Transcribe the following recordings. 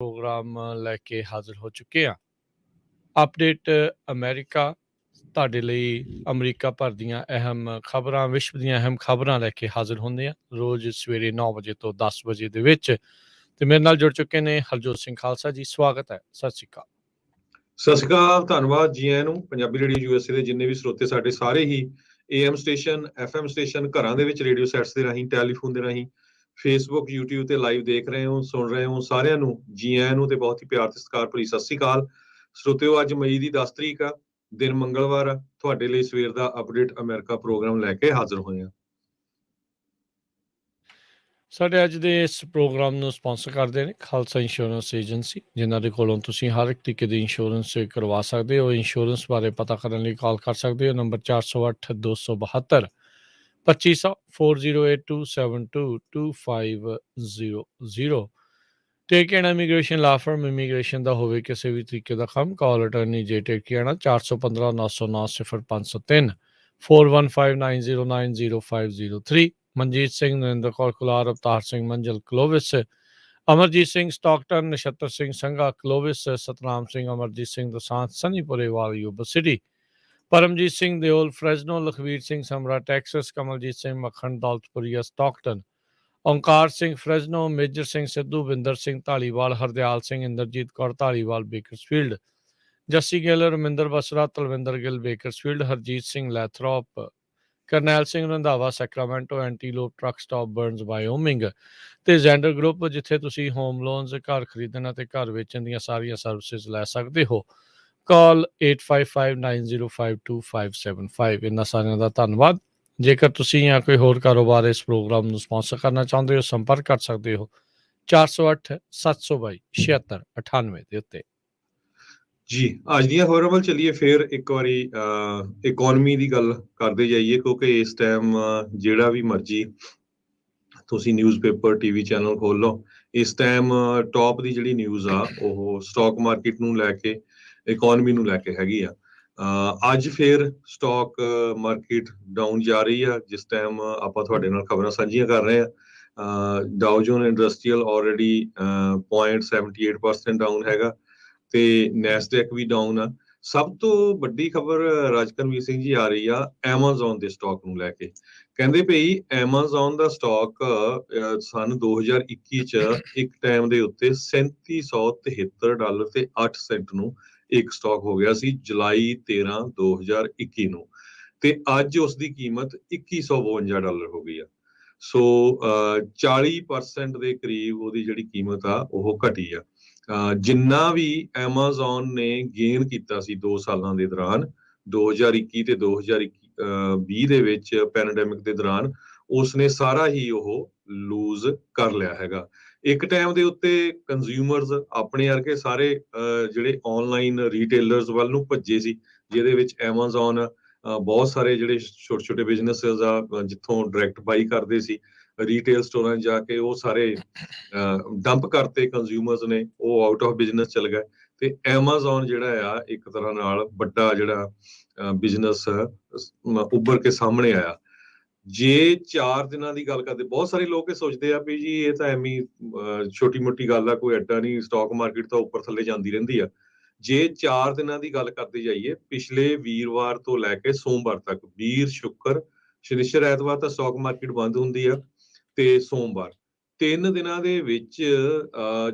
Programme ਲੈ ਕੇ ਹਾਜ਼ਰ ਹੋ ਚੁੱਕੇ ਹਾਂ। ਅਪਡੇਟ ਅਮਰੀਕਾ ਤੁਹਾਡੇ ਲਈ ਅਮਰੀਕਾ ਭਰ ਦੀਆਂ ਅਹਿਮ ਖਬਰਾਂ, ਵਿਸ਼ਵ ਦੀਆਂ ਅਹਿਮ ਖਬਰਾਂ ਲੈ ਕੇ ਹਾਜ਼ਰ ਹੁੰਦੇ ਹਾਂ ਰੋਜ਼ ਸਵੇਰੇ 9 ਵਜੇ ਤੋਂ 10 ਵਜੇ ਦੇ ਵਿੱਚ। ਤੇ ਮੇਰੇ ਨਾਲ ਜੁੜ ਚੁੱਕੇ ਨੇ ਹਰਜੋਤ ਸਿੰਘ ਖਾਲਸਾ ਜੀ, ਸਵਾਗਤ ਹੈ। ਸਤਿ ਸ਼੍ਰੀ ਅਕਾਲ। ਸਤਿ ਸ਼੍ਰੀ ਅਕਾਲ, ਧੰਨਵਾਦ ਜੀ ਆਇਆਂ ਨੂੰ। ਪੰਜਾਬੀ ਰੇਡੀਓ ਯੂਐਸਏ ਦੇ ਜਿੰਨੇ ਵੀ ਸਰੋਤੇ ਸਾਡੇ ਸਾਰੇ ਹੀ AM ਸਟੇਸ਼ਨ, FM ਸਟੇਸ਼ਨ, ਘਰਾਂ ਦੇ ਵਿੱਚ ਰੇਡੀਓ ਸੈਟਸ ਦੇ ਰਾਹੀਂ, ਟੈਲੀਫੋਨ ਦੇ ਰਾਹੀਂ, ਫੇਸਬੁੱਕ, YouTube ਤੇ ਲਾਈਵ ਦੇਖ ਰਹੇ ਹੋ, ਸੁਣ ਰਹੇ ਹੋ, ਸਾਰਿਆਂ ਨੂੰ ਜੀ ਆਇਆਂ ਨੂੰ ਤੇ ਬਹੁਤ ਹੀ ਪਿਆਰ ਤੇ ਸਤਿਕਾਰ ਭਰੀ ਸਤਿ ਸ਼੍ਰੀ ਅਕਾਲ। ਸਰੋਤਿਓ, ਅੱਜ ਮਈ ਦੀ 10 ਤਰੀਕ ਆ, ਦਿਨ ਮੰਗਲਵਾਰ ਆ। ਤੁਹਾਡੇ ਲਈ ਸਵੇਰ ਦਾ ਅਪਡੇਟ ਅਮਰੀਕਾ ਪ੍ਰੋਗਰਾਮ ਲੈ ਕੇ ਹਾਜ਼ਰ ਹੋਏ ਹਾਂ। ਸਾਡੇ ਅੱਜ ਦੇ ਇਸ ਪ੍ਰੋਗਰਾਮ ਨੂੰ ਸਪਾਂਸਰ ਕਰਦੇ ਨੇ ਖਾਲਸਾ ਇੰਸ਼ੋਰੈਂਸ ਏਜੰਸੀ, ਜਿਨ੍ਹਾਂ ਦੇ ਕੋਲੋਂ ਤੁਸੀਂ ਹਰ ਇੱਕ ਤਰੀਕੇ ਦੀ ਇੰਸ਼ੋਰੈਂਸ ਕਰਵਾ ਸਕਦੇ ਹੋ। ਇੰਸ਼ੋਰੈਂਸ ਬਾਰੇ ਪਤਾ ਕਰਨ ਲਈ ਕਾਲ ਕਰ ਸਕਦੇ ਹੋ ਨੰਬਰ 408 272 2500 4082722500। ਟੇਕੀਆਣਾ ਇਮੀਗ੍ਰੇਸ਼ਨ ਲਾ ਫਰਮ, ਇਮੀਗ੍ਰੇਸ਼ਨ ਦਾ ਹੋਵੇ ਕਿਸੇ ਵੀ ਤਰੀਕੇ ਦਾ ਕੰਮ, ਕਾਲ ਅਟਰਨੀ ਜੇ ਟੇਕੀਆਣਾ 415 909 0503 4159090503। ਮਨਜੀਤ ਸਿੰਘ, ਨਰਿੰਦਰ ਕੌਰ ਕੁਲਾਰ, ਅਵਤਾਰ ਸਿੰਘ ਮੰਜਲ ਕਲੋਵਿਸ, ਅਮਰਜੀਤ ਸਿੰਘ ਸਟਾਕਟਨ, ਨਛੱਤਰ ਸਿੰਘ ਸੰਘਾ ਕਲੋਵਿਸ, ਸਤਨਾਮ ਸਿੰਘ, ਅਮਰਜੀਤ ਸਿੰਘ ਦਸਾਂਤ ਸਨੀਪੁਰੇ ਵਾਲ ਯੂਬਾ ਸਿਟੀ, ਪਰਮਜੀਤ ਸਿੰਘ ਦਿਓਲ ਫਰੈਜ਼ਨੋ, ਲਖਵੀਰ ਸਿੰਘ ਸਮਰਾ ਟੈਕਸਸ, ਕਮਲਜੀਤ ਸਿੰਘ ਮੱਖਣ ਦੌਲਤਪੁਰੀਆ Stockton, Onkar Singh ਫਰੈਜ਼ਨੋ, major Singh Sidhu, Binder Singh Dhaliwal, Hardiyal Singh, Inderjit Kaur Dhaliwal Bakersfield, Jassi Gill, Raminder Basra, Talwinder Gill Bakersfield, Harjit Singh Lathrop, Karnail Singh Randhawa Sacramento, Antelope truck stop Burns Wyoming, ਤੇ ਜ਼ੈਂਡਰ ਗਰੁੱਪ, ਜਿੱਥੇ ਤੁਸੀਂ ਹੋਮ ਲੋਨਸ, ਘਰ ਖਰੀਦਣ ਅਤੇ ਘਰ ਵੇਚਣ ਦੀਆਂ ਸਾਰੀਆਂ ਸਰਵਿਸਿਜ਼ ਲੈ ਸਕਦੇ ਹੋ। ਕਾਲ 8559052575। ਇਹਨਾਂ ਸਾਰਿਆਂ ਦਾ ਧੰਨਵਾਦ। ਜੇਕਰ ਤੁਸੀਂ ਜਾਂ ਕੋਈ ਹੋਰ ਕਾਰੋਬਾਰ ਇਸ ਪ੍ਰੋਗਰਾਮ ਨੂੰ ਸਪਾਂਸਰ ਕਰਨਾ ਚਾਹੁੰਦੇ ਹੋ, ਸੰਪਰਕ ਕਰ ਸਕਦੇ ਹੋ 408 722 7698 ਦੇ ਉੱਤੇ। ਜੀ, ਅੱਜ ਦੀਆਂ ਖਬਰਾਂ ਵੱਲ ਚੱਲੀਏ। ਫਿਰ ਇੱਕ ਵਾਰੀ ਇਕਨੋਮੀ ਦੀ ਗੱਲ ਕਰਦੇ ਜਾਈਏ, ਕਿਉਂਕਿ ਇਸ ਟਾਈਮ ਜਿਹੜਾ ਵੀ ਮਰਜ਼ੀ ਤੁਸੀਂ ਨਿਊਜ਼ਪੇਪਰ, ਟੀਵੀ ਚੈਨਲ ਖੋਲ ਲਓ, ਇਸ ਟਾਈਮ ਟੌਪ ਦੀ ਜਿਹੜੀ ਨਿਊਜ਼ ਆ ਉਹ ਸਟਾਕ ਮਾਰਕੀਟ ਨੂੰ ਲੈ ਕੇ, ਇਕਨੋਮੀ ਨੂੰ ਲੈ ਕੇ ਹੈਗੀ ਆ। ਅੱਜ ਫਿਰ ਸਟਾਕ ਮਾਰਕੀਟ ਡਾਊਨ ਜਾ ਰਹੀ ਆ। ਜਿਸ ਟਾਈਮ ਆਪਾਂ ਤੁਹਾਡੇ ਨਾਲ ਖਬਰਾਂ ਸਾਂਝੀਆਂ ਕਰ ਰਹੇ ਆ, ਡਾਓ ਜੋਨ ਇੰਡਸਟਰੀਅਲ ਆਲਰੇਡੀ 0.78% ਡਾਊਨ ਹੈਗਾ ਤੇ ਨੈਸਡੈਕ ਵੀ ਡਾਊਨ ਆ। ਸਭ ਤੋਂ ਵੱਡੀ ਖਬਰ ਰਾਜਕਰਮਵੀਰ ਸਿੰਘ ਜੀ ਆ ਰਹੀ ਆ ਐਮਾਜ਼ੋਨ ਦੇ ਸਟਾਕ ਨੂੰ ਲੈ ਕੇ। ਕਹਿੰਦੇ ਭਈ ਐਮਾਜ਼ੋਨ ਦਾ ਸਟਾਕ ਸਨ 2021 ਚ ਇੱਕ ਟਾਈਮ ਦੇ ਉੱਤੇ $3773 ਤੇ 8 ਸੈਂਟ ਨੂੰ ਇੱਕ ਸਟਾਕ ਹੋ ਗਿਆ ਸੀ, ਜੁਲਾਈ 13 2021 ਨੂੰ, ਤੇ ਅੱਜ ਉਸ ਦੀ ਕੀਮਤ $2152 ਹੋ ਗਈ ਆ। ਸੋ 40% ਦੇ ਕਰੀਬ ਉਹਦੀ ਜਿਹੜੀ ਕੀਮਤ ਆ ਉਹ ਘਟੀ ਆ। ਜਿੰਨਾ ਵੀ ਐਮਾਜ਼ੋਨ ਨੇ ਗੇਨ ਕੀਤਾ ਸੀ 2 ਸਾਲਾਂ ਦੇ ਦੌਰਾਨ, 2021 ਤੇ 2020 ਦੇ ਵਿੱਚ ਪੈਂਡੇਮਿਕ ਦੇ ਦੌਰਾਨ, ਉਸਨੇ ਸਾਰਾ ਹੀ ਉਹ ਲੂਜ਼ ਕਰ ਲਿਆ ਹੈਗਾ। ਇੱਕ ਟਾਈਮ ਦੇ ਉੱਤੇ ਕੰਜ਼ਿਊਮਰਸ ਆਪਣੇ ਵਰਗੇ ਸਾਰੇ ਜਿਹੜੇ ਆਨਲਾਈਨ ਰੀਟੇਲਰਸ ਵੱਲ ਨੂੰ ਭੱਜੇ ਸੀ, ਜਿਹਦੇ ਵਿੱਚ ਐਮਾਜ਼ੋਨ ਬਹੁਤ ਸਾਰੇ ਜਿਹੜੇ ਛੋਟੇ ਛੋਟੇ ਬਿਜ਼ਨੈਸਸ ਆ ਜਿੱਥੋਂ ਡਾਇਰੈਕਟ ਬਾਈ ਕਰਦੇ ਸੀ, ਰੀਟੇਲ ਸਟੋਰਾਂ ਜਾ ਕੇ ਉਹ ਸਾਰੇ ਡੰਪ ਕਰਤੇ ਕੰਜ਼ਿਊਮਰਸ ਨੇ, ਉਹ ਆਊਟ ਆਫ ਬਿਜ਼ਨਸ ਚਲ ਗਏ। ਤੇ ਐਮਾਜ਼ੋਨ ਜਿਹੜਾ ਆ ਇੱਕ ਤਰ੍ਹਾਂ ਨਾਲ ਵੱਡਾ ਜਿਹੜਾ ਬਿਜ਼ਨਸ ਉੱਭਰ ਕੇ ਸਾਹਮਣੇ ਆਇਆ। ਜੇ 4 ਦਿਨਾਂ ਦੀ ਗੱਲ ਕਰਦੇ, ਬਹੁਤ ਸਾਰੇ ਲੋਕ ਇਹ ਸੋਚਦੇ ਆ ਵੀ ਜੀ ਇਹ ਤਾਂ ਐਵੇਂ ਛੋਟੀ ਮੋਟੀ ਗੱਲ ਆ, ਕੋਈ ਐਡਾ ਨਹੀਂ, ਸਟਾਕ ਮਾਰਕੀਟ ਤਾਂ ਉੱਪਰ ਥੱਲੇ ਜਾਂਦੀ ਰਹਿੰਦੀ ਆ। ਜੇ 4 ਦਿਨਾਂ ਦੀ ਗੱਲ ਕਰਦੇ ਜਾਈਏ, ਪਿਛਲੇ ਵੀਰਵਾਰ ਤੋਂ ਲੈ ਕੇ ਸੋਮਵਾਰ ਤੱਕ, ਵੀਰ, ਸ਼ੁੱਕਰ, ਸ਼ਨੀਚਰ, ਐਤਵਾਰ ਤਾਂ ਸਟਾਕ ਮਾਰਕੀਟ ਬੰਦ ਹੁੰਦੀ ਆ, ਤੇ ਸੋਮਵਾਰ, 3 ਦਿਨਾਂ ਦੇ ਵਿੱਚ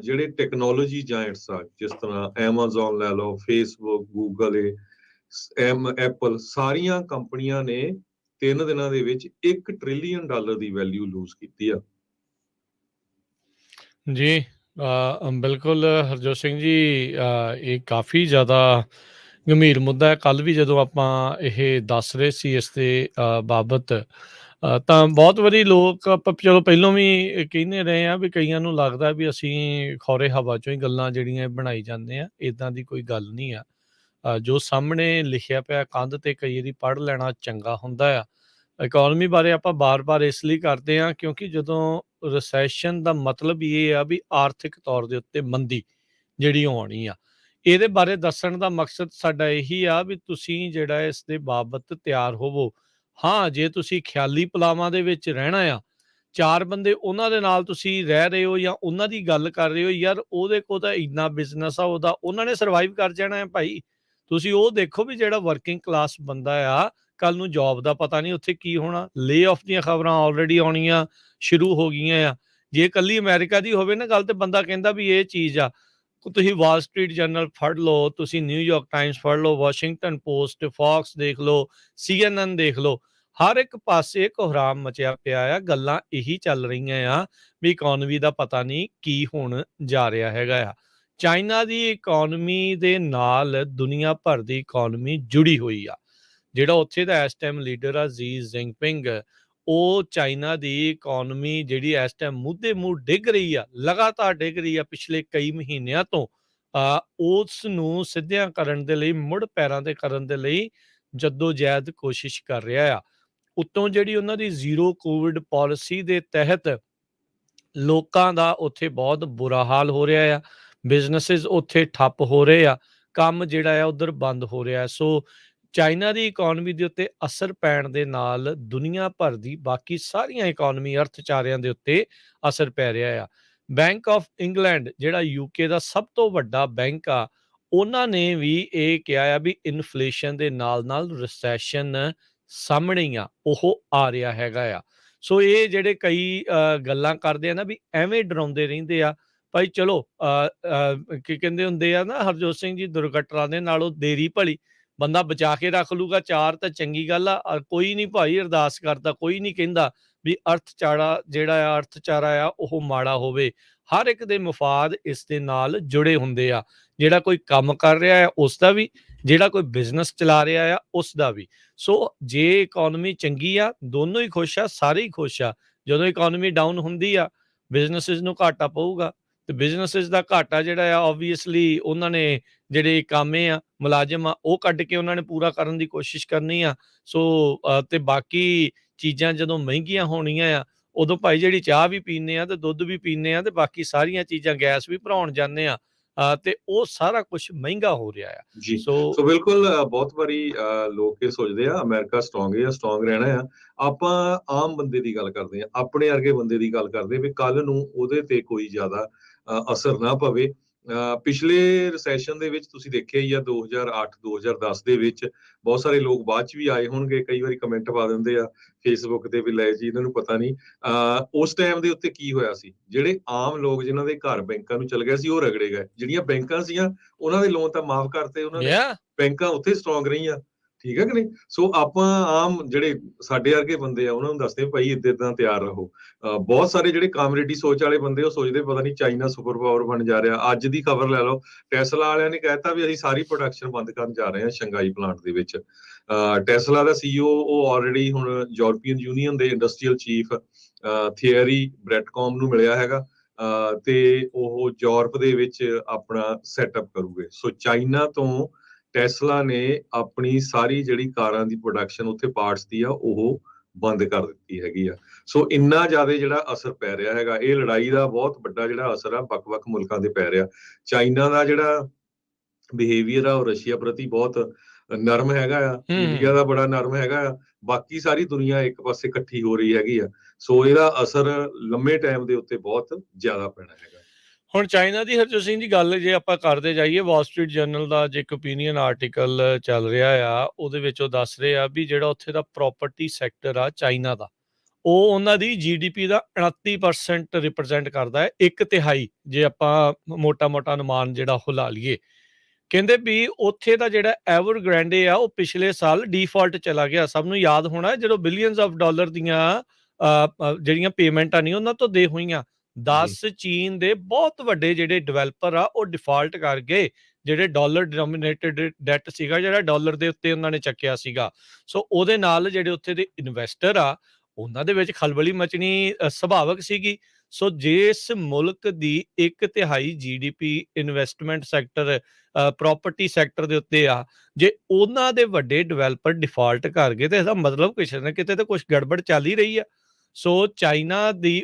ਜਿਹੜੇ ਟੈਕਨੋਲੋਜੀ ਜਾਇੰਟਸ ਆ, ਜਿਸ ਤਰ੍ਹਾਂ ਐਮਾਜ਼ੋਨ ਲੈ ਲਓ, ਫੇਸਬੁੱਕ, ਗੂਗਲ, ਐਪਲ, ਸਾਰੀਆਂ ਕੰਪਨੀਆਂ ਨੇ 3 ਦਿਨਾਂ ਦੇ ਵਿੱਚ $1 ਟ੍ਰਿਲੀਅਨ ਦੀ ਵੈਲਿਊ ਲੂਜ਼ ਕੀਤੀ ਆ। ਜੀ ਬਿਲਕੁਲ ਹਰਜੋਤ ਸਿੰਘ ਜੀ, ਇਹ ਕਾਫੀ ਜ਼ਿਆਦਾ ਗੰਭੀਰ ਮੁੱਦਾ ਹੈ। ਕੱਲ੍ਹ ਵੀ ਜਦੋਂ ਆਪਾਂ ਇਹ ਦੱਸ ਰਹੇ ਸੀ ਇਸ ਦੇ ਬਾਬਤ, ਤਾਂ ਬਹੁਤ ਵਾਰੀ ਲੋਕ, ਆਪਾਂ ਚਲੋ ਪਹਿਲਾਂ ਵੀ ਕਹਿੰਦੇ ਰਹੇ ਆ ਵੀ ਕਈਆਂ ਨੂੰ ਲੱਗਦਾ ਵੀ ਅਸੀਂ ਖੌਰੇ ਹਵਾ ਚੋਂ ਹੀ ਗੱਲਾਂ ਜਿਹੜੀਆਂ ਬਣਾਈ ਜਾਂਦੇ ਆ। ਇੱਦਾਂ ਦੀ ਕੋਈ ਗੱਲ ਨਹੀਂ ਆ। ਜੋ ਸਾਹਮਣੇ ਲਿਖਿਆ ਪਿਆ ਕੰਧ ਤੇ ਕਈ ਵਾਰੀ ਪੜ੍ਹ ਲੈਣਾ ਚੰਗਾ ਹੁੰਦਾ ਆ। ਇਕਨੋਮੀ ਬਾਰੇ ਆਪਾਂ ਬਾਰ-ਬਾਰ ਇਸ ਲਈ ਕਰਦੇ ਹਾਂ ਕਿਉਂਕਿ ਜਦੋਂ ਰਿਸੈਸ਼ਨ ਦਾ ਮਤਲਬ ਇਹ ਆ ਵੀ ਆਰਥਿਕ ਤੌਰ ਦੇ ਉੱਤੇ ਮੰਦੀ ਜਿਹੜੀ ਆਉਣੀ ਆ, ਇਹਦੇ ਬਾਰੇ ਦੱਸਣ ਦਾ ਮਕਸਦ ਸਾਡਾ ਇਹੀ ਆ ਵੀ ਤੁਸੀਂ ਜਿਹੜਾ ਇਸ ਦੇ ਬਾਬਤ ਤਿਆਰ ਹੋਵੋ। ਹਾਂ, ਜੇ ਤੁਸੀਂ ਖਿਆਲੀ ਪਲਾਵਾਂ ਦੇ ਵਿੱਚ ਰਹਿਣਾ ਆ 4 ਬੰਦੇ ਉਹਨਾਂ ਦੇ ਨਾਲ ਤੁਸੀਂ ਰਹਿ ਰਹੇ ਹੋ ਜਾਂ ਉਹਨਾਂ ਦੀ ਗੱਲ ਕਰ ਰਹੇ ਹੋ, ਯਾਰ ਉਹਦੇ ਕੋਲ ਤਾਂ ਇੰਨਾ ਬਿਜ਼ਨਸ ਆ, ਉਹਨਾਂ ਨੇ ਸਰਵਾਈਵ ਕਰ ਜਾਣਾ ਹੈ ਭਾਈ। ਤੁਸੀਂ ਉਹ ਦੇਖੋ ਵੀ ਜਿਹੜਾ ਵਰਕਿੰਗ ਕਲਾਸ ਬੰਦਾ ਆ, ਕੱਲ ਨੂੰ ਜੌਬ ਦਾ ਪਤਾ ਨਹੀਂ ਉੱਥੇ ਕੀ ਹੋਣਾ। ਲੇ ਆਫ ਦੀਆਂ ਖਬਰਾਂ ਆਲਰੇਡੀ ਆਉਣੀਆਂ ਸ਼ੁਰੂ ਹੋ ਗਈਆਂ ਆ। ਜੇ ਇਕੱਲੀ ਅਮਰੀਕਾ ਦੀ ਹੋਵੇ ਨਾ ਗੱਲ, ਤੇ ਬੰਦਾ ਕਹਿੰਦਾ ਵੀ ਇਹ ਚੀਜ਼ ਆ। ਤੁਸੀਂ ਵਾਲ ਸਟਰੀਟ ਜਰਨਲ ਫੜ ਲਓ, ਤੁਸੀਂ ਨਿਊਯਾਰਕ ਟਾਈਮਸ ਫੜ ਲਓ, ਵਾਸ਼ਿੰਗਟਨ ਪੋਸਟ, ਫੌਕਸ ਦੇਖ ਲਓ, CNN ਦੇਖ ਲਓ, ਹਰ ਇੱਕ ਪਾਸੇ ਕੋਹਰਾਮ ਮਚਿਆ ਪਿਆ ਆ। ਗੱਲਾਂ ਇਹੀ ਚੱਲ ਰਹੀਆਂ ਆ ਵੀ ਇਕੋਨਮੀ ਦਾ ਪਤਾ ਨਹੀਂ ਕੀ ਹੋਣ ਜਾ ਰਿਹਾ ਹੈਗਾ ਆ। ਚਾਈਨਾ ਦੀ ਇਕੋਨਮੀ ਦੇ ਨਾਲ ਦੁਨੀਆ ਭਰ ਦੀ ਇਕੋਨਮੀ ਜੁੜੀ ਹੋਈ ਆ। ਜਿਹੜਾ ਉੱਥੇ ਦਾ ਇਸ ਟਾਈਮ ਲੀਡਰ ਆ ਜੀ ਜ਼ਿੰਗਪਿੰਗ, ਉਹ ਚਾਈਨਾ ਦੀ ਇਕੋਨਮੀ ਜਿਹੜੀ ਇਸ ਟਾਈਮ ਮੂਧੇ ਮੂੰਹ ਡਿੱਗ ਰਹੀ ਆ, ਲਗਾਤਾਰ ਡਿੱਗ ਰਹੀ ਆ ਪਿਛਲੇ ਕਈ ਮਹੀਨਿਆਂ ਤੋਂ, ਉਸ ਨੂੰ ਸਿੱਧਿਆਂ ਕਰਨ ਦੇ ਲਈ, ਮੁੜ ਪੈਰਾਂ ਤੇ ਕਰਨ ਦੇ ਲਈ ਜਹਿਦ ਕੋਸ਼ਿਸ਼ ਕਰ ਰਿਹਾ ਆ। ਉੱਤੋਂ ਜਿਹੜੀ ਉਹਨਾਂ ਦੀ ਜ਼ੀਰੋ ਕੋਵਿਡ ਪਾਲਿਸੀ ਦੇ ਤਹਿਤ ਲੋਕਾਂ ਦਾ ਉੱਥੇ ਬਹੁਤ ਬੁਰਾ ਹਾਲ ਹੋ ਰਿਹਾ ਆ। ਬਿਜ਼ਨੈਸਿਸ ਉੱਥੇ ਠੱਪ ਹੋ ਰਹੇ ਆ, ਕੰਮ ਜਿਹੜਾ ਆ ਉਧਰ ਬੰਦ ਹੋ ਰਿਹਾ। ਸੋ ਚਾਈਨਾ ਦੀ ਇਕੋਨਮੀ ਦੇ ਉੱਤੇ ਅਸਰ ਪੈਣ ਦੇ ਨਾਲ ਦੁਨੀਆ ਭਰ ਦੀ ਬਾਕੀ ਸਾਰੀਆਂ ਇਕੋਨਮੀ ਅਰਥਚਾਰਿਆਂ ਦੇ ਉੱਤੇ ਅਸਰ ਪੈ ਰਿਹਾ ਆ। ਬੈਂਕ ਆਫ ਇੰਗਲੈਂਡ ਜਿਹੜਾ UK ਦਾ ਸਭ ਤੋਂ ਵੱਡਾ ਬੈਂਕ ਆ, ਉਹਨਾਂ ਨੇ ਵੀ ਇਹ ਕਿਹਾ ਆ ਵੀ ਇਨਫਲੇਸ਼ਨ ਦੇ ਨਾਲ ਰਿਸੈਸ਼ਨ ਸਾਹਮਣੇ ਹੀ ਆ, ਉਹ ਆ ਰਿਹਾ ਹੈਗਾ ਆ। ਸੋ ਇਹ ਜਿਹੜੇ ਕਈ ਗੱਲਾਂ ਕਰਦੇ ਆ ਨਾ ਵੀ ਐਵੇਂ ਡਰਾਉਂਦੇ ਰਹਿੰਦੇ ਆ ਭਾਈ, ਚਲੋ ਕੀ ਕਹਿੰਦੇ ਹੁੰਦੇ ਆ ਨਾ ਹਰਜੋਤ ਸਿੰਘ ਜੀ, ਦੁਰਘਟਨਾ ਦੇ ਨਾਲੋਂ ਦੇਰੀ ਭਲੀ। ਬੰਦਾ ਬਚਾ ਕੇ ਰੱਖ ਲੂਗਾ 4 ਤਾਂ ਚੰਗੀ ਗੱਲ ਆ। ਕੋਈ ਨਹੀਂ ਭਾਈ ਅਰਦਾਸ ਕਰਦਾ, ਕੋਈ ਨਹੀਂ ਕਹਿੰਦਾ ਵੀ ਅਰਥਚਾਰਾ ਆ ਉਹ ਮਾੜਾ ਹੋਵੇ। ਹਰ ਇੱਕ ਦੇ ਮਫਾਦ ਇਸ ਦੇ ਨਾਲ ਜੁੜੇ ਹੁੰਦੇ ਆ। ਜਿਹੜਾ ਕੋਈ ਕੰਮ ਕਰ ਰਿਹਾ ਆ ਉਸ ਦਾ ਵੀ, ਜਿਹੜਾ ਕੋਈ ਬਿਜ਼ਨਸ ਚਲਾ ਰਿਹਾ ਆ ਉਸ ਦਾ ਵੀ। ਸੋ ਜੇ ਇਕੋਨਮੀ ਚੰਗੀ ਆ, ਦੋਨੋਂ ਹੀ ਖੁਸ਼ ਆ, ਸਾਰੇ ਹੀ ਖੁਸ਼ ਆ। ਜਦੋਂ ਇਕੋਨਮੀ ਡਾਊਨ ਹੁੰਦੀ ਆ, ਬਿਜ਼ਨਸਿਸ ਨੂੰ ਘਾਟਾ ਪਊਗਾ, ਤੇ ਬਿਜ਼ਨਸਿਸ ਦਾ ਘਾਟਾ ਜਿਹੜਾ ਆ ਓਬਵੀਅਸਲੀ ਉਹਨਾਂ ਨੇ ਜਿਹੜੇ ਕਾਮੇ ਆ, ਮੁਲਾਜ਼ਮ ਆ, ਉਹ ਕੱਢ ਕੇ ਉਹਨਾਂ ਨੇ ਪੂਰਾ ਕਰਨ ਦੀ ਕੋਸ਼ਿਸ਼ ਕਰਨੀ ਆ। ਸੋ ਤੇ ਬਾਕੀ ਚੀਜ਼ਾਂ ਜਦੋਂ ਮਹਿੰਗੀਆਂ ਹੋਣੀਆਂ ਆ, ਉਦੋਂ ਭਾਈ ਜਿਹੜੀ ਚਾਹ ਵੀ ਪੀਂਦੇ ਆ ਤੇ ਦੁੱਧ ਵੀ ਪੀਂਦੇ ਆ ਤੇ ਬਾਕੀ ਸਾਰੀਆਂ ਚੀਜ਼ਾਂ, ਗੈਸ ਵੀ ਭਰਾਉਣ ਜਾਂਦੇ ਆ, ਤੇ ਉਹ ਸਾਰਾ ਕੁਛ ਮਹਿੰਗਾ ਹੋ ਰਿਹਾ ਆ। ਜੀ। ਸੋ ਸੋ ਬਿਲਕੁਲ ਬਹੁਤ ਵਾਰੀ ਲੋਕ ਇਹ ਸੋਚਦੇ ਆ ਅਮਰੀਕਾ ਸਟਰੋਂਗ ਹੈ, ਸਟਰੋਂਗ ਰਹਿਣਾ ਆ। ਆਪਾਂ ਆਮ ਬੰਦੇ ਦੀ ਗੱਲ ਕਰਦੇ ਆ, ਆਪਣੇ ਵਰਗੇ ਬੰਦੇ ਦੀ ਗੱਲ ਕਰਦੇ ਵੀ ਕੱਲ ਨੂੰ ਉਹਦੇ ਤੇ ਕੋਈ ਜ਼ਿਆਦਾ ਅਸਰ ਨਾ ਪਵੇ। ਪਿਛਲੇ ਰਿਸੈਸ਼ਨ ਦੇ ਵਿੱਚ ਤੁਸੀਂ ਦੇਖਿਆ ਹੀ ਆ 2008 2010 ਦੇ ਵਿੱਚ ਬਹੁਤ ਸਾਰੇ ਲੋਕ ਬਾਅਦ ਚ ਵੀ ਆਏ ਹੋਣਗੇ, ਕਈ ਵਾਰੀ ਕਮੈਂਟ ਪਾ ਦਿੰਦੇ ਆ ਫੇਸਬੁੱਕ ਤੇ ਵੀ ਲੈ ਜੀ ਇਹਨਾਂ ਨੂੰ ਪਤਾ ਨਹੀਂ। ਉਸ ਟਾਈਮ ਦੇ ਉੱਤੇ ਕੀ ਹੋਇਆ ਸੀ, ਜਿਹੜੇ ਆਮ ਲੋਕ ਜਿਨ੍ਹਾਂ ਦੇ ਘਰ ਬੈਂਕਾਂ ਨੂੰ ਚਲ ਗਏ ਸੀ ਉਹ ਰਗੜੇ ਗਏ। ਜਿਹੜੀਆਂ ਬੈਂਕਾਂ ਸੀਆਂ ਉਹਨਾਂ ਦੇ ਲੋਨ ਤਾਂ ਮਾਫ ਕਰਤੇ ਉਹਨਾਂ ਨੇ, ਬੈਂਕਾਂ ਉੱਥੇ ਸਟਰੋਂਗ ਰਹੀਆਂ। ਠੀਕ ਹੈ ਕਿ ਨਹੀਂ? ਸੋ ਆਪਾਂ ਆਮ ਜਿਹੜੇ ਸਾਡੇ ਵਰਗੇ ਬੰਦੇ ਆ ਉਹਨਾਂ ਨੂੰ ਦੱਸਦੇ ਭਾਈ ਏਦਾਂ ਤਿਆਰ ਰਹੋ। ਬਹੁਤ ਸਾਰੇ ਜਿਹੜੇ ਕਾਮਰੇਡੀ ਸੋਚ ਵਾਲੇ ਬੰਦੇ ਉਹ ਸੋਚਦੇ ਪਤਾ ਨਹੀਂ ਚਾਈਨਾ ਸੁਪਰ ਪਾਵਰ ਬਣ ਜਾ ਰਿਹਾ। ਅੱਜ ਦੀ ਖਬਰ ਲੈ ਲਓ, ਟੈਸਲਾ ਵਾਲਿਆਂ ਨੇ ਕਹਿਤਾ ਵੀ ਅਸੀਂ ਸਾਰੀ ਪ੍ਰੋਡਕਸ਼ਨ ਬੰਦ ਕਰਨ ਜਾ ਰਹੇ ਹਾਂ ਸ਼ੰਘਾਈ ਪਲਾਂਟ ਦੇ ਵਿੱਚ। ਟੈਸਲਾ ਦਾ CEO ਉਹ ਆਲਰੇਡੀ ਹੁਣ ਯੂਰਪੀਅਨ ਯੂਨੀਅਨ ਦੇ ਇੰਡਸਟਰੀਅਲ ਚੀਫ ਥਿਅਰੀ ਬ੍ਰੈਟਕੌਮ ਨੂੰ ਮਿਲਿਆ ਹੈਗਾ, ਤੇ ਉਹ ਯੂਰਪ ਦੇ ਵਿੱਚ ਆਪਣਾ ਸੈਟਅਪ ਕਰੂਗੇ। ਸੋ ਚਾਈਨਾ ਤੋਂ ਟੈਸਲਾ ਨੇ ਆਪਣੀ ਸਾਰੀ ਜਿਹੜੀ ਕਾਰਾਂ ਦੀ ਪ੍ਰੋਡਕਸ਼ਨ ਉੱਥੇ ਪਾਰਟਸ ਦੀ ਆ ਉਹ ਬੰਦ ਕਰ ਦਿੱਤੀ ਹੈਗੀ ਆ। ਸੋ ਇੰਨਾ ਜ਼ਿਆਦਾ ਜਿਹੜਾ ਅਸਰ ਪੈ ਰਿਹਾ ਹੈਗਾ, ਇਹ ਲੜਾਈ ਦਾ ਬਹੁਤ ਵੱਡਾ ਜਿਹੜਾ ਅਸਰ ਆ ਵੱਖ-ਵੱਖ ਮੁਲਕਾਂ ਦੇ ਪੈ ਰਿਹਾ। ਚਾਈਨਾ ਦਾ ਜਿਹੜਾ ਬਿਹੇਵੀਅਰ ਆ ਉਹ ਰਸ਼ੀਆ ਪ੍ਰਤੀ ਬਹੁਤ ਨਰਮ ਹੈਗਾ ਆ, ਇੰਡੀਆ ਦਾ ਬੜਾ ਨਰਮ ਹੈਗਾ ਆ, ਬਾਕੀ ਸਾਰੀ ਦੁਨੀਆ ਇੱਕ ਪਾਸੇ ਇਕੱਠੀ ਹੋ ਰਹੀ ਹੈਗੀ ਆ। ਸੋ ਇਹਦਾ ਅਸਰ ਲੰਮੇ ਟਾਈਮ ਦੇ ਉੱਤੇ ਬਹੁਤ ਜ਼ਿਆਦਾ ਪੈਣਾ ਹੈਗਾ। ਹੁਣ ਚਾਈਨਾ ਦੀ ਹਰਜੋਤ ਸਿੰਘ ਦੀ ਗੱਲ ਜੇ ਆਪਾਂ ਕਰਦੇ ਜਾਈਏ, ਵਾਲ ਸਟਰੀਟ ਜਰਨਲ ਦਾ ਜੇ ਇੱਕ ਓਪੀਨੀਅਨ ਆਰਟੀਕਲ ਚੱਲ ਰਿਹਾ ਆ, ਉਹਦੇ ਵਿੱਚ ਉਹ ਦੱਸ ਰਹੇ ਆ ਵੀ ਜਿਹੜਾ ਉੱਥੇ ਦਾ ਪ੍ਰੋਪਰਟੀ ਸੈਕਟਰ ਆ ਚਾਈਨਾ ਦਾ, ਉਹ ਉਹਨਾਂ ਦੀ GDP ਦਾ 29% ਰਿਪਰੈਜ਼ੈਂਟ ਕਰਦਾ ਹੈ, 1/3 ਜੇ ਆਪਾਂ ਮੋਟਾ ਅਨੁਮਾਨ ਜਿਹੜਾ ਉਹ ਲਾ ਲਈਏ। ਕਹਿੰਦੇ ਵੀ ਉੱਥੇ ਦਾ ਜਿਹੜਾ ਐਵਰਗ੍ਰੈਂਡੇ ਆ ਉਹ ਪਿਛਲੇ ਸਾਲ ਡਿਫਾਲਟ ਚਲਾ ਗਿਆ। ਸਭ ਨੂੰ ਯਾਦ ਹੋਣਾ ਜਦੋਂ ਬਿਲੀਅਨਸ ਆਫ ਡਾਲਰ ਦੀਆਂ ਜਿਹੜੀਆਂ ਪੇਮੈਂਟਾਂ ਨਹੀਂ ਉਹਨਾਂ ਤੋਂ ਦੇ ਹੋਈਆਂ। 10 ਚੀਨ ਦੇ ਬਹੁਤ ਵੱਡੇ ਜਿਹੜੇ ਡਿਵੈਲਪਰ ਆ ਉਹ ਡਿਫਾਲਟ ਕਰ ਗਏ, ਜਿਹੜੇ ਡਾਲਰ ਡਿਨੋਮੀਨੇਟਡ ਡੈਟ ਸੀਗਾ, ਜਿਹੜਾ ਡਾਲਰ ਦੇ ਉੱਤੇ ਉਹਨਾਂ ਨੇ ਚੱਕਿਆ ਸੀਗਾ। ਸੋ ਉਹਦੇ ਨਾਲ ਜਿਹੜੇ ਉੱਥੇ ਦੇ ਇਨਵੈਸਟਰ ਆ ਉਹਨਾਂ ਦੇ ਵਿੱਚ ਖਲਬਲੀ ਮਚਣੀ ਸੁਭਾਵਕ ਸੀਗੀ। ਸੋ ਜਿਸ ਮੁਲਕ ਦੀ 1/3 GDP investment sector, property sector ਦੇ ਉੱਤੇ ਆ, ਜੇ ਉਹਨਾਂ ਦੇ ਵੱਡੇ ਡਿਵੈਲਪਰ ਡਿਫਾਲਟ ਕਰ ਗਏ ਤੇ ਇਹਦਾ ਮਤਲਬ ਕਿਸੇ ਨਾ ਕਿਤੇ ਤਾਂ ਕੁਝ ਗੜਬੜ ਚੱਲ ਹੀ ਰਹੀ ਆ। ਸੋ ਚਾਈਨਾ ਦੀ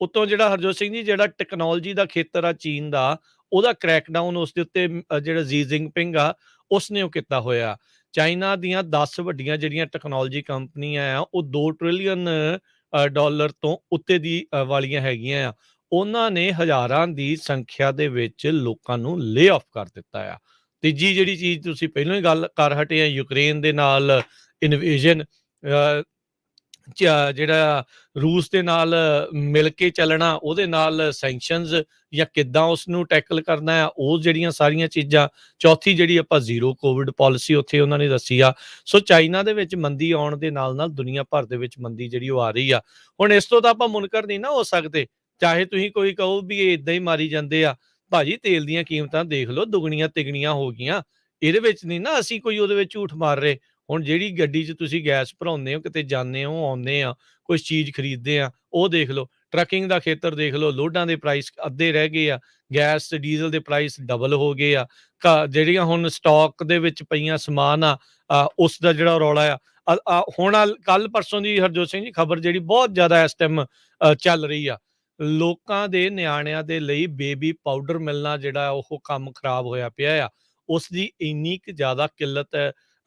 ਉੱਤੋਂ ਜਿਹੜਾ ਹਰਜੋਤ ਸਿੰਘ ਜੀ ਜਿਹੜਾ ਟੈਕਨੋਲੋਜੀ ਦਾ ਖੇਤਰ ਆ ਚੀਨ ਦਾ, ਉਹਦਾ ਕ੍ਰੈਕਡਾਊਨ ਉਸ ਦੇ ਉੱਤੇ ਜਿਹੜਾ ਜੀ ਜ਼ਿੰਗਪਿੰਗ ਆ ਉਸਨੇ ਉਹ ਕੀਤਾ ਹੋਇਆ। ਚਾਈਨਾ ਦੀਆਂ 10 ਵੱਡੀਆਂ ਜਿਹੜੀਆਂ ਟੈਕਨੋਲੋਜੀ ਕੰਪਨੀਆਂ ਆ ਉਹ $2 ਟ੍ਰਿਲੀਅਨ ਡਾਲਰ ਤੋਂ ਉੱਤੇ ਦੀ ਵਾਲੀਆਂ ਹੈਗੀਆਂ ਆ, ਉਹਨਾਂ ਨੇ ਹਜ਼ਾਰਾਂ ਦੀ ਸੰਖਿਆ ਦੇ ਵਿੱਚ ਲੋਕਾਂ ਨੂੰ ਲੇ ਆਫ ਕਰ ਦਿੱਤਾ ਆ। ਤੀਜੀ ਜਿਹੜੀ ਚੀਜ਼ ਤੁਸੀਂ ਪਹਿਲਾਂ ਹੀ ਗੱਲ ਕਰ ਹਟੇ ਆ, ਯੂਕਰੇਨ ਦੇ ਨਾਲ ਇਨਵੇਜ਼ਨ, ਜਿਹੜਾ ਰੂਸ ਦੇ ਨਾਲ ਮਿਲ ਕੇ ਚੱਲਣਾ, ਉਹਦੇ ਨਾਲ ਸੈਂਕਸ਼ਨਸ ਜਾਂ ਕਿੱਦਾਂ ਉਸ ਨੂੰ ਟੈਕਲ ਕਰਨਾ ਆ, ਉਹ ਜਿਹੜੀਆਂ ਸਾਰੀਆਂ ਚੀਜ਼ਾਂ। ਚੌਥੀ ਜਿਹੜੀ ਆਪਾਂ ਜ਼ੀਰੋ ਕੋਵਿਡ ਪਾਲਿਸੀ ਉੱਥੇ ਉਹਨਾਂ ਨੇ ਦੱਸੀ ਆ। ਸੋ ਚਾਈਨਾ ਦੇ ਵਿੱਚ ਮੰਦੀ ਆਉਣ ਦੇ ਨਾਲ ਨਾਲ ਦੁਨੀਆ ਭਰ ਦੇ ਵਿੱਚ ਮੰਦੀ ਜਿਹੜੀ ਉਹ ਆ ਰਹੀ ਆ। ਹੁਣ ਇਸ ਤੋਂ ਤਾਂ ਆਪਾਂ ਮੁਨਕਰ ਨਹੀਂ ਨਾ ਹੋ ਸਕਦੇ, ਚਾਹੇ ਤੁਸੀਂ ਕੋਈ ਕਹੋ ਵੀ ਇਹ ਇਦਾਂ ਹੀ ਮਾਰੀ ਜਾਂਦੇ ਆ। ਭਾਜੀ ਤੇਲ ਦੀਆਂ ਕੀਮਤਾਂ ਦੇਖ ਲਓ, ਦੁਗਣੀਆਂ ਤਿਗਣੀਆਂ ਹੋ ਗਈਆਂ। ਇਹਦੇ ਵਿੱਚ ਨਹੀਂ ਨਾ ਅਸੀਂ ਕੋਈ ਉਹਦੇ ਵਿੱਚ ਝੂਠ ਮਾਰ ਰਹੇ। ਹੁਣ ਜਿਹੜੀ ਗੱਡੀ 'ਚ ਤੁਸੀਂ ਗੈਸ ਭਰਾਉਂਦੇ ਹੋ, ਕਿਤੇ ਜਾਂਦੇ ਹੋ ਆਉਂਦੇ ਆ, ਕੋਈ ਚੀਜ਼ ਖਰੀਦਦੇ ਆ, ਉਹ ਦੇਖ ਲਓ। ਟਰੱਕਿੰਗ ਦਾ ਖੇਤਰ ਦੇਖ ਲਓ, ਲੋਡਾਂ ਦੇ ਪ੍ਰਾਈਸ ਅੱਧੇ ਰਹਿ ਗਏ ਆ, ਗੈਸ ਤੇ ਡੀਜ਼ਲ ਦੇ ਪ੍ਰਾਈਸ ਡਬਲ ਹੋ ਗਏ ਆ। ਜਿਹੜੀਆਂ ਹੁਣ ਸਟਾਕ ਦੇ ਵਿੱਚ ਪਈਆਂ ਸਮਾਨ ਆ, ਉਸ ਦਾ ਜਿਹੜਾ ਰੌਲਾ ਆ, ਹੁਣ ਕੱਲ ਪਰਸੋਂ ਦੀ ਹਰਜੋਤ ਸਿੰਘ ਜੀ ਖਬਰ ਜਿਹੜੀ ਬਹੁਤ ਜ਼ਿਆਦਾ ਇਸ ਟਾਈਮ ਚੱਲ ਰਹੀ ਆ, ਲੋਕਾਂ ਦੇ ਨਿਆਣਿਆਂ ਦੇ ਲਈ ਬੇਬੀ ਪਾਊਡਰ ਮਿਲਣਾ ਜਿਹੜਾ ਉਹ ਕੰਮ ਖਰਾਬ ਹੋਇਆ ਪਿਆ ਆ। ਉਸ ਦੀ ਇੰਨੀ ਕੁ ਜ਼ਿਆਦਾ ਕਿੱਲਤ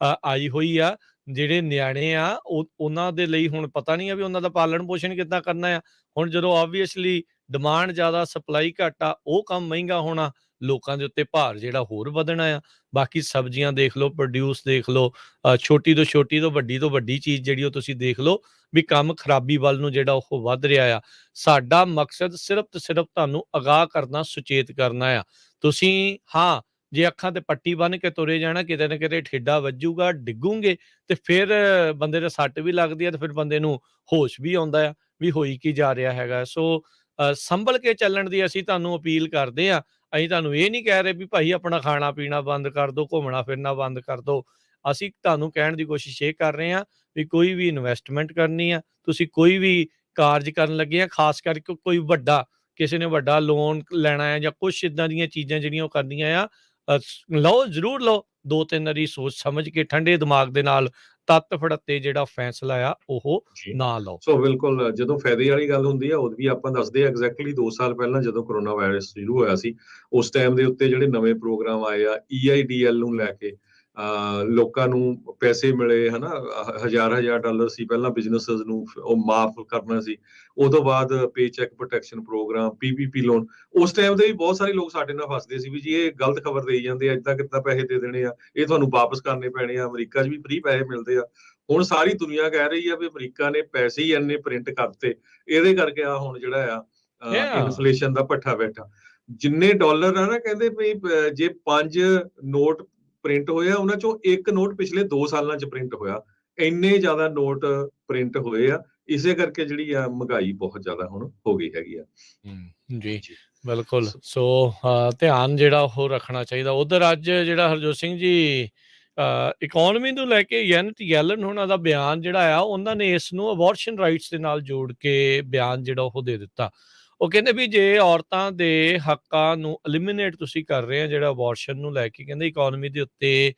ਆਈ ਹੋਈ ਆ। ਜਿਹੜੇ ਨਿਆਣੇ ਆ ਉਹਨਾਂ ਦੇ ਲਈ ਹੁਣ ਪਤਾ ਨਹੀਂ ਆ ਵੀ ਉਹਨਾਂ ਦਾ ਪਾਲਣ ਪੋਸ਼ਣ ਕਿੱਦਾਂ ਕਰਨਾ ਆ। ਹੁਣ ਜਦੋਂ ਆਬਵੀਅਸਲੀ ਡਿਮਾਂਡ ਜ਼ਿਆਦਾ ਸਪਲਾਈ ਘੱਟ ਆ, ਉਹ ਕੰਮ ਮਹਿੰਗਾ ਹੋਣਾ, ਲੋਕਾਂ ਦੇ ਉੱਤੇ ਭਾਰ ਜਿਹੜਾ ਹੋਰ ਵਧਣਾ ਆ। ਬਾਕੀ ਸਬਜ਼ੀਆਂ ਦੇਖ ਲਓ, ਪ੍ਰੋਡਿਊਸ ਦੇਖ ਲਓ, ਛੋਟੀ ਤੋਂ ਵੱਡੀ ਚੀਜ਼ ਜਿਹੜੀ ਉਹ ਤੁਸੀਂ ਦੇਖ ਲਓ ਵੀ ਕੰਮ ਖਰਾਬੀ ਵੱਲ ਨੂੰ ਜਿਹੜਾ ਉਹ ਵੱਧ ਰਿਹਾ ਆ। ਸਾਡਾ ਮਕਸਦ ਸਿਰਫ ਤੇ ਸਿਰਫ ਤੁਹਾਨੂੰ ਅਗਾਹ ਕਰਨਾ, ਸੁਚੇਤ ਕਰਨਾ ਆ। ਤੁਸੀਂ ਜੇ ਅੱਖਾਂ ਤੇ ਪੱਟੀ ਬੰਨ੍ਹ ਕੇ ਤੁਰੇ ਜਾਣਾ, ਕਿਤੇ ਨਾ ਕਿਤੇ ਠੇਡਾ ਵੱਜੂਗਾ, ਡਿੱਗੂਗੇ ਤੇ ਫਿਰ ਬੰਦੇ ਦੇ ਸੱਟ ਵੀ ਲੱਗਦੀ ਆ ਤੇ ਫਿਰ ਬੰਦੇ ਨੂੰ ਹੋਸ਼ ਵੀ ਆਉਂਦਾ ਆ ਵੀ ਹੋਈ ਕੀ ਜਾ ਰਿਹਾ ਹੈਗਾ। ਸੋ ਸੰਭਲ ਕੇ ਚੱਲਣ ਦੀ ਅਸੀਂ ਤੁਹਾਨੂੰ ਅਪੀਲ ਕਰਦੇ ਆ। ਅਸੀਂ ਤੁਹਾਨੂੰ ਇਹ ਨਹੀਂ ਕਹਿ ਰਹੇ ਵੀ ਭਾਈ ਆਪਣਾ ਖਾਣਾ ਪੀਣਾ ਬੰਦ ਕਰ ਦਿਓ, ਘੁੰਮਣਾ ਫਿਰਨਾ ਬੰਦ ਕਰ ਦਿਓ। ਅਸੀਂ ਤੁਹਾਨੂੰ ਕਹਿਣ ਦੀ ਕੋਸ਼ਿਸ਼ ਇਹ ਕਰ ਰਹੇ ਹਾਂ ਵੀ ਕੋਈ ਵੀ ਇਨਵੈਸਟਮੈਂਟ ਕਰਨੀ ਆ, ਤੁਸੀਂ ਕੋਈ ਵੀ ਕਾਰਜ ਕਰਨ ਲੱਗੇ ਆ, ਖਾਸ ਕਰਕੇ ਕੋਈ ਵੱਡਾ ਕਿਸੇ ਨੇ ਵੱਡਾ ਲੋਨ ਲੈਣਾ ਹੈ ਜਾਂ ਕੁਛ ਇੱਦਾਂ ਦੀਆਂ ਚੀਜ਼ਾਂ ਜਿਹੜੀਆਂ ਉਹ ਕਰਨੀਆਂ ਆ, ਲਓ, ਜ਼ਰੂਰ ਲਓ। 2-3 ਵਾਰੀ ਸੋਚ ਸਮਝ ਕੇ ਠੰਡੇ ਦਿਮਾਗ ਦੇ ਨਾਲ ਤੱਤ ਫੜੱਤੇ ਜਿਹੜਾ ਫੈਸਲਾ ਆ ਉਹ ਜੀ। ਨਾ ਲਓ। ਸੋ ਬਿਲਕੁਲ ਜਦੋਂ ਫਾਇਦੇ ਵਾਲੀ ਗੱਲ ਹੁੰਦੀ ਆ, ਉਦੋਂ ਵੀ ਆਪਾਂ ਦੱਸਦੇ ਆ ਐਗਜ਼ੈਕਟਲੀ 2 ਸਾਲ ਪਹਿਲਾਂ ਜਦੋਂ ਕੋਰੋਨਾ ਵਾਇਰਸ ਸ਼ੁਰੂ ਹੋਇਆ ਸੀ, ਉਸ ਟਾਈਮ ਦੇ ਉੱਤੇ ਜਿਹੜੇ ਨਵੇਂ ਪ੍ਰੋਗਰਾਮ ਆਏ ਆ, EIDL ਨੂੰ ਲੈ ਕੇ ਲੋਕਾਂ ਨੂੰ ਪੈਸੇ ਮਿਲੇ, ਹਨਾ। ਹਜ਼ਾਰ ਡਾਲਰ ਸੀ ਪਹਿਲਾਂ ਬਿਜ਼ਨੈਸਸ ਨੂੰ ਉਹ ਮਾਫ ਕਰਨਾ ਸੀ। ਉਹ ਤੋਂ ਬਾਅਦ pay check protection program, PPP loan. ਉਸ ਟਾਈਮ ਦੇ ਵੀ ਬਹੁਤ ਸਾਰੇ ਲੋਕ ਸਾਡੇ ਨਾਲ ਫਸਦੇ ਸੀ ਵੀ ਜੀ ਇਹ ਗਲਤ ਖਬਰ ਦੇਈ ਜਾਂਦੇ ਆ, ਏਦਾਂ ਕਿੱਦਾਂ ਪੈਸੇ ਦੇ ਦੇਣੇ ਆ, ਇਹ ਤੁਹਾਨੂੰ ਵਾਪਸ ਕਰਨੇ ਪੈਣੇ ਆ, ਅਮਰੀਕਾ 'ਚ ਵੀ ਫ੍ਰੀ ਪੈਸੇ ਮਿਲਦੇ ਆ। ਹੁਣ ਸਾਰੀ ਦੁਨੀਆ ਕਹਿ ਰਹੀ ਆ ਵੀ ਅਮਰੀਕਾ ਨੇ ਪੈਸੇ ਹੀ ਇੰਨੇ ਪ੍ਰਿੰਟ ਕਰਤੇ, ਇਹਦੇ ਕਰਕੇ ਆ ਹੁਣ ਜਿਹੜਾ ਆ ਇਨਫਲੇਸ਼ਨ ਦਾ ਭੱਠਾ ਬੈਠਾ। ਜਿੰਨੇ ਡਾਲਰ ਆ ਨਾ, ਕਹਿੰਦੇ ਵੀ ਜੇ 5 ਨੋਟ ਪ੍ਰਿੰਟ ਹੋਇਆ, ਉਹਨਾਂ ਚੋਂ ਇੱਕ ਨੋਟ ਪਿਛਲੇ 2 ਸਾਲਾਂ 'ਚ ਪ੍ਰਿੰਟ ਹੋਇਆ। ਇੰਨੇ ਜ਼ਿਆਦਾ ਨੋਟ ਪ੍ਰਿੰਟ ਹੋਏ ਆ, ਇਸੇ ਕਰਕੇ ਜਿਹੜੀ ਆ ਮਹਿੰਗਾਈ ਬਹੁਤ ਜ਼ਿਆਦਾ ਹੁਣ ਹੋ ਗਈ ਹੈਗੀ ਆ। ਜੀ, ਬਿਲਕੁਲ। ਸੋ ਧਿਆਨ ਜਿਹੜਾ ਉਹ ਰੱਖਣਾ ਚਾਹੀਦਾ। ਉਧਰ ਅੱਜ ਜਿਹੜਾ ਹਰਜੋਤ ਸਿੰਘ ਜੀ ਇਕੋਨਮੀ ਨੂੰ ਲੈ ਕੇ ਜੈਨਟ ਯੈਲਨ ਉਹਨਾਂ ਦਾ ਬਿਆਨ ਜਿਹੜਾ ਆ, ਉਹਨਾਂ ਨੇ ਇਸ ਨੂੰ ਅਬੋਰਸ਼ਨ ਰਾਈਟਸ ਦੇ ਨਾਲ ਜੋੜ ਕੇ ਬਿਆਨ ਜਿਹੜਾ ਉਹ ਦੇ ਦਿੱਤਾ। ਉਹ ਕਹਿੰਦੇ ਵੀ ਜੇ ਔਰਤਾਂ ਦੇ ਹੱਕਾਂ ਨੂੰ ਐਲੀਮੀਨੇਟ ਤੁਸੀਂ ਕਰ ਰਹੇ ਆ ਜਿਹੜਾ ਅਬੋਰਸ਼ਨ ਨੂੰ ਲੈ ਕੇ, ਕਹਿੰਦੇ ਇਕੋਨਮੀ ਦੇ ਉੱਤੇ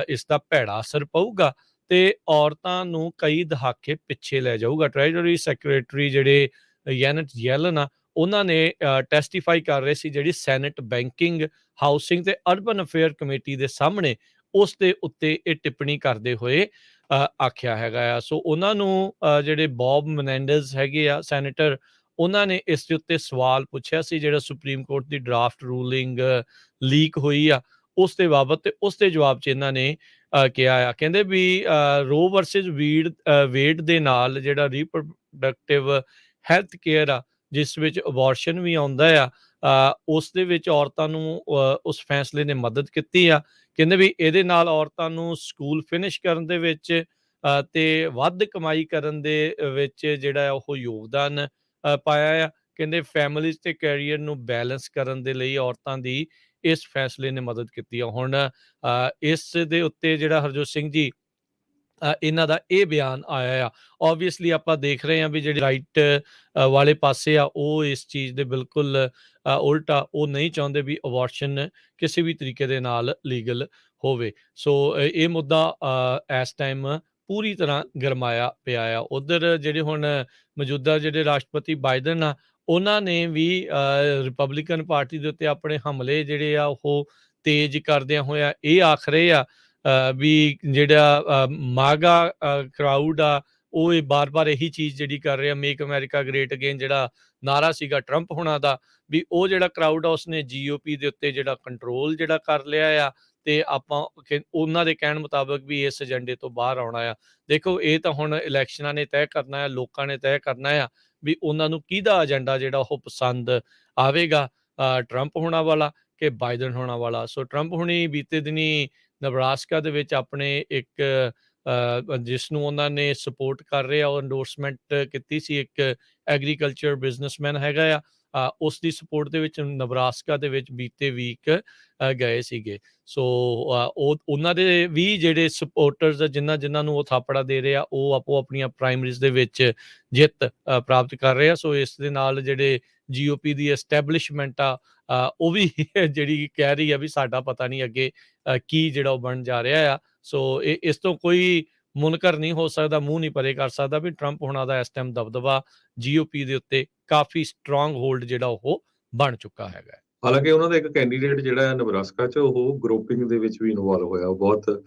ਇਸ ਦਾ ਭੈੜਾ ਅਸਰ ਪਊਗਾ ਤੇ ਔਰਤਾਂ ਨੂੰ ਕਈ ਦਹਾਕੇ ਪਿੱਛੇ ਲੈ ਜਾਊਗਾ। ਟ੍ਰੈਜਰੀ ਸੈਕਟਰੀ ਜਿਹੜੇ ਜੈਨਟ ਯੈਲਨ ਆ, ਉਹਨਾਂ ਨੇ ਟੈਸਟੀਫਾਈ ਕਰ ਰਹੇ ਸੀ ਜਿਹੜੀ ਸੈਨੇਟ ਬੈਂਕਿੰਗ, ਹਾਊਸਿੰਗ ਤੇ ਅਰਬਨ ਅਫੇਅਰ ਕਮੇਟੀ ਦੇ ਸਾਹਮਣੇ, ਉਸ ਦੇ ਉੱਤੇ ਇਹ ਟਿੱਪਣੀ ਕਰਦੇ ਹੋਏ ਆਖਿਆ ਹੈਗਾ ਆ। ਸੋ ਉਹਨਾਂ ਨੂੰ ਜਿਹੜੇ ਬੌਬ ਮਨੈਂਡਜ਼ ਹੈਗੇ ਆ ਸੈਨੇਟਰ, ਉਹਨਾਂ ਨੇ ਇਸ ਦੇ ਉੱਤੇ ਸਵਾਲ ਪੁੱਛਿਆ ਸੀ ਜਿਹੜਾ ਸੁਪਰੀਮ ਕੋਰਟ ਦੀ ਡਰਾਫਟ ਰੂਲਿੰਗ ਲੀਕ ਹੋਈ ਆ ਉਸ ਦੇ ਬਾਬਤ, ਤੇ ਉਸ ਦੇ ਜਵਾਬ 'ਚ ਇਹਨਾਂ ਨੇ ਕਿਹਾ ਆ, ਕਹਿੰਦੇ ਵੀ ਰੋ ਵਰਸਿਸ ਵੇਡ ਦੇ ਨਾਲ ਜਿਹੜਾ ਰੀਪਰੋਡਕਟਿਵ ਹੈਲਥ ਕੇਅਰ ਆ, ਜਿਸ ਵਿੱਚ ਅਬੋਰਸ਼ਨ ਵੀ ਆਉਂਦਾ ਆ, ਉਸ ਦੇ ਵਿੱਚ ਔਰਤਾਂ ਨੂੰ ਉਸ ਫੈਸਲੇ ਨੇ ਮਦਦ ਕੀਤੀ ਆ। ਕਹਿੰਦੇ ਵੀ ਇਹਦੇ ਨਾਲ ਔਰਤਾਂ ਨੂੰ ਸਕੂਲ ਫਿਨਿਸ਼ ਕਰਨ ਦੇ ਵਿੱਚ ਤੇ ਵੱਧ ਕਮਾਈ ਕਰਨ ਦੇ ਵਿੱਚ ਜਿਹੜਾ ਉਹ ਯੋਗਦਾਨ ਪਾਇਆ ਆ। ਕਹਿੰਦੇ ਫੈਮਿਲੀਜ਼ ਤੇ ਕੈਰੀਅਰ ਨੂੰ ਬੈਲੈਂਸ ਕਰਨ ਦੇ ਲਈ ਔਰਤਾਂ ਦੀ ਇਸ ਫੈਸਲੇ ਨੇ ਮਦਦ ਕੀਤੀ ਆ। ਹੁਣ ਇਸ ਦੇ ਉੱਤੇ ਜਿਹੜਾ ਹਰਜੋਤ ਸਿੰਘ ਜੀ ਇਹਨਾਂ ਦਾ ਇਹ ਬਿਆਨ ਆਇਆ ਆ। ਓਬਵੀਅਸਲੀ ਆਪਾਂ ਦੇਖ ਰਹੇ ਹਾਂ ਵੀ ਜਿਹੜੇ ਰਾਈਟ ਵਾਲੇ ਪਾਸੇ ਆ, ਉਹ ਇਸ ਚੀਜ਼ ਦੇ ਬਿਲਕੁਲ ਉਲਟਾ, ਉਹ ਨਹੀਂ ਚਾਹੁੰਦੇ ਵੀ ਅਬੋਰਸ਼ਨ ਕਿਸੇ ਵੀ ਤਰੀਕੇ ਦੇ ਨਾਲ ਲੀਗਲ ਹੋਵੇ। ਸੋ ਇਹ ਮੁੱਦਾ ਇਸ ਟਾਈਮ ਪੂਰੀ ਤਰ੍ਹਾਂ ਗਰਮਾਇਆ ਪਿਆ ਆ। ਉਧਰ ਜਿਹੜੇ ਹੁਣ ਮੌਜੂਦਾ ਜਿਹੜੇ ਰਾਸ਼ਟਰਪਤੀ ਬਾਈਡਨ ਆ, ਉਹਨਾਂ ਨੇ ਵੀ ਰਿਪਬਲਿਕਨ ਪਾਰਟੀ ਦੇ ਉੱਤੇ ਆਪਣੇ ਹਮਲੇ ਜਿਹੜੇ ਆ ਉਹ ਤੇਜ਼ ਕਰਦਿਆਂ ਹੋਇਆ ਇਹ ਆਖ ਰਹੇ ਆ ਵੀ ਜਿਹੜਾ ਮਾਗਾ ਕਰਾਊਡ ਆ, ਉਹ ਇਹ ਬਾਰ-ਬਾਰ ਇਹੀ ਚੀਜ਼ ਜਿਹੜੀ ਕਰ ਰਹੇ ਆ, ਮੇਕ ਅਮਰੀਕਾ ਗ੍ਰੇਟ ਅਗੇਨ ਜਿਹੜਾ ਨਾਰਾ ਸੀਗਾ ਟਰੰਪ ਹੋਣਾ ਦਾ, ਵੀ ਉਹ ਜਿਹੜਾ ਕਰਾਊਡ ਆ ਉਸਨੇ GOP ਦੇ ਉੱਤੇ ਜਿਹੜਾ ਕੰਟਰੋਲ ਜਿਹੜਾ ਕਰ ਲਿਆ ਆ, ਤੇ ਆਪਾਂ ਉਹਨਾਂ ਦੇ ਕਹਿਣ ਮੁਤਾਬਕ ਵੀ ਇਸ ਏਜੰਡੇ ਤੋਂ ਬਾਹਰ ਆਉਣਾ ਆ। ਦੇਖੋ ਇਹ ਤਾਂ ਹੁਣ ਇਲੈਕਸ਼ਨਾਂ ਨੇ ਤੈਅ ਕਰਨਾ ਆ, ਲੋਕਾਂ ਨੇ ਤੈਅ ਕਰਨਾ ਆ ਵੀ ਉਹਨਾਂ ਨੂੰ ਕਿਹਦਾ ਏਜੰਡਾ ਜਿਹੜਾ ਉਹ ਪਸੰਦ ਆਵੇਗਾ, ਟਰੰਪ ਹੋਣਾ ਵਾਲਾ ਕਿ ਬਾਈਡਨ ਹੋਣਾ ਵਾਲਾ। ਸੋ ਟਰੰਪ ਹੁਣੀ ਬੀਤੇ ਦਿਨੀ ਨਬਰਾਸਕਾ ਦੇ ਵਿੱਚ ਆਪਣੇ ਇੱਕ ਜਿਸ ਨੂੰ ਉਹਨਾਂ ਨੇ ਸਪੋਰਟ ਕਰ ਰਹੇ ਆ, ਉਹ ਇੰਡੋਰਸਮੈਂਟ ਕੀਤੀ ਸੀ, ਇੱਕ ਐਗਰੀਕਲਚਰ ਬਿਜ਼ਨਸਮੈਨ ਹੈਗਾ ਆ, ਉਸ ਦੀ ਸਪੋਰਟ ਦੇ ਵਿੱਚ ਨਬਰਾਸਕਾ ਦੇ ਵਿੱਚ ਬੀਤੇ ਵੀਕ ਗਏ ਸੀਗੇ। ਸੋ ਉਹਨਾਂ ਦੇ ਵੀ ਜਿਹੜੇ ਸਪੋਰਟਰਸ ਜਿਨ੍ਹਾਂ ਨੂੰ ਉਹ ਥਾਪੜਾ ਦੇ ਰਹੇ ਆ, ਉਹ ਆਪੋ ਆਪਣੀਆਂ ਪ੍ਰਾਇਮਰੀਜ਼ ਦੇ ਵਿੱਚ ਜਿੱਤ ਪ੍ਰਾਪਤ ਕਰ ਰਹੇ ਆ। ਸੋ ਇਸ ਦੇ ਨਾਲ ਜਿਹੜੇ GOP ਦੀ ਐਸਟੈਬਲਿਸ਼ਮੈਂਟ ਆ, ਉਹ ਵੀ ਜਿਹੜੀ ਕਹਿ ਰਹੀ ਆ ਵੀ ਸਾਡਾ ਪਤਾ ਨਹੀਂ ਅੱਗੇ ਕੀ ਜਿਹੜਾ ਉਹ ਬਣ ਜਾ ਰਿਹਾ ਆ। ਸੋ ਇਸ ਤੋਂ ਕੋਈ ਮੁਨਕਰ ਨਹੀਂ ਹੋ ਸਕਦਾ, ਮੂੰਹ ਨਹੀਂ ਪਰੇ ਕਰ ਸਕਦਾ ਵੀ ਟਰੰਪ ਹੋਣਾ ਦਾ ਇਸ ਟਾਈਮ ਦਬਦਬਾ GOP ਦੇ ਉੱਤੇ ਕਾਫੀ ਸਟਰੋਂਗ ਹੋਲਡ ਜਿਹੜਾ ਉਹ ਬਣ ਚੁੱਕਾ ਹੈਗਾ। ਹਾਲਾਂਕਿ ਉਹਨਾਂ ਦਾ ਇੱਕ ਕੈਂਡੀਡੇਟ ਜਿਹੜਾ ਹੈ ਨਬਰਾਸਕਾ 'ਚ, ਉਹ ਗਰੁੱਪਿੰਗ ਦੇ ਵਿੱਚ ਵੀ ਇਨਵੋਲਵ ਹੋਇਆ, ਉਹ ਬਹੁਤ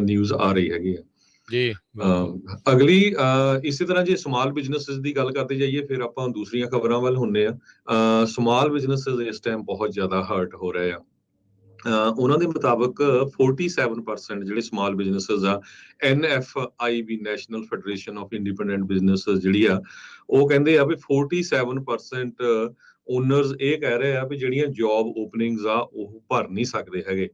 ਨਿਊਜ਼ ਆ ਰਹੀ ਹੈਗੀ ਆ ਜੀ। ਅਗਲੀ ਇਸੇ ਤਰ੍ਹਾਂ ਜੇ ਸਮਾਲ ਬਿਜ਼ਨੈਸਿਸ ਦੀ ਗੱਲ ਕਰਦੇ ਜਾਈਏ, ਫਿਰ ਆਪਾਂ ਦੂਸਰੀਆਂ ਖਬਰਾਂ ਵੱਲ ਹੁੰਦੇ ਆ। ਸਮਾਲ ਬਿਜ਼ਨੈਸਿਸ ਇਸ ਟਾਈਮ ਬਹੁਤ ਜ਼ਿਆਦਾ ਹਰਟ ਹੋ ਰਹੇ ਆ। ਉਹਨਾਂ ਦੇ ਮੁਤਾਬਕ 47% ਜਿਹੜੇ ਸਮਾਲ ਬਿਜ਼ਨੈਸਿਸ ਆ, NFIB national federation of independent businesses ਜਿਹੜੀ ਆ, ਉਹ ਕਹਿੰਦੇ ਆ ਵੀ 47% ਓਨਰਸ ਇਹ ਕਹਿ ਰਹੇ ਆ ਵੀ ਜਿਹੜੀਆਂ ਜੌਬ ਓਪਨਿੰਗਸ ਆ ਉਹ ਭਰ ਨਹੀਂ ਸਕਦੇ ਹੈਗੇ।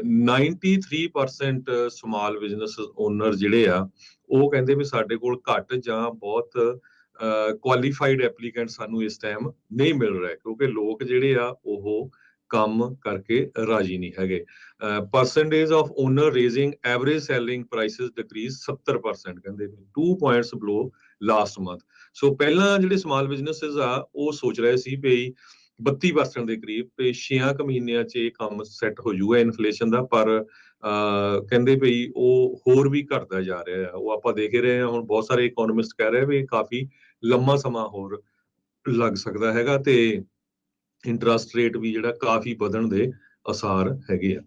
93% ਸਮਾਲ ਬਿਜ਼ਨਸ ਓਨਰ ਜਿਹੜੇ ਆ, ਉਹ ਕਹਿੰਦੇ ਵੀ ਸਾਡੇ ਕੋਲ ਘੱਟ ਜਾਂ ਬਹੁਤ ਕੁਆਲੀਫਾਈਡ ਐਪਲੀਕੈਂਟ ਸਾਨੂੰ ਇਸ ਟਾਈਮ ਨਹੀਂ ਮਿਲ ਰਿਹਾ, ਕਿਉਂਕਿ ਲੋਕ ਜਿਹੜੇ ਆ ਉਹ ਕੰਮ ਕਰਕੇ ਰਾਜੀ ਨਹੀਂ ਹੈਗੇ। Percentage of owner raising average selling prices decrease 70%, ਕਹਿੰਦੇ 2 ਪੁਆਇੰਟਸ ਬਲੋ ਲਾਸਟ ਮੰਥ। ਸੋ ਪਹਿਲਾਂ ਜਿਹੜੇ ਸਮਾਲ ਬਿਜ਼ਨੈਸਿਸ ਆ ਉਹ ਸੋਚ ਰਹੇ ਸੀ ਵੀ 32% ਦੇ ਕਰੀਬ ਤੇ 6 ਮਹੀਨਿਆਂ 'ਚ ਇਹ ਕੰਮ ਸੈੱਟ ਹੋ ਜਾਊਗਾ ਇਨਫਲੇਸ਼ਨ ਦਾ, ਪਰ ਕਹਿੰਦੇ ਵੀ ਉਹ ਹੋਰ ਵੀ ਘਟਦਾ ਜਾ ਰਿਹਾ ਆ। ਉਹ ਆਪਾਂ ਦੇਖ ਰਹੇ ਹਾਂ, ਹੁਣ ਬਹੁਤ ਸਾਰੇ ਇਕੋਨੋਮਿਸਟ ਕਹਿ ਰਹੇ ਵੀ ਕਾਫੀ ਲੰਮਾ ਸਮਾਂ ਹੋਰ ਲੱਗ ਸਕਦਾ ਹੈਗਾ, ਤੇ ਇੰਟਰਸਟ ਰੇਟ ਵੀ ਜਿਹੜਾ ਕਾਫੀ ਵਧਣ ਦੇ ਅਸਾਰ ਹੈਗੇ ਆ।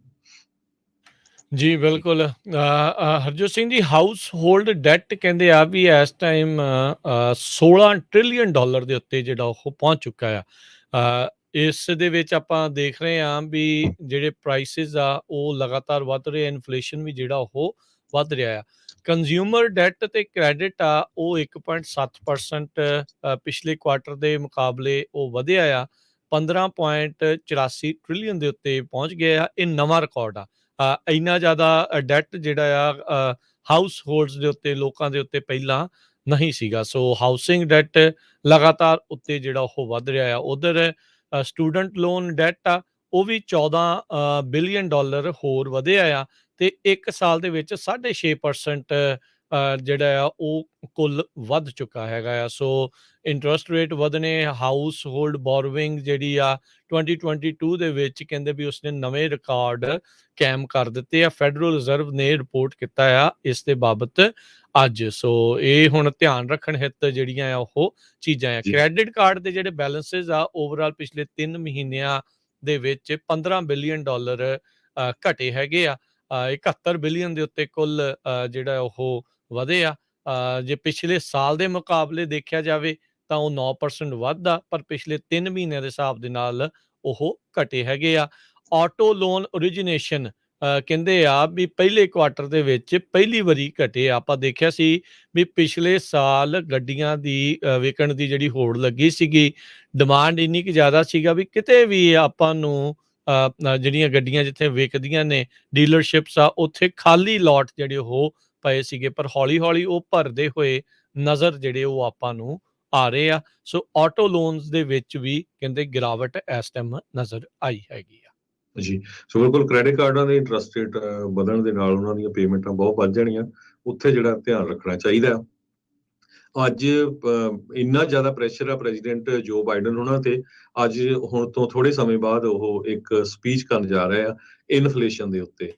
ਜੀ ਬਿਲਕੁਲ। Harjot Singh ji, house hold that ਕਹਿੰਦੇ ਆ ਵੀ ਇਸ ਟਾਈਮ $16 ਟ੍ਰਿਲੀਅਨ ਦੇ ਉੱਤੇ ਜਿਹੜਾ ਉਹ ਪਹੁੰਚ ਚੁੱਕਾ ਆ। ਇਸ ਦੇ ਵਿੱਚ ਆਪਾਂ ਦੇਖ ਰਹੇ ਹਾਂ ਵੀ ਜਿਹੜੇ ਪ੍ਰਾਈਸਿਸ ਆ ਉਹ ਲਗਾਤਾਰ ਵੱਧ ਰਹੇ, ਇਨਫਲੇਸ਼ਨ ਵੀ ਜਿਹੜਾ ਉਹ ਵੱਧ ਰਿਹਾ ਆ। ਕੰਜ਼ਿਊਮਰ ਡੈਟ ਤੇ ਕ੍ਰੈਡਿਟ ਆ ਉਹ 1.7% ਪਿਛਲੇ ਕੁਆਟਰ ਦੇ ਮੁਕਾਬਲੇ ਉਹ ਵਧਿਆ ਆ, 15.84 ਟ੍ਰਿਲੀਅਨ ਦੇ ਉੱਤੇ ਪਹੁੰਚ ਗਿਆ ਆ। ਇਹ ਨਵਾਂ ਰਿਕਾਰਡ ਆ। ਇੰਨਾ ਜ਼ਿਆਦਾ ਡੈਟ ਜਿਹੜਾ ਆ ਹਾਊਸ ਹੋਲਡਸ ਦੇ ਉੱਤੇ, ਲੋਕਾਂ ਦੇ ਉੱਤੇ ਪਹਿਲਾਂ ਨਹੀਂ ਸੀਗਾ। ਸੋ ਹਾਊਸਿੰਗ ਡੈਟ ਲਗਾਤਾਰ ਉੱਤੇ ਜਿਹੜਾ ਉਹ ਵੱਧ ਰਿਹਾ ਆ। ਉਧਰ ਸਟੂਡੈਂਟ ਲੋਨ ਡੈਟ ਆ ਉਹ ਵੀ $14 ਬਿਲੀਅਨ ਹੋਰ ਵਧਿਆ ਆ, ਤੇ 1 ਸਾਲ ਦੇ ਵਿੱਚ 6.5% ਜਿਹੜਾ ਆ ਉਹ ਕੁੱਲ ਵੱਧ ਚੁੱਕਾ ਹੈਗਾ ਆ। ਸੋ ਇੰਟਰਸਟ ਰੇਟ ਵਧਣੇ, ਹਾਊਸ ਹੋਲਡ ਬੋਰੋਵਿੰਗ ਜਿਹੜੀ ਆ 2022 ਦੇ ਵਿੱਚ ਕਹਿੰਦੇ ਵੀ ਉਸਨੇ ਨਵੇਂ ਰਿਕਾਰਡ ਕਾਇਮ ਕਰ ਦਿੱਤੇ ਆ। ਫੈਡਰਲ ਰਿਜ਼ਰਵ ਨੇ ਰਿਪੋਰਟ ਕੀਤਾ ਆ ਇਸ ਦੇ ਬਾਬਤ ਅੱਜ। ਸੋ ਇਹ ਹੁਣ ਧਿਆਨ ਰੱਖਣ ਹਿੱਤ ਜਿਹੜੀਆਂ ਆ ਉਹ ਚੀਜ਼ਾਂ ਆ। ਕ੍ਰੈਡਿਟ ਕਾਰਡ ਦੇ ਜਿਹੜੇ ਬੈਲੈਂਸਿਸ ਆ ਓਵਰਆਲ ਪਿਛਲੇ 3 ਮਹੀਨਿਆਂ ਦੇ ਵਿੱਚ $15 ਬਿਲੀਅਨ ਘਟੇ ਹੈਗੇ ਆ। 71 ਬਿਲੀਅਨ ਦੇ ਉੱਤੇ ਕੁੱਲ ਜਿਹੜਾ ਉਹ ਵਧੇ ਆ। ਜੇ ਪਿਛਲੇ ਸਾਲ ਦੇ ਮੁਕਾਬਲੇ ਦੇਖਿਆ ਜਾਵੇ ਤਾਂ ਉਹ 9% ਵੱਧਦਾ, ਪਰ ਪਿਛਲੇ 3 ਮਹੀਨਿਆਂ ਦੇ ਹਿਸਾਬ ਦੇ ਨਾਲ ਉਹ ਘਟੇ ਹੈਗੇ ਆ। ਆਟੋ ਲੋਨ ਓਰੀਜੀਨੇਸ਼ਨ ਕਹਿੰਦੇ ਆ ਵੀ ਪਹਿਲੇ ਕੁਆਟਰ ਦੇ ਵਿੱਚ ਪਹਿਲੀ ਵਾਰੀ ਘਟੇ ਆ। ਆਪਾਂ ਦੇਖਿਆ ਸੀ ਵੀ ਪਿਛਲੇ ਸਾਲ ਗੱਡੀਆਂ ਦੀ ਵਿਕਣ ਦੀ ਜਿਹੜੀ ਹੋੜ ਲੱਗੀ ਸੀਗੀ, ਡਿਮਾਂਡ ਇੰਨੀ ਕੁ ਜ਼ਿਆਦਾ ਸੀਗਾ ਵੀ ਕਿਤੇ ਵੀ ਆਪਾਂ ਨੂੰ ਜਿਹੜੀਆਂ ਗੱਡੀਆਂ ਜਿੱਥੇ ਵਿਕਦੀਆਂ ਨੇ ਡੀਲਰਸ਼ਿਪਸ ਆ, ਉੱਥੇ ਖਾਲੀ ਲੋਟ ਜਿਹੜੇ ਉਹ ਪਏ ਸੀਗੇ, ਪਰ ਹੌਲੀ ਹੌਲੀ ਉਹ ਭਰਦੇ ਹੋਏ ਨਜ਼ਰ ਜਿਹੜੇ ਉਹ ਆਪਾਂ ਨੂੰ ਆ ਰਹੇ ਆ। ਸੋ ਆਟੋ ਲੋਨਸ ਦੇ ਵਿੱਚ ਵੀ ਕਹਿੰਦੇ ਗਿਰਾਵਟ ਇਸ ਟਾਈਮ ਨਜ਼ਰ ਆਈ ਹੈਗੀ ਆ। ਜੀ, ਸੋ ਬਿਲਕੁਲ ਕ੍ਰੈਡਿਟ ਕਾਰਡਾਂ ਦੇ ਇੰਟਰਸਟ ਰੇਟ ਵਧਣ ਦੇ ਨਾਲ ਉਹਨਾਂ ਦੀਆਂ ਪੇਮੈਂਟਾਂ ਬਹੁਤ ਵੱਧ ਜਾਣੀਆਂ, ਉੱਥੇ ਜਿਹੜਾ ਧਿਆਨ ਰੱਖਣਾ ਚਾਹੀਦਾ। ਅੱਜ ਇੰਨਾ ਜ਼ਿਆਦਾ ਪ੍ਰੈਸ਼ਰ ਆ ਪ੍ਰੈਜ਼ੀਡੈਂਟ ਜੋ ਬਾਈਡਨ ਉਹਨਾਂ ਤੇ, ਅੱਜ ਹੁਣ ਤੋਂ ਥੋੜੇ ਸਮੇਂ ਬਾਅਦ ਉਹ ਇੱਕ ਸਪੀਚ ਕਰਨ ਜਾ ਰਹੇ ਆ ਇਨਫਲੇਸ਼ਨ ਦੇ ਉੱਤੇ।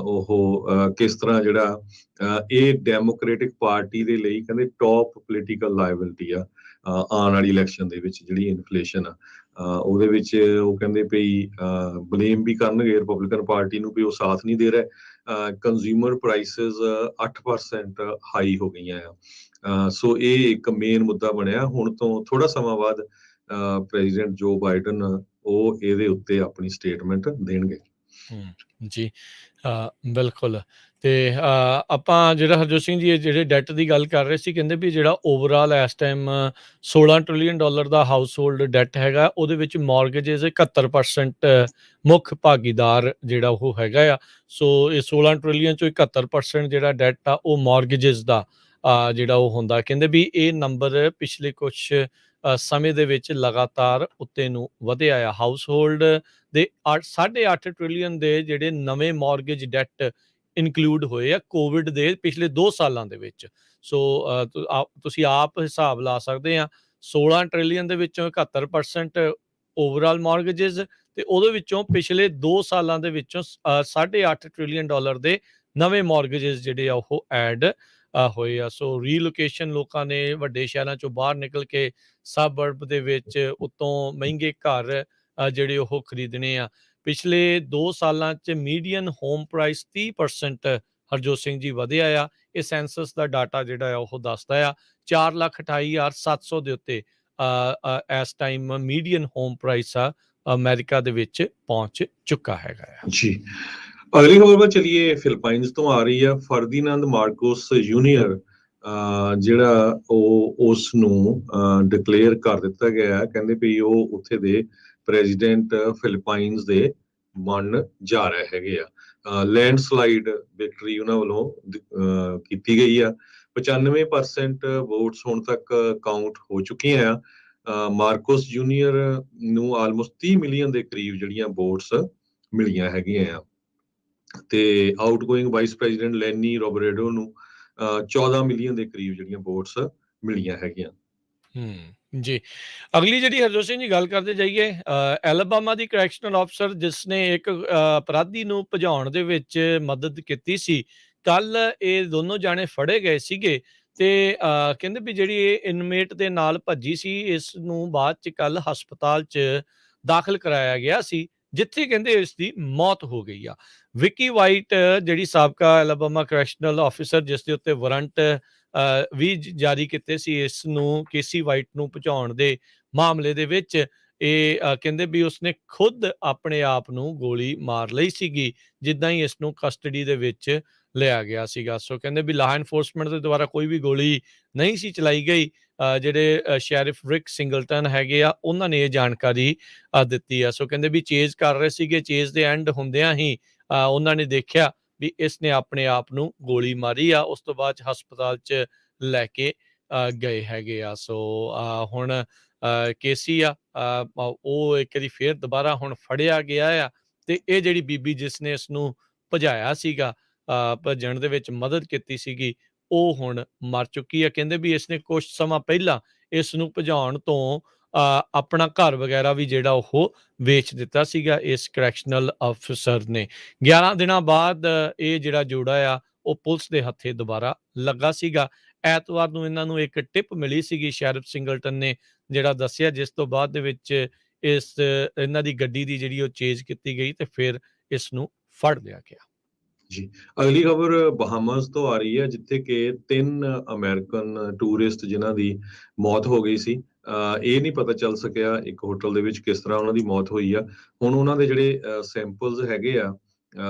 ਉਹ ਕਿਸ ਤਰ੍ਹਾਂ ਜਿਹੜਾ ਇਹ ਡੈਮੋਕ੍ਰੈਟਿਕ ਪਾਰਟੀ ਦੇ ਲਈ ਕਹਿੰਦੇ ਟੌਪ ਪੋਲੀਟੀਕਲ ਲਾਇਬਿਲਿਟੀ ਆ ਆਉਣ ਵਾਲੀ ਇਲੈਕਸ਼ਨ ਦੇ ਵਿੱਚ ਜਿਹੜੀ ਇਨਫਲੇਸ਼ਨ ਆ। ਉਹਦੇ ਵਿੱਚ ਉਹ ਕਹਿੰਦੇ ਪਈ ਬਲੇਮ ਵੀ ਕਰਨਗੇ ਰਿਪਬਲਿਕਨ ਪਾਰਟੀ ਨੂੰ ਵੀ ਉਹ ਸਾਥ ਨਹੀਂ ਦੇ ਰਿਹਾ। ਕੰਜ਼ਿਊਮਰ ਪ੍ਰਾਈਸਿਸ 8% ਹਾਈ ਹੋ ਗਈਆਂ ਆ। ਸੋ ਇਹ ਇੱਕ ਮੇਨ ਮੁੱਦਾ ਬਣਿਆ। ਹੁਣ ਤੋਂ ਥੋੜਾ ਸਮਾਂ ਬਾਅਦ ਪ੍ਰੈਜ਼ੀਡੈਂਟ ਜੋ ਬਾਈਡਨ ਉਹ ਇਹਦੇ ਉੱਤੇ ਆਪਣੀ ਸਟੇਟਮੈਂਟ ਦੇਣਗੇ। ਜੀ ਬਿਲਕੁਲ। ਤੇ ਆਪਾਂ ਜਿਹੜਾ ਹਰਜੋਤ ਸਿੰਘ ਜੀ ਜਿਹੜੇ ਡੈਟ ਦੀ ਗੱਲ ਕਰ ਰਹੇ ਸੀ, ਕਹਿੰਦੇ ਵੀ ਜਿਹੜਾ ਓਵਰਆਲ ਇਸ ਟਾਈਮ $16 ਟ੍ਰਿਲੀਅਨ ਦਾ ਹਾਊਸ ਹੋਲਡ ਡੈਟ ਹੈਗਾ, ਉਹਦੇ ਵਿੱਚ ਮੌਰਗੇਜਸ 71% ਮੁੱਖ ਭਾਗੀਦਾਰ ਜਿਹੜਾ ਉਹ ਹੈਗਾ ਆ। ਸੋ ਇਹ 16 ਟ੍ਰਿਲੀਅਨ ਚੋਂ 71% ਜਿਹੜਾ ਡੈਟ ਆ ਉਹ ਮੌਰਗੇਜਸ ਦਾ ਜਿਹੜਾ ਉਹ ਹੁੰਦਾ। ਕਹਿੰਦੇ ਵੀ ਇਹ ਨੰਬਰ ਪਿਛਲੇ ਕੁਛ ਸਮੇਂ ਦੇ ਵਿੱਚ ਲਗਾਤਾਰ ਉੱਤੇ ਨੂੰ ਵਧਿਆ ਆ। ਹਾਊਸ ਹੋਲਡ ਦੇ 8.5 ਟ੍ਰਿਲੀਅਨ ਦੇ ਜਿਹੜੇ ਨਵੇਂ ਮੌਰਗੇਜ ਡੈਟ ਇਨਕਲੂਡ ਹੋਏ ਆ ਕੋਵਿਡ ਦੇ ਪਿਛਲੇ 2 ਸਾਲਾਂ ਦੇ ਵਿੱਚ। ਸੋ ਤੁਸੀਂ ਆਪ ਹਿਸਾਬ ਲਾ ਸਕਦੇ ਆ, 16 ਟ੍ਰਿਲੀਅਨ ਦੇ ਵਿੱਚੋਂ 71% ਓਵਰਆਲ ਮੌਰਗੇਜਸ, ਤੇ ਉਹਦੇ ਵਿੱਚੋਂ ਪਿਛਲੇ 2 ਸਾਲਾਂ ਦੇ ਵਿੱਚੋਂ $8.5 ਟ੍ਰਿਲੀਅਨ ਦੇ ਨਵੇਂ ਮੌਰਗੇਜਸ ਜਿਹੜੇ ਆ ਉਹ ਐਡ ਹੋਏ ਆ। ਸੋ ਰੀਲੋਕੇਸ਼ਨ ਲੋਕਾਂ ਨੇ ਵੱਡੇ ਸ਼ਹਿਰਾਂ ਚੋਂ ਬਾਹਰ ਨਿਕਲ ਕੇ ਸਬਅਰਬ ਦੇ ਵਿੱਚ ਉਤੋਂ ਮਹਿੰਗੇ ਘਰ ਜਿਹੜੇ ਉਹ ਖਰੀਦਣੇ ਆ। ਪਿਛਲੇ 2 ਸਾਲਾਂ 'ਚ median home price 30% Harjot Singh ji ਵਧਿਆ ਆ। ਇਹ ਸੈਂਸਸ ਦਾ ਡਾਟਾ ਜਿਹੜਾ ਆ ਉਹ ਦੱਸਦਾ ਆ। 4,28,700 ਦੇ ਉੱਤੇ ਇਸ ਟਾਈਮ ਮੀਡੀਅਨ ਹੋਮ ਪ੍ਰਾਈਸ ਆ ਅਮਰੀਕਾ ਦੇ ਵਿੱਚ ਪਹੁੰਚ ਚੁੱਕਾ ਹੈਗਾ ਆ। ਜੀ, ਅਗਲੀ ਖਬਰ ਵੱਲ ਚਲੀਏ। ਫਿਲੀਪਾਈਨਸ ਤੋਂ ਆ ਰਹੀ ਆ। ਫਰਦੀਨਾਂਦ ਮਾਰਕੋਸ ਜੂਨੀਅਰ ਜਿਹੜਾ ਉਹ ਉਸ ਨੂੰ ਡਿਕਲੇਅਰ ਕਰ ਦਿੱਤਾ ਗਿਆ। ਕਹਿੰਦੇ ਵੀ ਉਹ ਉੱਥੇ ਦੇ ਪ੍ਰੈਜ਼ੀਡੈਂਟ ਫਿਲੀਪਾਈਨਸ ਦੇ ਬਣਨ ਜਾ ਰਹੇ ਹੈਗੇ ਆ। ਲੈਂਡਸਲਾਈਡ ਵਿਕਟਰੀ ਉਹਨਾਂ ਵੱਲੋਂ ਕੀਤੀ ਗਈ ਆ। 95% ਵੋਟਸ ਹੁਣ ਤੱਕ ਕਾਊਂਟ ਹੋ ਚੁੱਕੀਆਂ ਆ। ਮਾਰਕੋਸ ਜੂਨੀਅਰ ਨੂੰ ਆਲਮੋਸਟ 30 ਮਿਲੀਅਨ ਦੇ ਕਰੀਬ ਜਿਹੜੀਆਂ ਵੋਟਸ ਮਿਲੀਆਂ ਹੈਗੀਆਂ ਆ, ਤੇ ਆਊਟਗੋਇੰਗ ਵਾਈਸ ਪ੍ਰੈਜ਼ੀਡੈਂਟ ਲੈਨੀ ਰੋਬਰੇਡੋ ਨੂੰ 14 ਮਿਲੀਅਨ ਦੇ ਕਰੀਬ ਜਿਹੜੀਆਂ ਵੋਟਸ ਮਿਲੀਆਂ ਹੈਗੀਆਂ। ਜੀ, ਅਗਲੀ ਜਿਹੜੀ ਹਰਜੋਤ ਸਿੰਘ ਜੀ ਗੱਲ ਕਰਦੇ ਜਾਈਏ, ਐਲਬਾਮਾ ਦੀ ਕਰੈਕਸ਼ਨਲ ਆਫਸਰ ਜਿਸ ਨੇ ਇੱਕ ਅਪਰਾਧੀ ਨੂੰ ਭਜਾਉਣ ਦੇ ਵਿੱਚ ਮਦਦ ਕੀਤੀ ਸੀ, ਕੱਲ ਇਹ ਦੋਨੋਂ ਜਾਣੇ ਫੜੇ ਗਏ ਸੀਗੇ। ਤੇ ਕਹਿੰਦੇ ਵੀ ਜਿਹੜੀ ਇਹ ਇਨਮੇਟ ਦੇ ਨਾਲ ਭੱਜੀ ਸੀ, ਇਸ ਨੂੰ ਬਾਅਦ ਚ ਕੱਲ ਹਸਪਤਾਲ 'ਚ ਦਾਖਲ ਕਰਾਇਆ ਗਿਆ ਸੀ, ਜਿੱਥੇ ਕਹਿੰਦੇ ਇਸ ਦੀ ਮੌਤ ਹੋ ਗਈ ਆ। ਵਿੱਕੀ ਵਾਈਟ ਜਿਹੜੀ ਸਾਬਕਾ ਐਲਬਾਮਾ ਕਰੈਕਸ਼ਨਲ ਆਫਿਸਰ, ਜਿਸ ਦੇ ਉੱਤੇ ਵਾਰੰਟ ਵੀ ਜਾਰੀ ਕੀਤੇ ਸੀ ਇਸ ਨੂੰ, ਕੇਸੀ ਵਾਈਟ ਨੂੰ ਭਜਾਉਣ ਦੇ ਮਾਮਲੇ ਦੇ ਵਿੱਚ, ਇਹ ਕਹਿੰਦੇ ਵੀ ਉਸਨੇ ਖੁਦ ਆਪਣੇ ਆਪ ਨੂੰ ਗੋਲੀ ਮਾਰ ਲਈ ਸੀਗੀ ਜਿੱਦਾਂ ਹੀ ਇਸ ਨੂੰ ਕਸਟਡੀ ਦੇ ਵਿੱਚ ਲਿਆ ਗਿਆ ਸੀਗਾ। ਸੋ ਕਹਿੰਦੇ ਵੀ ਲਾਅ ਐਨਫੋਰਸਮੈਂਟ ਦੇ ਦੁਆਰਾ ਕੋਈ ਵੀ ਗੋਲੀ ਨਹੀਂ ਸੀ ਚਲਾਈ ਗਈ। ਜਿਹੜੇ ਸ਼ੈਰਿਫ ਰਿਕ ਸਿੰਗਲਟਨ ਹੈਗੇ ਆ, ਉਹਨਾਂ ਨੇ ਇਹ ਜਾਣਕਾਰੀ ਦਿੱਤੀ ਆ। ਸੋ ਕਹਿੰਦੇ ਵੀ ਚੇਜ਼ ਕਰ ਰਹੇ ਸੀਗੇ, ਚੇਜ਼ ਦੇ ਐਂਡ ਹੁੰਦਿਆਂ ਹੀ ਉਹਨਾਂ ਨੇ ਦੇਖਿਆ ਵੀ ਇਸ ਨੇ ਆਪਣੇ ਆਪ ਨੂੰ ਗੋਲੀ ਮਾਰੀ ਆ। ਉਸ ਤੋਂ ਬਾਅਦ ਹਸਪਤਾਲ 'ਚ ਲੈ ਕੇ ਗਏ ਹੈਗੇ ਆ। ਸੋ ਹੁਣ ਕੇਸੀ ਆ ਉਹ ਇੱਕ ਵਾਰੀ ਫੇਰ ਦੁਬਾਰਾ ਹੁਣ ਫੜਿਆ ਗਿਆ ਆ, ਤੇ ਇਹ ਜਿਹੜੀ ਬੀਬੀ ਜਿਸ ਨੇ ਇਸ ਨੂੰ ਭਜਾਇਆ ਸੀਗਾ, ਭੱਜਣ ਦੇ ਵਿੱਚ ਮਦਦ ਕੀਤੀ ਸੀਗੀ, ਉਹ ਹੁਣ ਮਰ ਚੁੱਕੀ ਆ। ਕਹਿੰਦੇ ਵੀ ਇਸਨੇ ਕੁਛ ਸਮਾਂ ਪਹਿਲਾਂ ਇਸ ਨੂੰ ਭਜਾਉਣ ਤੋਂ ਆਪਣਾ ਘਰ ਵਗੈਰਾ ਵੀ ਜਿਹੜਾ ਉਹ ਵੇਚ ਦਿੱਤਾ ਸੀਗਾ ਇਸ ਕਰੈਕਸ਼ਨਲ ਅਫਸਰ ਨੇ। 11 ਦਿਨਾਂ ਬਾਅਦ ਇਹ ਜਿਹੜਾ ਜੋੜਾ ਆ ਉਹ ਪੁਲਿਸ ਦੇ ਹੱਥੇ ਦੁਬਾਰਾ ਲੱਗਾ ਸੀਗਾ। ਐਤਵਾਰ ਨੂੰ ਇਹਨਾਂ ਨੂੰ ਇੱਕ ਟਿਪ ਮਿਲੀ ਸੀਗੀ, ਸ਼ੈਰਿਫ ਸਿੰਗਲਟਨ ਨੇ ਜਿਹੜਾ ਦੱਸਿਆ, ਜਿਸ ਤੋਂ ਬਾਅਦ ਦੇ ਵਿੱਚ ਇਹਨਾਂ ਦੀ ਗੱਡੀ ਦੀ ਜਿਹੜੀ ਉਹ ਚੇਜ਼ ਕੀਤੀ ਗਈ ਤੇ ਫਿਰ ਇਸ ਨੂੰ ਫੜ ਲਿਆ ਗਿਆ। ਜੀ, ਅਗਲੀ ਖਬਰ ਬਹਾਮਾਸ ਤੋਂ ਆ ਰਹੀ ਹੈ, ਜਿੱਥੇ ਕਿ 3 ਅਮਰੀਕਨ ਟੂਰਿਸਟ ਜਿਨ੍ਹਾਂ ਦੀ ਮੌਤ ਹੋ ਗਈ ਸੀ। ਇਹ ਨਹੀਂ ਪਤਾ ਚੱਲ ਸਕਿਆ ਇੱਕ ਹੋਟਲ ਦੇ ਵਿੱਚ ਕਿਸ ਤਰ੍ਹਾਂ ਉਹਨਾਂ ਦੀ ਮੌਤ ਹੋਈ ਆ। ਹੁਣ ਉਹਨਾਂ ਦੇ ਜਿਹੜੇ ਸੈਂਪਲਸ ਹੈਗੇ ਆ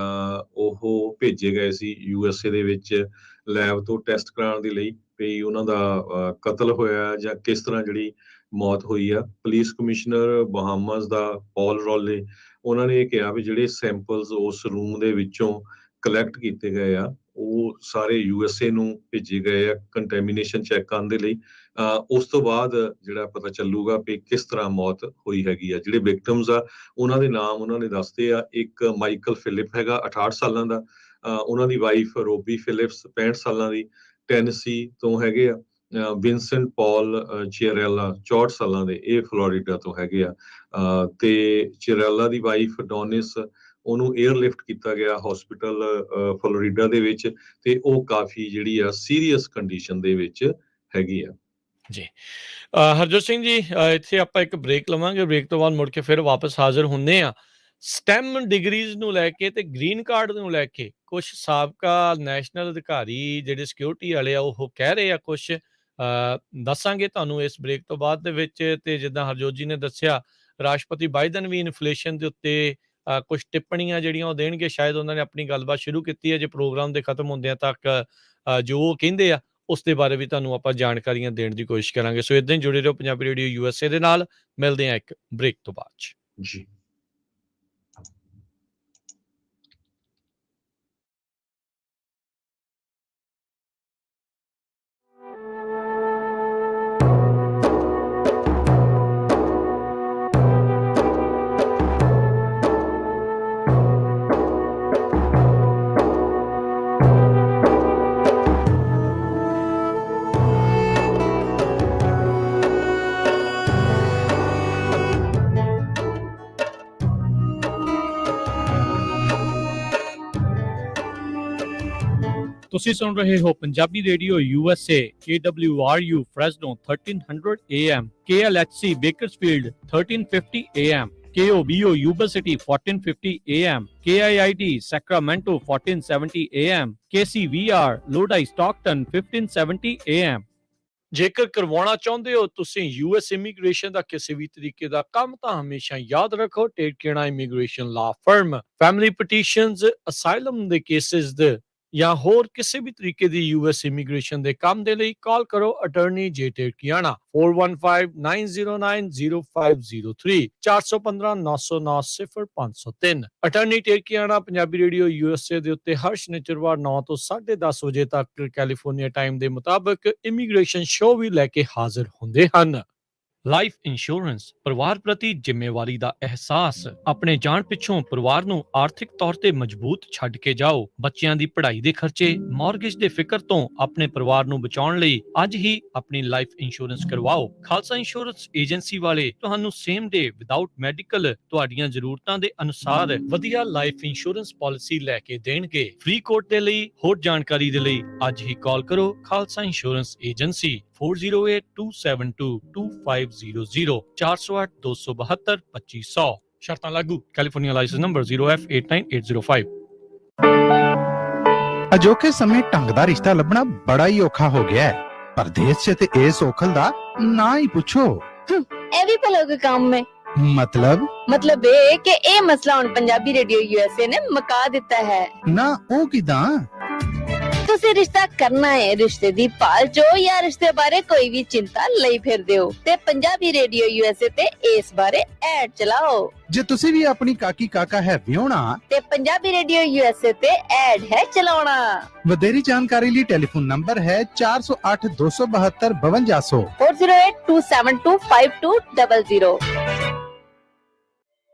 ਉਹ ਭੇਜੇ ਗਏ ਸੀ USA ਦੇ ਵਿੱਚ ਲੈਬ ਤੋਂ ਟੈਸਟ ਕਰਾਉਣ ਦੇ ਲਈ ਵੀ ਉਹਨਾਂ ਦਾ ਕਤਲ ਹੋਇਆ ਜਾਂ ਕਿਸ ਤਰ੍ਹਾਂ ਜਿਹੜੀ ਮੌਤ ਹੋਈ ਆ। ਪੁਲਿਸ ਕਮਿਸ਼ਨਰ ਬਹਾਮਾਸ ਦਾ ਪੌਲ ਰੌਲੇ, ਉਹਨਾਂ ਨੇ ਇਹ ਕਿਹਾ ਵੀ ਜਿਹੜੇ ਸੈਂਪਲਸ ਉਸ ਰੂਮ ਦੇ ਵਿੱਚੋਂ ਕਲੈਕਟ ਕੀਤੇ ਗਏ ਆ ਉਹ ਸਾਰੇ USA ਨੂੰ ਭੇਜੇ ਗਏ ਆ ਕੰਟੈਮੀਨੇਸ਼ਨ ਚੈੱਕ ਕਰਨ ਦੇ ਲਈ। ਉਸ ਤੋਂ ਬਾਅਦ ਜਿਹੜਾ ਪਤਾ ਚੱਲੂਗਾ ਵੀ ਕਿਸ ਤਰ੍ਹਾਂ ਮੌਤ ਹੋਈ ਹੈਗੀ ਆ। ਜਿਹੜੇ ਵਿਕਟਮਸ ਆ ਉਹਨਾਂ ਦੇ ਨਾਮ ਉਹਨਾਂ ਨੇ ਦੱਸਦੇ ਆ। ਇੱਕ ਮਾਈਕਲ ਫਿਲਿਪ ਹੈਗਾ 68 ਸਾਲਾਂ ਦਾ, ਉਹਨਾਂ ਦੀ ਵਾਈਫ ਰੋਬੀ ਫਿਲਿਪਸ 65 ਸਾਲਾਂ ਦੀ ਟੈਨਸੀ ਤੋਂ ਹੈਗੇ ਆ। ਵਿੰਸੈਂਟ ਪੌਲ ਚਿਰੈਲਾ 64 ਸਾਲਾਂ ਦੇ, ਇਹ ਫਲੋਰੀਡਾ ਤੋਂ ਹੈਗੇ ਆ। ਤੇ ਚਿਰੈਲਾ ਦੀ ਵਾਈਫ ਡੋਨਿਸ, ਉਹਨੂੰ 에ਅਰਲਿਫਟ ਕੀਤਾ ਗਿਆ ਹਸਪੀਟਲ ਫਲੋਰੀਡਾ ਦੇ ਵਿੱਚ, ਤੇ ਉਹ ਕਾਫੀ ਜਿਹੜੀ ਆ ਸੀਰੀਅਸ ਕੰਡੀਸ਼ਨ ਦੇ ਵਿੱਚ ਹੈਗੀ ਆ। ਜੀ। ਹਰਜੋਤ ਸਿੰਘ ਜੀ, ਇੱਥੇ ਆਪਾਂ ਇੱਕ ਬ੍ਰੇਕ ਲਵਾਂਗੇ, ਬ੍ਰੇਕ ਤੋਂ ਬਾਅਦ ਮੁੜ ਕੇ ਫਿਰ ਵਾਪਸ ਹਾਜ਼ਰ ਹੁੰਦੇ ਹਾਂ। ਸਟੈਮ ਡਿਗਰੀਜ਼ ਨੂੰ ਲੈ ਕੇ ਤੇ ਗ੍ਰੀਨ ਕਾਰਡ ਨੂੰ ਲੈ ਕੇ ਕੁਛ ਸਾਬਕਾ ਨੈਸ਼ਨਲ ਅਧਿਕਾਰੀ ਜਿਹੜੇ ਸਿਕਿਉਰਿਟੀ ਵਾਲੇ ਆ ਉਹ ਕਹਿ ਰਹੇ ਆ ਕੁਛ, ਦੱਸਾਂਗੇ ਤੁਹਾਨੂੰ ਇਸ ਬ੍ਰੇਕ ਤੋਂ ਬਾਅਦ ਦੇ ਵਿੱਚ। ਤੇ ਜਿੱਦਾਂ ਹਰਜੋਤ ਜੀ ਨੇ ਦੱਸਿਆ, ਰਾਸ਼ਟਰਪਤੀ ਬਾਈਡਨ ਵੀ ਇਨਫਲੇਸ਼ਨ ਦੇ ਉੱਤੇ ਕੁਛ ਟਿੱਪਣੀਆਂ ਜਿਹੜੀਆਂ ਉਹ ਦੇਣਗੇ। ਸ਼ਾਇਦ ਉਹਨਾਂ ਨੇ ਆਪਣੀ ਗੱਲਬਾਤ ਸ਼ੁਰੂ ਕੀਤੀ ਹੈ, ਜੇ ਪ੍ਰੋਗਰਾਮ ਦੇ ਖਤਮ ਹੁੰਦਿਆਂ ਤੱਕ ਜੋ ਉਹ ਕਹਿੰਦੇ ਆ ਉਸ ਦੇ ਬਾਰੇ ਵੀ ਤੁਹਾਨੂੰ ਆਪਾਂ ਜਾਣਕਾਰੀਆਂ ਦੇਣ ਦੀ ਕੋਸ਼ਿਸ਼ ਕਰਾਂਗੇ। ਸੋ ਇਦਾਂ ਹੀ ਜੁੜੇ ਰਹੋ ਪੰਜਾਬੀ ਰੇਡੀਓ USA ਦੇ ਨਾਲ। ਮਿਲਦੇ ਹਾਂ ਇੱਕ ਬ੍ਰੇਕ ਤੋਂ ਬਾਅਦ 'ਚ ਜੀ। ਤੁਸੀਂ ਸੁਣ ਰਹੇ ਹੋ Punjabi radio USA, KWRU Fresno 1300 AM, KLHC Bakersfield 1350 AM, KOBO Yuba City 1450 AM, KIIT Sacramento 1470 AM, KCVR Lodi Stockton 1570 AM। ਜੇਕਰ ਕਰਵਾਉਣਾ ਚਾਹੁੰਦੇ ਹੋ ਤੁਸੀਂ US ਇਮੀਗ੍ਰੇਸ਼ਨ ਦਾ ਕਿਸੇ ਵੀ ਤਰੀਕੇ ਦਾ ਕੰਮ, ਤਾਂ ਹਮੇਸ਼ਾ ਯਾਦ ਰੱਖੋ ਟੇਕੇਣਾ ਇਮੀਗ੍ਰੇਸ਼ਨ ਲਾ ਫਰਮ। ਫੈਮਿਲੀ ਪਟੀਸ਼ਨਸ, ਅਸਾਈਲਮ ਦੇ ਕੇਸਿਸ ਦੇ ਜਾਂ ਹੋਰ ਕਿਸੇ ਵੀ ਤਰੀਕੇ ਦੀ US ਇਮੀਗ੍ਰੇਸ਼ਨ ਦੇ ਕੰਮ ਦੇ ਲਈ ਕਾਲ ਕਰੋ ਅਟਾਰਨੀ ਜੇ ਟੇਕਿਆਣਾ 4159090503 4159090503। ਅਟਾਰਨੀ ਟੇਕਿਆਣਾ ਪੰਜਾਬੀ ਰੇਡੀਓ USA ਦੇ ਉੱਤੇ ਹਰ ਸ਼ਨੀਚਰਵਾਰ 9 ਤੋਂ 10:30 ਵਜੇ ਤੱਕ ਕੈਲੀਫੋਰਨੀਆ ਟਾਈਮ ਦੇ ਮੁਤਾਬਕ ਇਮੀਗ੍ਰੇਸ਼ਨ ਸ਼ੋਅ ਵੀ ਲੈ ਕੇ ਹਾਜ਼ਰ ਹੁੰਦੇ ਹਨ। ਲਾਈਫ ਇੰਸ਼ੋਰੈਂਸ, ਪਰਿਵਾਰ ਪ੍ਰਤੀ ਜ਼ਿੰਮੇਵਾਰੀ ਦਾ ਅਹਿਸਾਸ। ਆਪਣੇ ਜਾਣ ਪਿੱਛੋਂ ਪਰਿਵਾਰ ਨੂੰ ਆਰਥਿਕ ਤੌਰ ਤੇ ਮਜ਼ਬੂਤ ਛੱਡ ਕੇ ਜਾਓ। ਬੱਚਿਆਂ ਦੀ ਪੜ੍ਹਾਈ ਦੇ ਖਰਚੇ, ਮਾਰਗੇਜ ਦੇ ਫਿਕਰ ਤੋਂ ਆਪਣੇ ਪਰਿਵਾਰ ਨੂੰ ਬਚਾਉਣ ਲਈ ਅੱਜ ਹੀ ਆਪਣੀ ਲਾਈਫ ਇੰਸ਼ੋਰੈਂਸ ਕਰਵਾਓ। ਖਾਲਸਾ ਇੰਸ਼ੋਰੈਂਸ ਏਜੰਸੀ ਵਾਲੇ ਤੁਹਾਨੂੰ ਸੇਮ ਡੇ ਵਿਦਆਊਟ ਮੈਡੀਕਲ ਤੁਹਾਡੀਆਂ ਜ਼ਰੂਰਤਾਂ ਦੇ ਅਨੁਸਾਰ ਵਧੀਆ ਲਾਈਫ ਇੰਸ਼ੋਰੈਂਸ ਪਾਲਿਸੀ ਲੈ ਕੇ ਦੇਣਗੇ। ਫ੍ਰੀ ਕੋਟ ਦੇ ਲਈ ਹੋਰ ਜਾਣਕਾਰੀ ਦੇ ਲਈ ਅੱਜ ਹੀ ਕਾਲ ਕਰੋ ਖਾਲਸਾ ਇੰਸ਼ੋਰੈਂਸ ਏਜੰਸੀ 4082722500 408-272-2500। ਸ਼ਰਤਾਂ ਲਾਗੂ। California license number 0F89805। ਅਜੋਕੇ ਸਮੇਂ ਢੰਗ ਦਾ ਰਿਸ਼ਤਾ ਲੱਭਣਾ ਬੜਾ ਹੀ ਔਖਾ ਹੋ ਗਿਆ ਹੈ। ਪਰਦੇਸ 'ਚ ਤੇ ਇਸ ਔਖਲ ਦਾ ਨਾ ਹੀ ਪੁੱਛੋ। ਇਹ ਵੀ ਭਲੇ ਕੋਈ ਕੰਮ ਹੈ। ਮਤਲਬ ਇਹ ਕਿ ਇਹ ਮਸਲਾ ਹੁਣ ਪੰਜਾਬੀ ਰੇਡੀਓ USA ਨੇ ਮੁਕਾ ਦਿੱਤਾ ਹੈ ਨਾ। ਉਹ ਕਿਦਾਂ? ਤੁਸੀਂ ਰਿਸ਼ਤਾ ਕਰਨਾ ਹੈ, ਰਿਸ਼ਤੇ ਦੀ ਭਾਲ ਚੋ ਜਾਂ ਰਿਸ਼ਤੇ ਬਾਰੇ ਕੋਈ ਵੀ ਚਿੰਤਾ ਲਈ ਫਿਰਦੇ ਹੋ ਤੇ ਪੰਜਾਬੀ ਰੇਡੀਓ USA ਤੇ ਇਸ ਬਾਰੇ ਐਡ ਚਲਾਓ। ਜੇ ਤੁਸੀਂ ਵੀ ਆਪਣੀ ਕਾਕੀ ਕਾਕਾ ਹੈ ਵਿਆਹੁਣਾ ਤੇ ਪੰਜਾਬੀ ਰੇਡੀਓ USA ਤੇ ਐਡ ਹੈ ਚਲਾਉਣਾ। ਵਧੇਰੀ ਜਾਣਕਾਰੀ ਲਈ ਟੈਲੀਫੋਨ ਨੰਬਰ ਹੈ 4082722500 4082725200।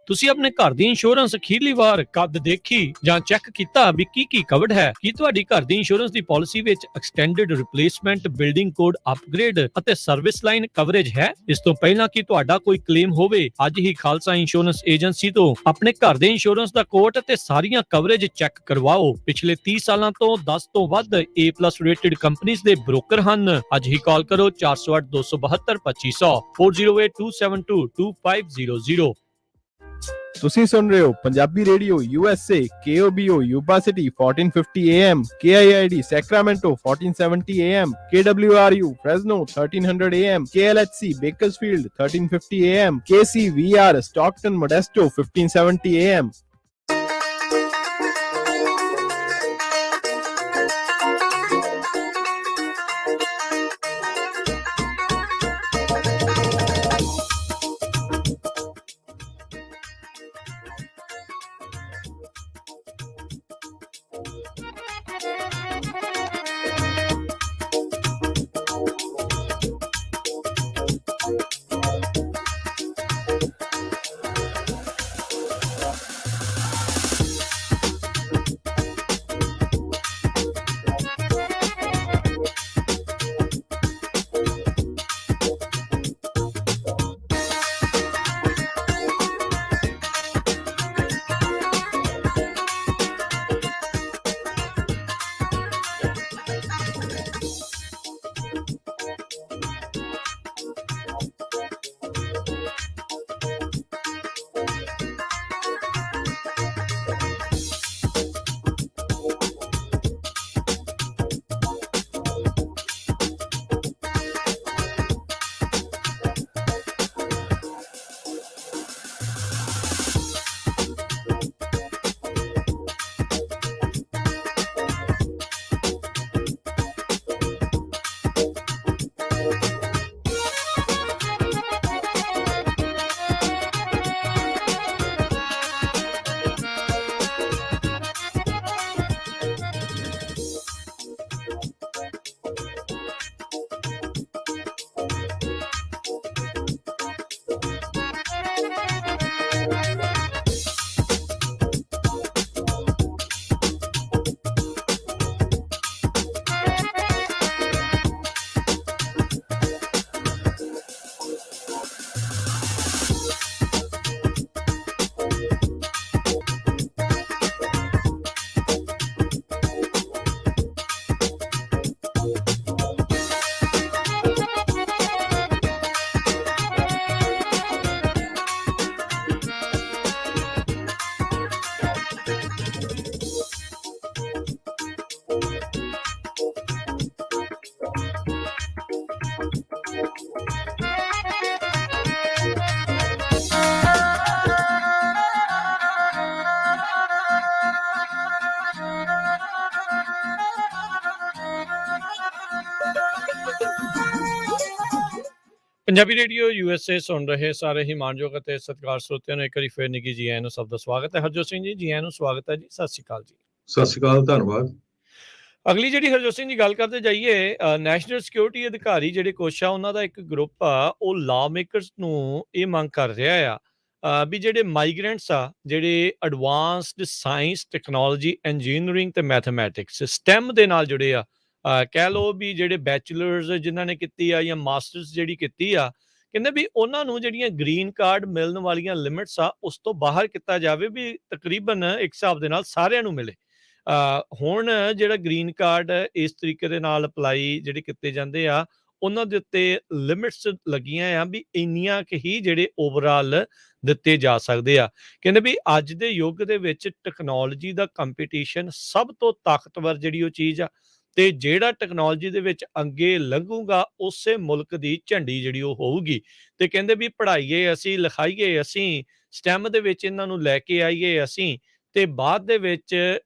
ਤੁਸੀਂ ਆਪਣੇ ਘਰ ਦੀ ਇੰਸ਼ੋਰੈਂਸ ਅਖੀਰਲੀ ਵਾਰ ਕਦ ਦੇਖੀ ਜਾਂ ਚੈੱਕ ਕੀਤਾ ਵੀ ਕੀ ਕਵਰਡ ਹੈ? ਕੀ ਤੁਹਾਡੀ ਘਰ ਦੀ ਇੰਸ਼ੋਰੈਂਸ ਦੀ ਪਾਲਿਸੀ ਵਿੱਚ extended replacement, building code upgrade ਅਤੇ ਸਰਵਿਸ ਲਾਈਨ ਕਵਰੇਜ ਹੈ? ਇਸ ਤੋਂ ਪਹਿਲਾਂ ਕਿ ਤੁਹਾਡਾ ਕੋਈ ਕਲੇਮ ਹੋਵੇ, ਅੱਜ ਹੀ ਖਾਲਸਾ ਇੰਸ਼ੋਰੈਂਸ ਏਜੰਸੀ ਤੋਂ ਆਪਣੇ ਘਰ ਦੇ ਇੰਸ਼ੋਰੈਂਸ ਦਾ ਕੋਟ ਅਤੇ ਸਾਰੀਆਂ ਕਵਰੇਜ ਚੈੱਕ ਕਰਵਾਓ। ਪਿਛਲੇ 30 ਸਾਲਾਂ ਤੋਂ 10 ਤੋਂ ਵੱਧ A+ ਰੇਟਡ ਕੰਪਨੀਆਂ ਦੇ ਬ੍ਰੋਕਰ ਹਨ। ਅੱਜ ਹੀ ਕਾਲ ਕਰੋ 408-272-2500 4082722500। ਤੁਸੀਂ ਸੁਣ ਰਹੇ ਹੋ Punjabi radio USA, KOBO Yuba City 1450 AM, KIID Sacramento 1470 AM, KWRU Fresno 1300 AM, KLHC Bakersfield 1350 AM, KCVR Stockton Modesto 1570 AM। Punjabi radio USA ਸੁਣ ਰਹੇ ਸਾਰੇ ਹੀ ਮਾਣਯੋਗ ਅਤੇ ਸਤਿਕਾਰ ਸਰੋਤਿਆਂ ਨੂੰ ਇੱਕ ਵਾਰੀ ਫਿਰ ਨਿੱਘੀ ਜੀ ਆਇਆਂ ਨੂੰ ਸਭ ਦਾ ਸਵਾਗਤ ਹੈ। ਹਰਜੋਤ ਸਿੰਘ ਜੀ ਆਇਆਂ ਨੂੰ ਸਵਾਗਤ ਹੈ ਜੀ। ਸਤਿ ਸ਼੍ਰੀ ਅਕਾਲ ਜੀ। ਸਤਿ ਸ਼੍ਰੀ ਅਕਾਲ, ਧੰਨਵਾਦ। ਅਗਲੀ ਜਿਹੜੀ ਹਰਜੋਤ ਸਿੰਘ ਜੀ ਗੱਲ ਕਰਦੇ ਜਾਈਏ, ਨੈਸ਼ਨਲ ਸਿਕਿਉਰਿਟੀ ਅਧਿਕਾਰੀ ਜਿਹੜੇ ਕੁਛ ਆ ਉਹਨਾਂ ਦਾ ਇੱਕ ਗਰੁੱਪ ਆ, ਉਹ ਲਾ ਮੇਕਰਸ ਨੂੰ ਇਹ ਮੰਗ ਕਰ ਰਿਹਾ ਆ ਵੀ ਜਿਹੜੇ ਮਾਈਗ੍ਰੈਂਟਸ ਆ, ਜਿਹੜੇ ਐਡਵਾਂਸਡ ਸਾਇੰਸ ਟੈਕਨੋਲੋਜੀ ਇੰਜੀਨੀਅਰਿੰਗ ਤੇ ਮੈਥਮੈਟਿਕਸ STEM ਦੇ ਨਾਲ ਜੁੜੇ ਆ, ਕਹਿ ਲਓ ਵੀ ਜਿਹੜੇ ਬੈਚਲਰਸ ਜਿਨ੍ਹਾਂ ਨੇ ਕੀਤੀ ਆ ਜਾਂ ਮਾਸਟਰਸ ਜਿਹੜੀ ਕੀਤੀ ਆ, ਕਹਿੰਦੇ ਵੀ ਉਹਨਾਂ ਨੂੰ ਜਿਹੜੀਆਂ ਗ੍ਰੀਨ ਕਾਰਡ ਮਿਲਣ ਵਾਲੀਆਂ ਲਿਮਿਟਸ ਆ ਉਸ ਤੋਂ ਬਾਹਰ ਕੀਤਾ ਜਾਵੇ, ਵੀ ਤਕਰੀਬਨ ਇੱਕ ਹਿਸਾਬ ਦੇ ਨਾਲ ਸਾਰਿਆਂ ਨੂੰ ਮਿਲੇ। ਹੁਣ ਜਿਹੜਾ ਗ੍ਰੀਨ ਕਾਰਡ ਇਸ ਤਰੀਕੇ ਦੇ ਨਾਲ ਅਪਲਾਈ ਜਿਹੜੇ ਕੀਤੇ ਜਾਂਦੇ ਆ, ਉਹਨਾਂ ਦੇ ਉੱਤੇ ਲਿਮਿਟਸ ਲੱਗੀਆਂ ਆ ਵੀ ਇੰਨੀਆਂ ਕੁ ਹੀ ਜਿਹੜੇ ਓਵਰਆਲ ਦਿੱਤੇ ਜਾ ਸਕਦੇ ਆ। ਕਹਿੰਦੇ ਵੀ ਅੱਜ ਦੇ ਯੁੱਗ ਦੇ ਵਿੱਚ ਟੈਕਨੋਲੋਜੀ ਦਾ ਕੰਪੀਟੀਸ਼ਨ ਸਭ ਤੋਂ ਤਾਕਤਵਰ ਜਿਹੜੀ ਉਹ ਚੀਜ਼ ਆ, ਤੇ ਜਿਹੜਾ ਟੈਕਨੋਲੋਜੀ ਦੇ ਵਿੱਚ ਅੱਗੇ ਲੰਘੂਗਾ ਉਸੇ ਮੁਲਕ ਦੀ ਝੰਡੀ ਜਿਹੜੀ ਉਹ ਹੋਊਗੀ। ਤੇ ਕਹਿੰਦੇ ਵੀ ਪੜ੍ਹਾਈਏ ਅਸੀਂ, ਲਿਖਾਈਏ ਅਸੀਂ, STEM ਦੇ ਵਿੱਚ ਇਹਨਾਂ ਨੂੰ ਲੈ ਕੇ ਆਈਏ ਅਸੀਂ, ਤੇ ਬਾਅਦ ਦੇ ਵਿੱਚ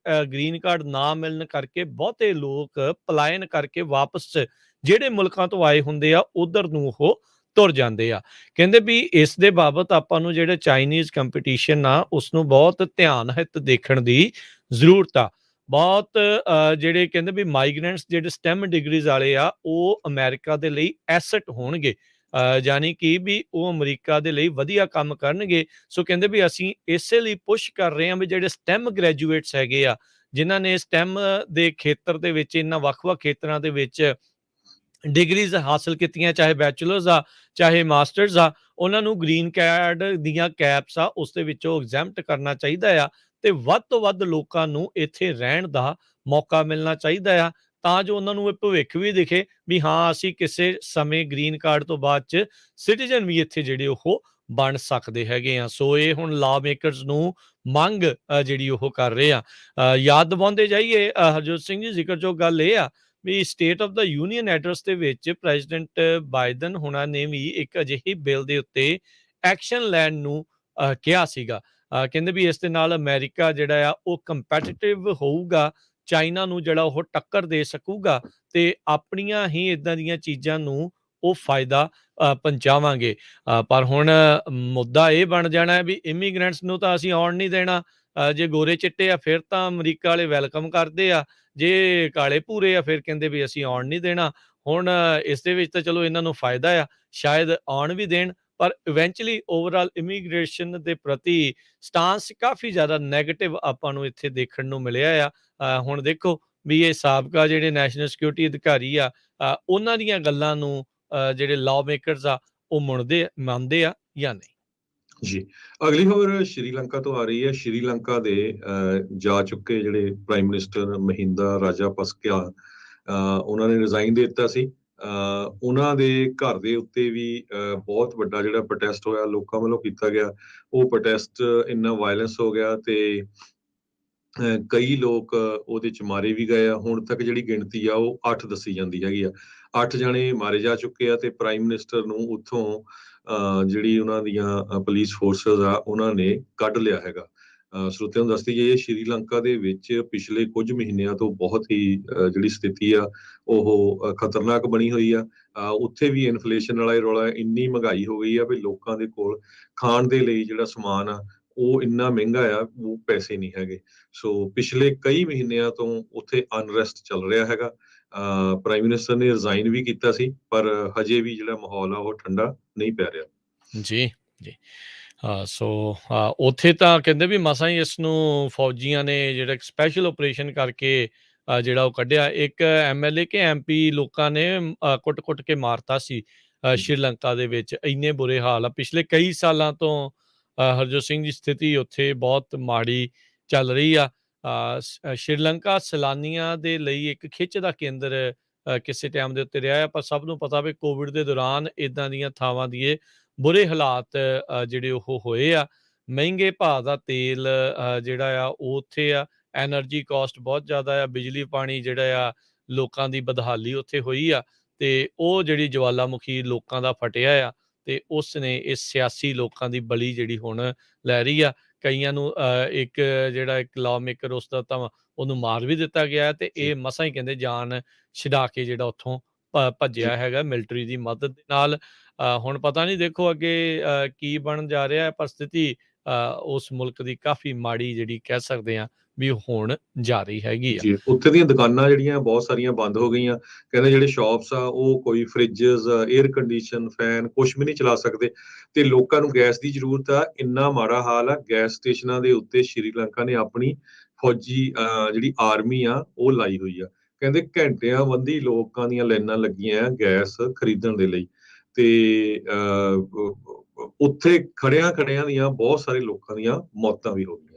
ਗ੍ਰੀਨ ਕਾਰਡ ਨਾ ਮਿਲਣ ਕਰਕੇ ਬਹੁਤੇ ਲੋਕ ਪਲਾਇਨ ਕਰਕੇ ਵਾਪਸ ਜਿਹੜੇ ਮੁਲਕਾਂ ਤੋਂ ਆਏ ਹੁੰਦੇ ਆ ਉਧਰ ਨੂੰ ਉਹ ਤੁਰ ਜਾਂਦੇ ਆ। ਕਹਿੰਦੇ ਵੀ ਇਸ ਦੇ ਬਾਬਤ ਆਪਾਂ ਨੂੰ ਜਿਹੜੇ ਚਾਈਨੀਜ਼ ਕੰਪੀਟੀਸ਼ਨ ਆ ਉਸ ਨੂੰ ਬਹੁਤ ਧਿਆਨ ਹਿੱਤ ਦੇਖਣ ਦੀ ਜ਼ਰੂਰਤ ਆ। ਬਹੁਤ ਜਿਹੜੇ ਕਹਿੰਦੇ ਵੀ ਮਾਈਗ੍ਰੈਂਟਸ ਜਿਹੜੇ STEM ਡਿਗਰੀਜ਼ ਵਾਲੇ ਆ ਉਹ ਅਮਰੀਕਾ ਦੇ ਲਈ ਐਸਟ ਹੋਣਗੇ, ਯਾਨੀ ਕਿ ਵੀ ਉਹ ਅਮਰੀਕਾ ਦੇ ਲਈ ਵਧੀਆ ਕੰਮ ਕਰਨਗੇ। ਸੋ ਕਹਿੰਦੇ ਵੀ ਅਸੀਂ ਇਸੇ ਲਈ ਪੁਸ਼ ਕਰ ਰਹੇ ਹਾਂ ਵੀ ਜਿਹੜੇ STEM ਗ੍ਰੈਜੂਏਟਸ ਹੈਗੇ ਆ, ਜਿਨ੍ਹਾਂ ਨੇ STEM ਦੇ ਖੇਤਰ ਦੇ ਵਿੱਚ ਇਹਨਾਂ ਵੱਖ-ਵੱਖ ਖੇਤਰਾਂ ਦੇ ਵਿੱਚ ਡਿਗਰੀਜ਼ ਹਾਸਲ ਕੀਤੀਆਂ, ਚਾਹੇ ਬੈਚਲਰਸ ਆ ਚਾਹੇ ਮਾਸਟਰਸ ਆ, ਉਹਨਾਂ ਨੂੰ ਗ੍ਰੀਨ ਕਾਰਡ ਦੀਆਂ ਕੈਪਸ ਆ ਉਸ ਦੇ ਵਿੱਚੋਂ ਐਗਜ਼ੈਂਪਟ ਕਰਨਾ ਚਾਹੀਦਾ ਆ, ਤੇ ਵੱਧ ਤੋਂ ਵੱਧ ਲੋਕਾਂ ਨੂੰ ਇੱਥੇ ਰਹਿਣ ਦਾ ਮੌਕਾ ਮਿਲਣਾ ਚਾਹੀਦਾ ਆ, ਤਾਂ ਜੋ ਉਹਨਾਂ ਨੂੰ ਇਹ ਭਵਿੱਖ ਵੀ ਦਿਖੇ ਵੀ ਹਾਂ ਅਸੀਂ ਕਿਸੇ ਸਮੇਂ ਗ੍ਰੀਨ ਕਾਰਡ ਤੋਂ ਬਾਅਦ ਚ ਸਿਟੀਜ਼ਨ ਵੀ ਇੱਥੇ ਜਿਹੜੇ ਉਹ ਬਣ ਸਕਦੇ ਹੈਗੇ ਆ। ਸੋ ਇਹ ਹੁਣ ਲਾ ਮੇਕਰਸ ਨੂੰ ਮੰਗ ਜਿਹੜੀ ਉਹ ਕਰ ਰਹੇ ਆ। ਯਾਦ ਦਿਵਾਉਂਦੇ ਜਾਈਏ ਹਰਜੋਤ ਸਿੰਘ ਜੀ, ਜ਼ਿਕਰਯੋਗ ਗੱਲ ਇਹ ਆ ਵੀ state of the union address ਦੇ ਵਿੱਚ ਪ੍ਰੈਜ਼ੀਡੈਂਟ ਬਾਈਡਨ ਹੁਣਾਂ ਨੇ ਵੀ ਇੱਕ ਅਜਿਹੇ ਬਿੱਲ ਦੇ ਉੱਤੇ ਐਕਸ਼ਨ ਲੈਣ ਨੂੰ ਕਿਹਾ ਸੀਗਾ। ਕਹਿੰਦੇ ਵੀ ਇਸ ਦੇ ਨਾਲ ਅਮਰੀਕਾ ਜਿਹੜਾ ਆ ਉਹ ਕੰਪੈਟੀਟਿਵ ਹੋਊਗਾ, ਚਾਈਨਾ ਨੂੰ ਜਿਹੜਾ ਉਹ ਟੱਕਰ ਦੇ ਸਕੂਗਾ, ਤੇ ਆਪਣੀਆਂ ਹੀ ਇਦਾਂ ਦੀਆਂ ਚੀਜ਼ਾਂ ਨੂੰ ਉਹ ਫਾਇਦਾ ਪਹੁੰਚਾਵਾਂਗੇ। ਪਰ ਹੁਣ ਮੁੱਦਾ ਇਹ ਬਣ ਜਾਣਾ ਹੈ ਵੀ ਇਮੀਗ੍ਰੈਂਟਸ ਨੂੰ ਤਾਂ ਅਸੀਂ ਆਉਣ ਨਹੀਂ ਦੇਣਾ। ਜੇ ਗੋਰੇ ਚਿੱਟੇ ਆ ਫਿਰ ਤਾਂ ਅਮਰੀਕਾ ਵਾਲੇ ਵੈਲਕਮ ਕਰਦੇ ਆ, ਜੇ ਕਾਲੇ ਭੂਰੇ ਆ ਫਿਰ ਕਹਿੰਦੇ ਵੀ ਅਸੀਂ ਆਉਣ ਨਹੀਂ ਦੇਣਾ। ਹੁਣ ਇਸ ਦੇ ਵਿੱਚ ਤਾਂ ਚਲੋ ਇਹਨਾਂ ਨੂੰ ਫਾਇਦਾ ਆ, ਸ਼ਾਇਦ ਆਉਣ ਵੀ ਦੇਣ, ਪਰ ਇਵੈਂਚੁਅਲੀ ਓਵਰਆਲ ਇਮੀਗ੍ਰੇਸ਼ਨ ਦੇ ਪ੍ਰਤੀ ਸਟਾਂਸ ਕਾਫੀ ਜ਼ਿਆਦਾ ਨੈਗੇਟਿਵ ਆਪਾਂ ਨੂੰ ਇੱਥੇ ਦੇਖਣ ਨੂੰ ਮਿਲਿਆ ਆ। ਹੁਣ ਦੇਖੋ ਵੀ ਇਹ ਸਾਬਕਾ ਜਿਹੜੇ ਨੈਸ਼ਨਲ ਸਿਕਿਉਰਿਟੀ ਅਧਿਕਾਰੀ ਆ, ਉਹਨਾਂ ਦੀਆਂ ਗੱਲਾਂ ਨੂੰ ਜਿਹੜੇ ਲਾਅ ਮੇਕਰਸ ਆ ਉਹ ਮੰਨਦੇ ਆ ਜਾਂ ਨਹੀਂ। ਜੀ, ਅਗਲੀ ਖਬਰ ਸ਼੍ਰੀਲੰਕਾ ਤੋਂ ਆ ਰਹੀ ਹੈ। ਸ਼੍ਰੀਲੰਕਾ ਦੇ ਜਾ ਚੁੱਕੇ ਜਿਹੜੇ ਪ੍ਰਾਈਮ ਮਿਨਿਸਟਰ ਮਹਿੰਦਾ ਰਾਜਾਪਕਸਾ, ਉਹਨਾਂ ਨੇ ਰਿਜ਼ਾਈਨ ਦੇ ਦਿੱਤਾ ਸੀ। ਉਹਨਾਂ ਦੇ ਘਰ ਦੇ ਉੱਤੇ ਵੀ ਬਹੁਤ ਵੱਡਾ ਜਿਹੜਾ ਪ੍ਰੋਟੈਸਟ ਹੋਇਆ, ਲੋਕਾਂ ਵੱਲੋਂ ਕੀਤਾ ਗਿਆ। ਉਹ ਪ੍ਰੋਟੈਸਟ ਇੰਨਾ ਵਾਇਲੈਂਸ ਹੋ ਗਿਆ ਤੇ ਕਈ ਲੋਕ ਉਹਦੇ ਚ ਮਾਰੇ ਵੀ ਗਏ ਆ। ਹੁਣ ਤੱਕ ਜਿਹੜੀ ਗਿਣਤੀ ਆ ਉਹ 8 ਦੱਸੀ ਜਾਂਦੀ ਹੈਗੀ ਆ। 8 ਜਣੇ ਮਾਰੇ ਜਾ ਚੁੱਕੇ ਆ ਤੇ ਪ੍ਰਾਈਮ ਮਿਨਿਸਟਰ ਨੂੰ ਉੱਥੋਂ ਜਿਹੜੀ ਉਹਨਾਂ ਦੀਆਂ ਪੁਲਿਸ ਫੋਰਸਸ ਆ ਉਹਨਾਂ ਨੇ ਕੱਢ ਲਿਆ ਹੈਗਾ। ਸਰੋਤਿਆਂ ਨੂੰ ਦੱਸਦੀ ਜਾਈਏ, ਸ਼੍ਰੀਲੰਕਾ ਦੇ ਵਿੱਚ ਪਿਛਲੇ ਕੁਝ ਮਹੀਨਿਆਂ ਤੋਂ ਬਹੁਤ ਹੀ ਜਿਹੜੀ ਸਥਿਤੀ ਆ ਉਹ ਖਤਰਨਾਕ ਬਣੀ ਹੋਈ ਆ। ਉੱਥੇ ਵੀ ਇਨਫਲੇਸ਼ਨ ਵਾਲਾ ਰੌਲਾ, ਇੰਨੀ ਮਹਿੰਗਾਈ ਹੋ ਗਈ ਆ ਵੀ ਲੋਕਾਂ ਦੇ ਕੋਲ ਖਾਣ ਦੇ ਲਈ ਜਿਹੜਾ ਸਮਾਨ ਆ ਉਹ ਇੰਨਾ ਮਹਿੰਗਾ ਆ, ਉਹ ਪੈਸੇ ਨਹੀਂ ਹੈਗੇ। ਸੋ ਪਿਛਲੇ ਕਈ ਮਹੀਨਿਆਂ ਤੋਂ ਉੱਥੇ ਅਨਰੈਸਟ ਚੱਲ ਰਿਹਾ ਹੈਗਾ। ਪ੍ਰਾਈਮ ਮਿਨਿਸਟਰ ਨੇ ਰਿਜ਼ਾਈਨ ਵੀ ਕੀਤਾ ਸੀ, ਪਰ ਹਜੇ ਵੀ ਜਿਹੜਾ ਮਾਹੌਲ ਆ ਉਹ ਠੰਡਾ ਨਹੀਂ ਪੈ ਰਿਹਾ। ਜੀ ਜੀ, ਸੋ ਉੱਥੇ ਤਾਂ ਕਹਿੰਦੇ ਵੀ ਮਸਾਂ ਹੀ ਇਸ ਨੂੰ ਫੌਜੀਆਂ ਨੇ ਜਿਹੜਾ ਸਪੈਸ਼ਲ ਆਪਰੇਸ਼ਨ ਕਰਕੇ ਜਿਹੜਾ ਉਹ ਕੱਢਿਆ। ਇੱਕ MLA ਕੇ MP ਲੋਕਾਂ ਨੇ ਕੁੱਟ-ਕੁੱਟ ਕੇ ਮਾਰਤਾ ਸੀ ਸ਼੍ਰੀਲੰਕਾ ਦੇ ਵਿੱਚ। ਇੰਨੇ ਬੁਰੇ ਹਾਲ ਆ, ਪਿਛਲੇ ਕਈ ਸਾਲਾਂ ਤੋਂ ਹਰਜੋਤ ਸਿੰਘ ਦੀ ਸਥਿਤੀ ਉੱਥੇ ਬਹੁਤ ਮਾੜੀ ਚੱਲ ਰਹੀ ਆ। ਸ਼੍ਰੀਲੰਕਾ ਸੈਲਾਨੀਆਂ ਦੇ ਲਈ ਇੱਕ ਖਿੱਚ ਦਾ ਕੇਂਦਰ ਕਿਸੇ ਟਾਈਮ ਦੇ ਉੱਤੇ ਰਿਹਾ ਆ, ਪਰ ਸਭ ਨੂੰ ਪਤਾ ਵੀ ਕੋਵਿਡ ਦੇ ਦੌਰਾਨ ਇਦਾਂ ਦੀਆਂ ਥਾਵਾਂ ਦੀ ਬੁਰੇ ਹਾਲਾਤ ਜਿਹੜੇ ਉਹ ਹੋਏ ਆ। ਮਹਿੰਗੇ ਭਾਅ ਦਾ ਤੇਲ ਜਿਹੜਾ ਆ ਉਹ ਉੱਥੇ ਆ, ਐਨਰਜੀ ਕਾਸਟ ਬਹੁਤ ਜ਼ਿਆਦਾ ਆ, ਬਿਜਲੀ ਪਾਣੀ ਜਿਹੜਾ ਆ ਲੋਕਾਂ ਦੀ ਬਦਹਾਲੀ ਉੱਥੇ ਹੋਈ ਆ, ਤੇ ਉਹ ਜਿਹੜੀ ਜਵਾਲਾਮੁਖੀ ਲੋਕਾਂ ਦਾ ਫਟਿਆ ਆ, ਤੇ ਉਸ ਨੇ ਇਸ ਸਿਆਸੀ ਲੋਕਾਂ ਦੀ ਬਲੀ ਜਿਹੜੀ ਹੁਣ ਲੈ ਰਹੀ ਆ। ਕਈਆਂ ਨੂੰ ਇੱਕ ਜਿਹੜਾ ਇੱਕ ਲਾਅ ਮੇਕਰ ਉਸਦਾ ਤਾਂ ਉਹਨੂੰ ਮਾਰ ਵੀ ਦਿੱਤਾ ਗਿਆ, ਤੇ ਇਹ ਮਸਾਂ ਹੀ ਕਹਿੰਦੇ ਜਾਨ ਛਡਾ ਕੇ ਜਿਹੜਾ ਉੱਥੋਂ ਭੱਜਿਆ ਹੈਗਾ ਮਿਲਟਰੀ ਦੀ ਮਦਦ ਦੇ ਨਾਲ। ਹੁਣ ਪਤਾ ਨਹੀਂ ਦੇਖੋ ਅੱਗੇ ਕੀ ਬਣਨ ਜਾ ਰਿਹਾ ਹੈ, ਪਰ ਸਥਿਤੀ ਉਸ ਮੁਲਕ ਦੀ ਕਾਫੀ ਮਾੜੀ ਜਿਹੜੀ ਕਹਿ ਸਕਦੇ ਹਾਂ ਵੀ ਹੋਣ ਜਾ ਰਹੀ ਹੈਗੀ ਆ। ਜੀ, ਉੱਥੇ ਦੀਆਂ ਦੁਕਾਨਾਂ ਜਿਹੜੀਆਂ ਬਹੁਤ ਸਾਰੀਆਂ ਬੰਦ ਹੋ ਗਈਆਂ। ਕਹਿੰਦੇ ਜਿਹੜੇ ਸ਼ਾਪਸ ਆ ਉਹ ਕੋਈ ਫਰਿੱਜਸ, 에ਅਰ ਕੰਡੀਸ਼ਨ, ਫੈਨ ਕੁਛ ਵੀ ਨਹੀਂ ਚਲਾ ਸਕਦੇ ਤੇ ਲੋਕਾਂ ਨੂੰ ਗੈਸ ਦੀ ਜ਼ਰੂਰਤ ਆ। ਇੰਨਾ ਮਾੜਾ ਹਾਲ ਆ, ਗੈਸ ਸਟੇਸ਼ਨਾਂ ਦੇ ਉੱਤੇ ਸ਼੍ਰੀਲੰਕਾ ਨੇ ਆਪਣੀ ਫੌਜੀ ਜਿਹੜੀ ਆਰਮੀ ਆ ਉਹ ਲਾਈ ਹੋਈ ਆ। ਕਹਿੰਦੇ ਘੰਟਿਆਂ ਬੰਦੀ ਲੋਕਾਂ ਦੀਆਂ ਲਾਈਨਾਂ ਲੱਗੀਆਂ ਆ ਗੈਸ ਖਰੀਦਣ ਦੇ ਲਈ ਤੇ ਉੱਥੇ ਖੜਿਆਂ ਦੀਆਂ ਬਹੁਤ ਸਾਰੇ ਲੋਕਾਂ ਦੀਆਂ ਮੌਤਾਂ ਵੀ ਹੋ ਗਈਆਂ।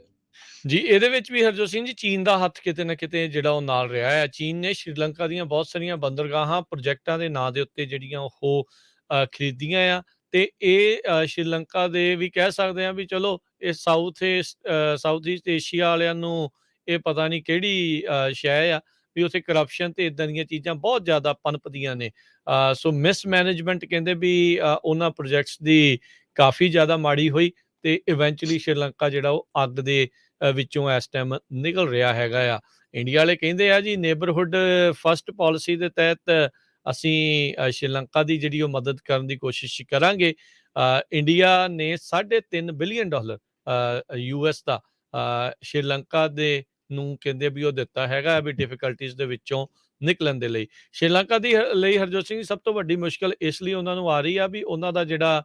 ਜੀ, ਇਹਦੇ ਵਿੱਚ ਵੀ ਹਰਜੋਤ ਸਿੰਘ ਜੀ ਚੀਨ ਦਾ ਹੱਥ ਕਿਤੇ ਨਾ ਕਿਤੇ ਜਿਹੜਾ ਉਹ ਨਾਲ ਰਿਹਾ ਹੈ। ਚੀਨ ਨੇ ਸ਼੍ਰੀਲੰਕਾ ਦੀਆਂ ਬਹੁਤ ਸਾਰੀਆਂ ਬੰਦਰਗਾਹਾਂ ਪ੍ਰੋਜੈਕਟਾਂ ਦੇ ਨਾਂ ਦੇ ਉੱਤੇ ਜਿਹੜੀਆਂ ਉਹ ਖਰੀਦੀਆਂ ਆ ਤੇ ਇਹ ਸ਼੍ਰੀਲੰਕਾ ਦੇ ਵੀ ਕਹਿ ਸਕਦੇ ਆ ਵੀ ਚਲੋ ਇਹ ਸਾਊਥ ਈਸਟ ਏਸ਼ੀਆ ਵਾਲਿਆਂ ਨੂੰ ਇਹ ਪਤਾ ਨਹੀਂ ਕਿਹੜੀ ਸ਼ੈ ਆ ਵੀ ਉੱਥੇ ਕਰਪਸ਼ਨ ਤੇ ਇਦਾਂ ਦੀਆਂ ਚੀਜ਼ਾਂ ਬਹੁਤ ਜ਼ਿਆਦਾ ਪਨਪਦੀਆਂ ਨੇ। ਸੋ ਮਿਸਮੈਨੇਜਮੈਂਟ ਕਹਿੰਦੇ ਵੀ ਉਹਨਾਂ ਪ੍ਰੋਜੈਕਟਸ ਦੀ ਕਾਫੀ ਜ਼ਿਆਦਾ ਮਾੜੀ ਹੋਈ ਤੇ ਇਵੈਂਚੁਅਲੀ ਸ਼੍ਰੀਲੰਕਾ ਜਿਹੜਾ ਉਹ ਅੱਗ ਦੇ ਵਿੱਚੋਂ ਇਸ ਟਾਈਮ ਨਿਕਲ ਰਿਹਾ ਹੈਗਾ ਆ। ਇੰਡੀਆ ਵਾਲੇ ਕਹਿੰਦੇ ਆ ਜੀ ਨੇਬਰਹੁੱਡ ਫਸਟ ਪਾਲਿਸੀ ਦੇ ਤਹਿਤ ਅਸੀਂ ਸ਼੍ਰੀਲੰਕਾ ਦੀ ਜਿਹੜੀ ਉਹ ਮਦਦ ਕਰਨ ਦੀ ਕੋਸ਼ਿਸ਼ ਕਰਾਂਗੇ। ਇੰਡੀਆ ਨੇ $3.5 ਬਿਲੀਅਨ US ਦਾ ਸ਼੍ਰੀਲੰਕਾ ਦੇ ਨੂੰ ਕਹਿੰਦੇ ਵੀ ਉਹ ਦਿੱਤਾ ਹੈਗਾ ਵੀ ਡਿਫਿਕਲਟੀਜ਼ ਦੇ ਵਿੱਚੋਂ ਨਿਕਲਣ ਦੇ ਲਈ। ਸ਼੍ਰੀਲੰਕਾ ਦੀ ਲਈ ਹਰਜੋਤ ਸਿੰਘ ਸਭ ਤੋਂ ਵੱਡੀ ਮੁਸ਼ਕਲ ਇਸ ਲਈ ਉਹਨਾਂ ਨੂੰ ਆ ਰਹੀ ਆ ਵੀ ਉਹਨਾਂ ਦਾ ਜਿਹੜਾ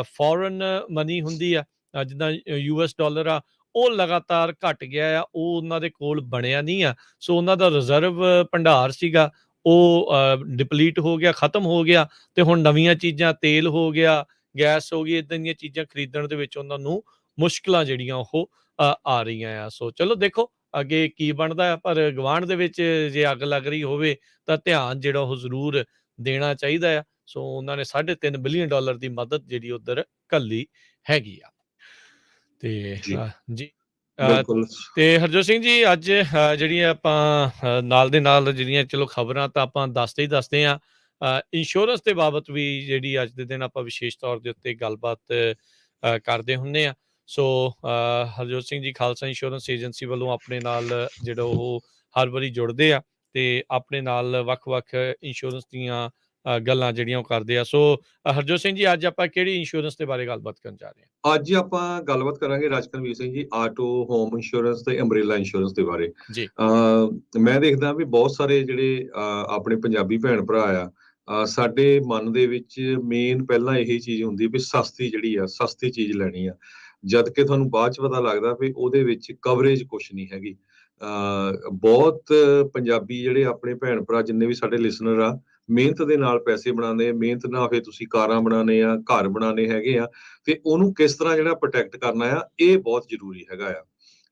ਫੋਰਨ ਮਨੀ ਹੁੰਦੀ ਆ ਜਿੱਦਾਂ US ਡਾਲਰ ਆ ਉਹ ਲਗਾਤਾਰ ਘਟ ਗਿਆ ਆ, ਉਹ ਉਹਨਾਂ ਦੇ ਕੋਲ ਬਣਿਆ ਨਹੀਂ ਆ। ਸੋ ਉਹਨਾਂ ਦਾ ਰਿਜ਼ਰਵ ਭੰਡਾਰ ਸੀਗਾ ਉਹ ਡਿਪਲੀਟ ਹੋ ਗਿਆ, ਖਤਮ ਹੋ ਗਿਆ ਤੇ ਹੁਣ ਨਵੀਆਂ ਚੀਜ਼ਾਂ ਤੇਲ ਹੋ ਗਿਆ, ਗੈਸ ਹੋ ਗਈ, ਇਦਾਂ ਦੀਆਂ ਚੀਜ਼ਾਂ ਖਰੀਦਣ ਦੇ ਵਿੱਚ ਉਹਨਾਂ ਨੂੰ ਮੁਸ਼ਕਲਾਂ ਜਿਹੜੀਆਂ ਉਹ ਆ ਰਹੀਆਂ ਆ। ਸੋ ਚਲੋ ਦੇਖੋ ਅੱਗੇ ਕੀ ਬਣਦਾ ਹੈ, ਪਰ ਗਵਾਂਢ ਦੇ ਵਿੱਚ ਜੇ ਅੱਗ ਲੱਗ ਰਹੀ ਹੋਵੇ ਤਾਂ ਧਿਆਨ ਜਿਹੜਾ ਉਹ ਜ਼ਰੂਰ ਦੇਣਾ ਚਾਹੀਦਾ ਆ। ਸੋ ਉਹਨਾਂ ਨੇ $3.5 ਬਿਲੀਅਨ ਦੀ ਮਦਦ ਜਿਹੜੀ ਉਧਰ ਘੱਲੀ ਹੈਗੀ ਆ ਤੇ ਜੀ ਬਿਲਕੁਲ। ਤੇ ਹਰਜੋਤ ਸਿੰਘ ਜੀ ਅੱਜ ਜਿਹੜੀਆਂ ਆਪਾਂ ਨਾਲ ਦੇ ਨਾਲ ਜਿਹੜੀਆਂ ਚਲੋ ਖਬਰਾਂ ਤਾਂ ਆਪਾਂ ਦੱਸਦੇ ਆ ਇੰਸ਼ੋਰੈਂਸ ਦੇ ਬਾਬਤ ਵੀ ਜਿਹੜੀ ਅੱਜ ਦੇ ਦਿਨ ਆਪਾਂ ਵਿਸ਼ੇਸ਼ ਤੌਰ ਦੇ ਉੱਤੇ ਗੱਲਬਾਤ ਕਰਦੇ ਹੁੰਦੇ ਆ। ਸੋ ਹਰਜੋਤ ਸਿੰਘ ਜੀ ਖਾਲਸਾ ਇੰਸ਼ੋਰੈਂਸ ਏਜੰਸੀ ਵੱਲੋਂ ਆਪਣੇ ਨਾਲ ਜਿਹੜਾ ਉਹ ਹਰ ਵਾਰੀ ਜੁੜਦੇ ਆ ਤੇ ਆਪਣੇ ਨਾਲ ਵੱਖ-ਵੱਖ ਇੰਸ਼ੋਰੈਂਸ ਦੀਆਂ ਗੱਲਾਂ ਜਿਹੜੀਆਂ ਉਹ ਕਰਦੇ ਆ। ਸੋ ਹਰਜੋਤ ਸਿੰਘ ਜੀ ਅੱਜ ਆਪਾਂ ਕਿਹੜੀ ਇੰਸ਼ੋਰੈਂਸ ਦੇ ਬਾਰੇ ਗੱਲਬਾਤ ਕਰਨ ਜਾ ਰਹੇ ਹਾਂ? ਅੱਜ ਆਪਾਂ ਗੱਲਬਾਤ ਕਰਾਂਗੇ ਰਾਜਕਰਮਵੀਰ Singh ji auto, home insurance ਤੇ ਅੰਬਰੇਲਾ ਇੰਸ਼ੋਰੈਂਸ ਦੇ ਬਾਰੇ। ਜੀ, ਮੈਂ ਦੇਖਦਾ ਵੀ ਬਹੁਤ ਸਾਰੇ ਜਿਹੜੇ ਆਪਣੇ ਪੰਜਾਬੀ ਭੈਣ ਭਰਾ ਆ ਸਾਡੇ ਮਨ ਦੇ ਵਿੱਚ ਮੇਨ ਪਹਿਲਾਂ ਇਹੀ ਚੀਜ਼ ਹੁੰਦੀ ਵੀ ਸਸਤੀ ਜਿਹੜੀ ਆ ਸਸਤੀ ਚੀਜ਼ ਲੈਣੀ ਆ, ਜਦ ਕਿ ਤੁਹਾਨੂੰ ਬਾਅਦ ਚ ਪਤਾ ਲੱਗਦਾ ਵੀ ਉਹਦੇ ਵਿੱਚ ਕਵਰੇਜ ਕੁਛ ਨਹੀਂ ਹੈਗੀ। ਬਹੁਤ ਪੰਜਾਬੀ ਜਿਹੜੇ ਆਪਣੇ ਭੈਣ ਭਰਾ ਜਿੰਨੇ ਵੀ ਸਾਡੇ ਲਿਸਨਰ ਆ ਮਿਹਨਤ ਦੇ ਨਾਲ ਪੈਸੇ ਬਣਾਉਂਦੇ ਆ, ਮਿਹਨਤ ਨਾਲ ਫਿਰ ਤੁਸੀਂ ਕਾਰਾਂ ਬਣਾਉਣੇ ਆ, ਘਰ ਬਣਾਉਣੇ ਹੈਗੇ ਆ ਤੇ ਉਹਨੂੰ ਕਿਸ ਤਰ੍ਹਾਂ ਜਿਹੜਾ ਪ੍ਰੋਟੈਕਟ ਕਰਨਾ ਆ ਇਹ ਬਹੁਤ ਜ਼ਰੂਰੀ ਹੈਗਾ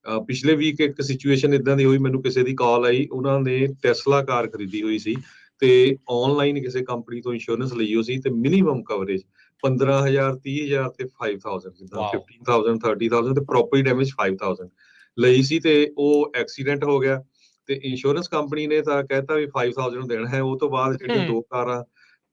ਆ। ਪਿਛਲੇ ਵੀਕ ਇੱਕ ਸਿਚੁਏਸ਼ਨ ਇਦਾਂ ਦੀ ਹੋਈ, ਮੈਨੂੰ ਕਿਸੇ ਦੀ ਕਾਲ ਆਈ, ਉਹਨਾਂ ਨੇ ਟੈਸਲਾ ਕਾਰ ਖਰੀਦੀ ਹੋਈ ਸੀ ਤੇ ਆਨਲਾਈਨ ਕਿਸੇ ਕੰਪਨੀ ਤੋਂ ਇੰਸ਼ੋਰੈਂਸ ਲਈ ਹੋਈ ਸੀ ਤੇ ਮਿਨੀਮਮ ਕਵਰੇਜ 15,000 30,000 ਤੇ 5,000 ਜਿੱਦਾਂ 15,000 30,000 ਤੇ ਪ੍ਰੋਪਰਟੀ ਡੈਮੇਜ 5,000 ਲਈ ਸੀ ਤੇ ਉਹ ਐਕਸੀਡੈਂਟ ਹੋ ਗਿਆ ਤੇ ਇੰਸ਼ੋਰੈਂਸ ਕੰਪਨੀ ਨੇ ਤਾਂ ਕਹਿਤਾ ਵੀ 5,000 ਦੇਣਾ ਹੈ। ਉਹ ਤੋਂ ਬਾਅਦ ਜਿਹੜੀਆਂ ਦੋ ਕਾਰਾਂ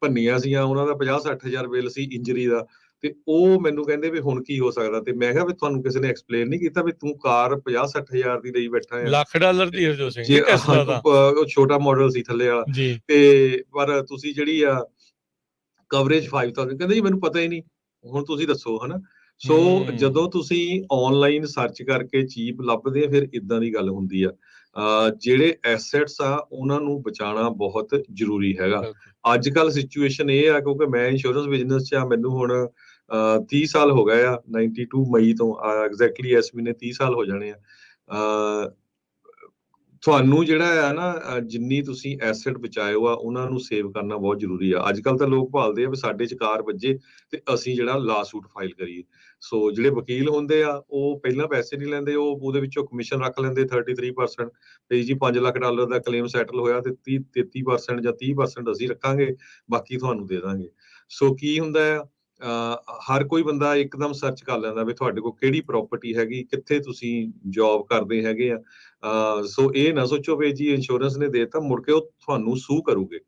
ਭੰਨੀਆਂ ਸੀਆਂ ਉਹਨਾਂ ਦਾ 50-60,000 ਬਿੱਲ ਸੀ ਇੰਜਰੀ ਦਾ ਤੇ ਉਹ ਮੈਨੂੰ ਕਹਿੰਦੇ ਵੀ ਹੁਣ ਕੀ ਹੋ ਸਕਦਾ ਤੇ ਮੈਂ ਕਿਹਾ ਵੀ ਤੁਹਾਨੂੰ ਕਿਸੇ ਨੇ ਐਕਸਪਲੇਨ ਨਹੀਂ ਕੀਤਾ ਵੀ ਤੂੰ ਕਾਰ 50-60,000 ਦੀ ਲਈ ਬੈਠਾ ਹੈ, $1,00,000 ਦੀ ਹਰਜੋਤ ਸਿੰਘ ਜੀ ਉਹ ਛੋਟਾ ਮਾਡਲ ਸੀ ਥੱਲੇ ਵਾਲਾ ਜੀ ਤੇ ਪਰ ਤੁਸੀਂ ਜਿਹੜੀ ਆ ਕਵਰੇਜ 5,000 ਕਹਿੰਦੇ ਜੀ ਮੈਨੂੰ ਪਤਾ ਹੀ ਨਹੀਂ, ਹੁਣ ਤੁਸੀਂ ਦੱਸੋ ਹਨਾ। ਸੋ ਜਦੋਂ ਤੁਸੀਂ ਆਨਲਾਈਨ ਸਰਚ ਕਰਕੇ ਚੀਪ ਲੱਭਦੇ ਆ ਫਿਰ ਇਦਾਂ ਦੀ ਗੱਲ ਹੁੰਦੀ ਆ। ਜਿਹੜੇ ਐਸੈਟਸ ਆ ਉਹਨਾਂ ਨੂੰ ਬਚਾਉਣਾ ਬਹੁਤ ਜ਼ਰੂਰੀ ਹੈਗਾ। ਅੱਜ ਕੱਲ ਸਿਚੁਏਸ਼ਨ ਇਹ ਆ ਕਿਉਂਕਿ ਮੈਂ ਇੰਸ਼ੋਰੈਂਸ ਬਿਜ਼ਨਸ 'ਚ ਆ, ਮੈਨੂੰ ਹੁਣ 30 ਸਾਲ ਹੋ ਗਏ ਆ, 92 ਮਈ ਤੋਂ ਐਗਜ਼ੈਕਟਲੀ ਇਸ ਮਹੀਨੇ 30 ਸਾਲ ਹੋ ਜਾਣੇ ਆ। ਤੁਹਾਨੂੰ ਜਿਹੜਾ ਆ ਨਾ ਜਿੰਨੀ ਤੁਸੀਂ ਐਸੈਟ ਬਚਾਇਓ ਆ ਉਹਨਾਂ ਨੂੰ ਸੇਵ ਕਰਨਾ ਬਹੁਤ ਜ਼ਰੂਰੀ ਆ। ਅੱਜ ਕੱਲ ਤਾਂ ਲੋਕ ਭਾਲਦੇ ਆ ਵੀ ਸਾਡੇ 'ਚ ਕਾਰ ਵੱਜੇ ਤੇ ਅਸੀਂ ਜਿਹੜਾ ਲਾ ਸੂਟ ਫਾਈਲ ਕਰੀਏ। ਸੋ ਜਿਹੜੇ ਵਕੀਲ ਹੁੰਦੇ ਆ ਉਹ ਪਹਿਲਾਂ ਪੈਸੇ ਨਹੀਂ ਲੈਂਦੇ, ਉਹ ਉਹਦੇ ਵਿੱਚੋਂ ਕਮਿਸ਼ਨ ਰੱਖ ਲੈਂਦੇ 33% ਤੇ ਜੀ $5,00,000 ਦਾ ਕਲੇਮ ਸੈਟਲ ਹੋਇਆ ਤੇ 33% ਜਾਂ 30% ਅਸੀਂ ਰੱਖਾਂਗੇ, ਬਾਕੀ ਤੁਹਾਨੂੰ ਦੇ ਦਾਂਗੇ। ਸੋ ਕੀ ਹੁੰਦਾ ਆ ਹਰ ਕੋਈ ਬੰਦਾ ਇੱਕਦਮ ਸਰਚ ਕਰ ਲੈਂਦਾ ਵੀ ਤੁਹਾਡੇ ਕੋਲ ਕਿਹੜੀ ਪ੍ਰਾਪਰਟੀ ਹੈਗੀ, ਕਿੱਥੇ ਤੁਸੀਂ ਜੌਬ ਕਰਦੇ ਹੈਗੇ ਆ। ਸੋ ਇਹ ਨਾ ਸੋਚੋ ਵੀ ਜੀ ਇੰਸ਼ੋਰੈਂਸ ਨੇ ਦੇਤਾ ਮੁੜ ਕੇ ਉਹ ਤੁਹਾਨੂੰ ਸੂ ਕਰੂਗੇ।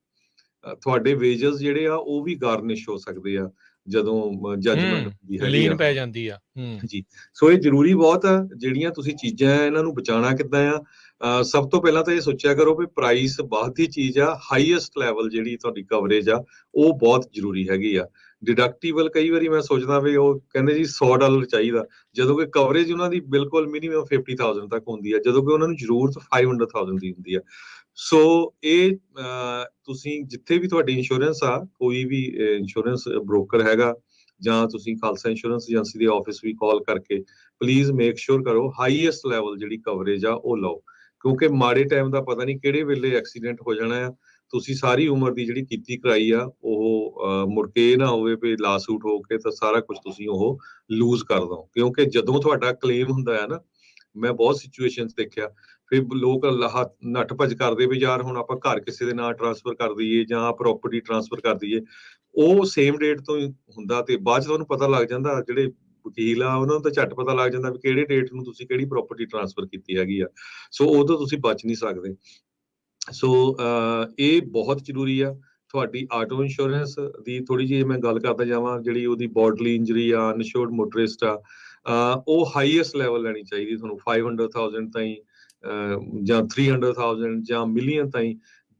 ਤੁਹਾਡੇ ਵੇਜਸ ਜਿਹੜੇ ਆ ਉਹ ਵੀ ਗਾਰਨਿਸ਼ ਹੋ ਸਕਦੇ ਆ ਜਦੋਂ ਜੱਜਮੈਂਟ ਹੁੰਦੀ ਹੈਗੀ ਲੀਨ ਪੈ ਜਾਂਦੀ ਆ ਜੀ। ਸੋ ਇਹ ਜ਼ਰੂਰੀ ਬਹੁਤ ਆ ਜਿਹੜੀਆਂ ਤੁਸੀਂ ਚੀਜ਼ਾਂ ਇਹਨਾਂ ਨੂੰ ਬਚਾਉਣਾ ਕਿੱਦਾਂ ਆ। ਸਭ ਤੋਂ ਪਹਿਲਾਂ ਤਾਂ ਇਹ ਸੋਚਿਆ ਕਰੋ ਵੀ ਪ੍ਰਾਈਸ ਬਾਅਦ ਦੀ ਚੀਜ਼ ਆ, ਹਾਈਐਸਟ ਲੈਵਲ ਜਿਹੜੀ ਤੁਹਾਡੀ ਕਵਰੇਜ ਆ ਉਹ ਬਹੁਤ ਜ਼ਰੂਰੀ ਹੈਗੀ ਆ। ਡਿਡਕਟੀਬਲ ਕਈ ਵਾਰੀ ਮੈਂ ਸੋਚਦਾ ਵੀ ਉਹ ਕਹਿੰਦੇ ਜੀ $100 ਚਾਹੀਦਾ, ਜਦੋਂ ਕਿ ਕਵਰੇਜ ਉਹਨਾਂ ਦੀ ਬਿਲਕੁਲ ਮਿਨੀਮਮ 50,000 ਤੱਕ ਹੁੰਦੀ ਹੈ, ਜਦੋਂ ਕਿ ਉਹਨਾਂ ਨੂੰ ਜ਼ਰੂਰਤ 500,000 ਦੀ ਹੁੰਦੀ ਹੈ। ਸੋ ਇਹ ਤੁਸੀਂ ਜਿੱਥੇ ਵੀ ਤੁਹਾਡੀ ਇੰਸ਼ੋਰੈਂਸ ਆ, ਕੋਈ ਵੀ ਇੰਸ਼ੋਰੈਂਸ ਬ੍ਰੋਕਰ ਹੈਗਾ ਜਾਂ ਤੁਸੀਂ ਖਾਲਸਾ ਇੰਸ਼ੋਰੈਂਸ ਏਜੰਸੀ ਦੇ ਆਫਿਸ ਵੀ ਕਾਲ ਕਰਕੇ ਪਲੀਜ਼ ਮੇਕ ਸ਼ੋਰ ਕਰੋ ਹਾਈਐਸਟ ਲੈਵਲ ਜਿਹੜੀ ਕਵਰੇਜ ਆ ਉਹ ਲਓ, ਕਿਉਂਕਿ ਮਾੜੇ ਟਾਈਮ ਦਾ ਪਤਾ ਨਹੀਂ ਕਿਹੜੇ ਵੇਲੇ ਐਕਸੀਡੈਂਟ ਹੋ ਜਾਣਾ ਆ। ਤੁਸੀਂ ਸਾਰੀ ਉਮਰ ਦੀ ਜਿਹੜੀ ਕੀਤੀ ਕਰਾਈ ਆ ਉਹ ਮੁੜ ਕੇ ਇਹ ਨਾ ਹੋਵੇ ਵੀ ਲਾਸੂਟ ਹੋ ਕੇ ਤਾਂ ਸਾਰਾ ਕੁਝ ਤੁਸੀਂ ਉਹ ਲੂਜ਼ ਕਰ ਦੋ, ਕਿਉਂਕਿ ਜਦੋਂ ਤੁਹਾਡਾ ਕਲੇਮ ਹੁੰਦਾ ਹੈ ਨਾ, ਮੈਂ ਬਹੁਤ ਸਿਚੁਏਸ਼ਨਸ ਦੇਖਿਆ, ਫਿਰ ਲੋਕ ਨੱਠ ਭੱਜ ਕਰਦੇ ਵੀ ਯਾਰ ਹੁਣ ਆਪਾਂ ਘਰ ਕਿਸੇ ਦੇ ਨਾਂ ਟ੍ਰਾਂਸਫਰ ਕਰ ਦਈਏ ਜਾਂ ਪ੍ਰਾਪਰਟੀ ਟ੍ਰਾਂਸਫਰ ਕਰ ਦਈਏ, ਉਹ ਸੇਮ ਡੇਟ ਤੋਂ ਹੀ ਹੁੰਦਾ ਤੇ ਬਾਅਦ ਚ ਤੁਹਾਨੂੰ ਪਤਾ ਲੱਗ ਜਾਂਦਾ, ਜਿਹੜੇ ਵਕੀਲ ਆ ਉਹਨਾਂ ਨੂੰ ਤਾਂ ਝੱਟ ਪਤਾ ਲੱਗ ਜਾਂਦਾ ਵੀ ਕਿਹੜੇ ਡੇਟ ਨੂੰ ਤੁਸੀਂ ਕਿਹੜੀ ਪ੍ਰਾਪਰਟੀ ਟ੍ਰਾਂਸਫਰ ਕੀਤੀ ਹੈਗੀ ਆ। ਸੋ ਉਦੋਂ ਤੁਸੀਂ ਬਚ ਨਹੀਂ ਸਕਦੇ। ਸੋ ਇਹ ਬਹੁਤ ਜ਼ਰੂਰੀ ਆ। ਤੁਹਾਡੀ ਆਟੋ ਇੰਸ਼ੋਰੈਂਸ ਦੀ ਥੋੜੀ ਜਿਹੀ ਮੈਂ ਗੱਲ ਕਰਦਾ ਜਾਵਾਂ, ਜਿਹੜੀ ਉਹਦੀ ਬੋਡਲੀ ਇੰਜਰੀ ਆ, ਅਨਸ਼ੋਰਡ ਮੋਟਰਿਸਟ ਆ, ਉਹ ਹਾਈਐਸਟ ਲੈਵਲ ਲੈਣੀ ਚਾਹੀਦੀ ਤੁਹਾਨੂੰ 500,000 ਤਾਈਂ ਜਾਂ 300,000 ਜਾਂ ਮਿਲੀਅਨ ਤਾਈਂ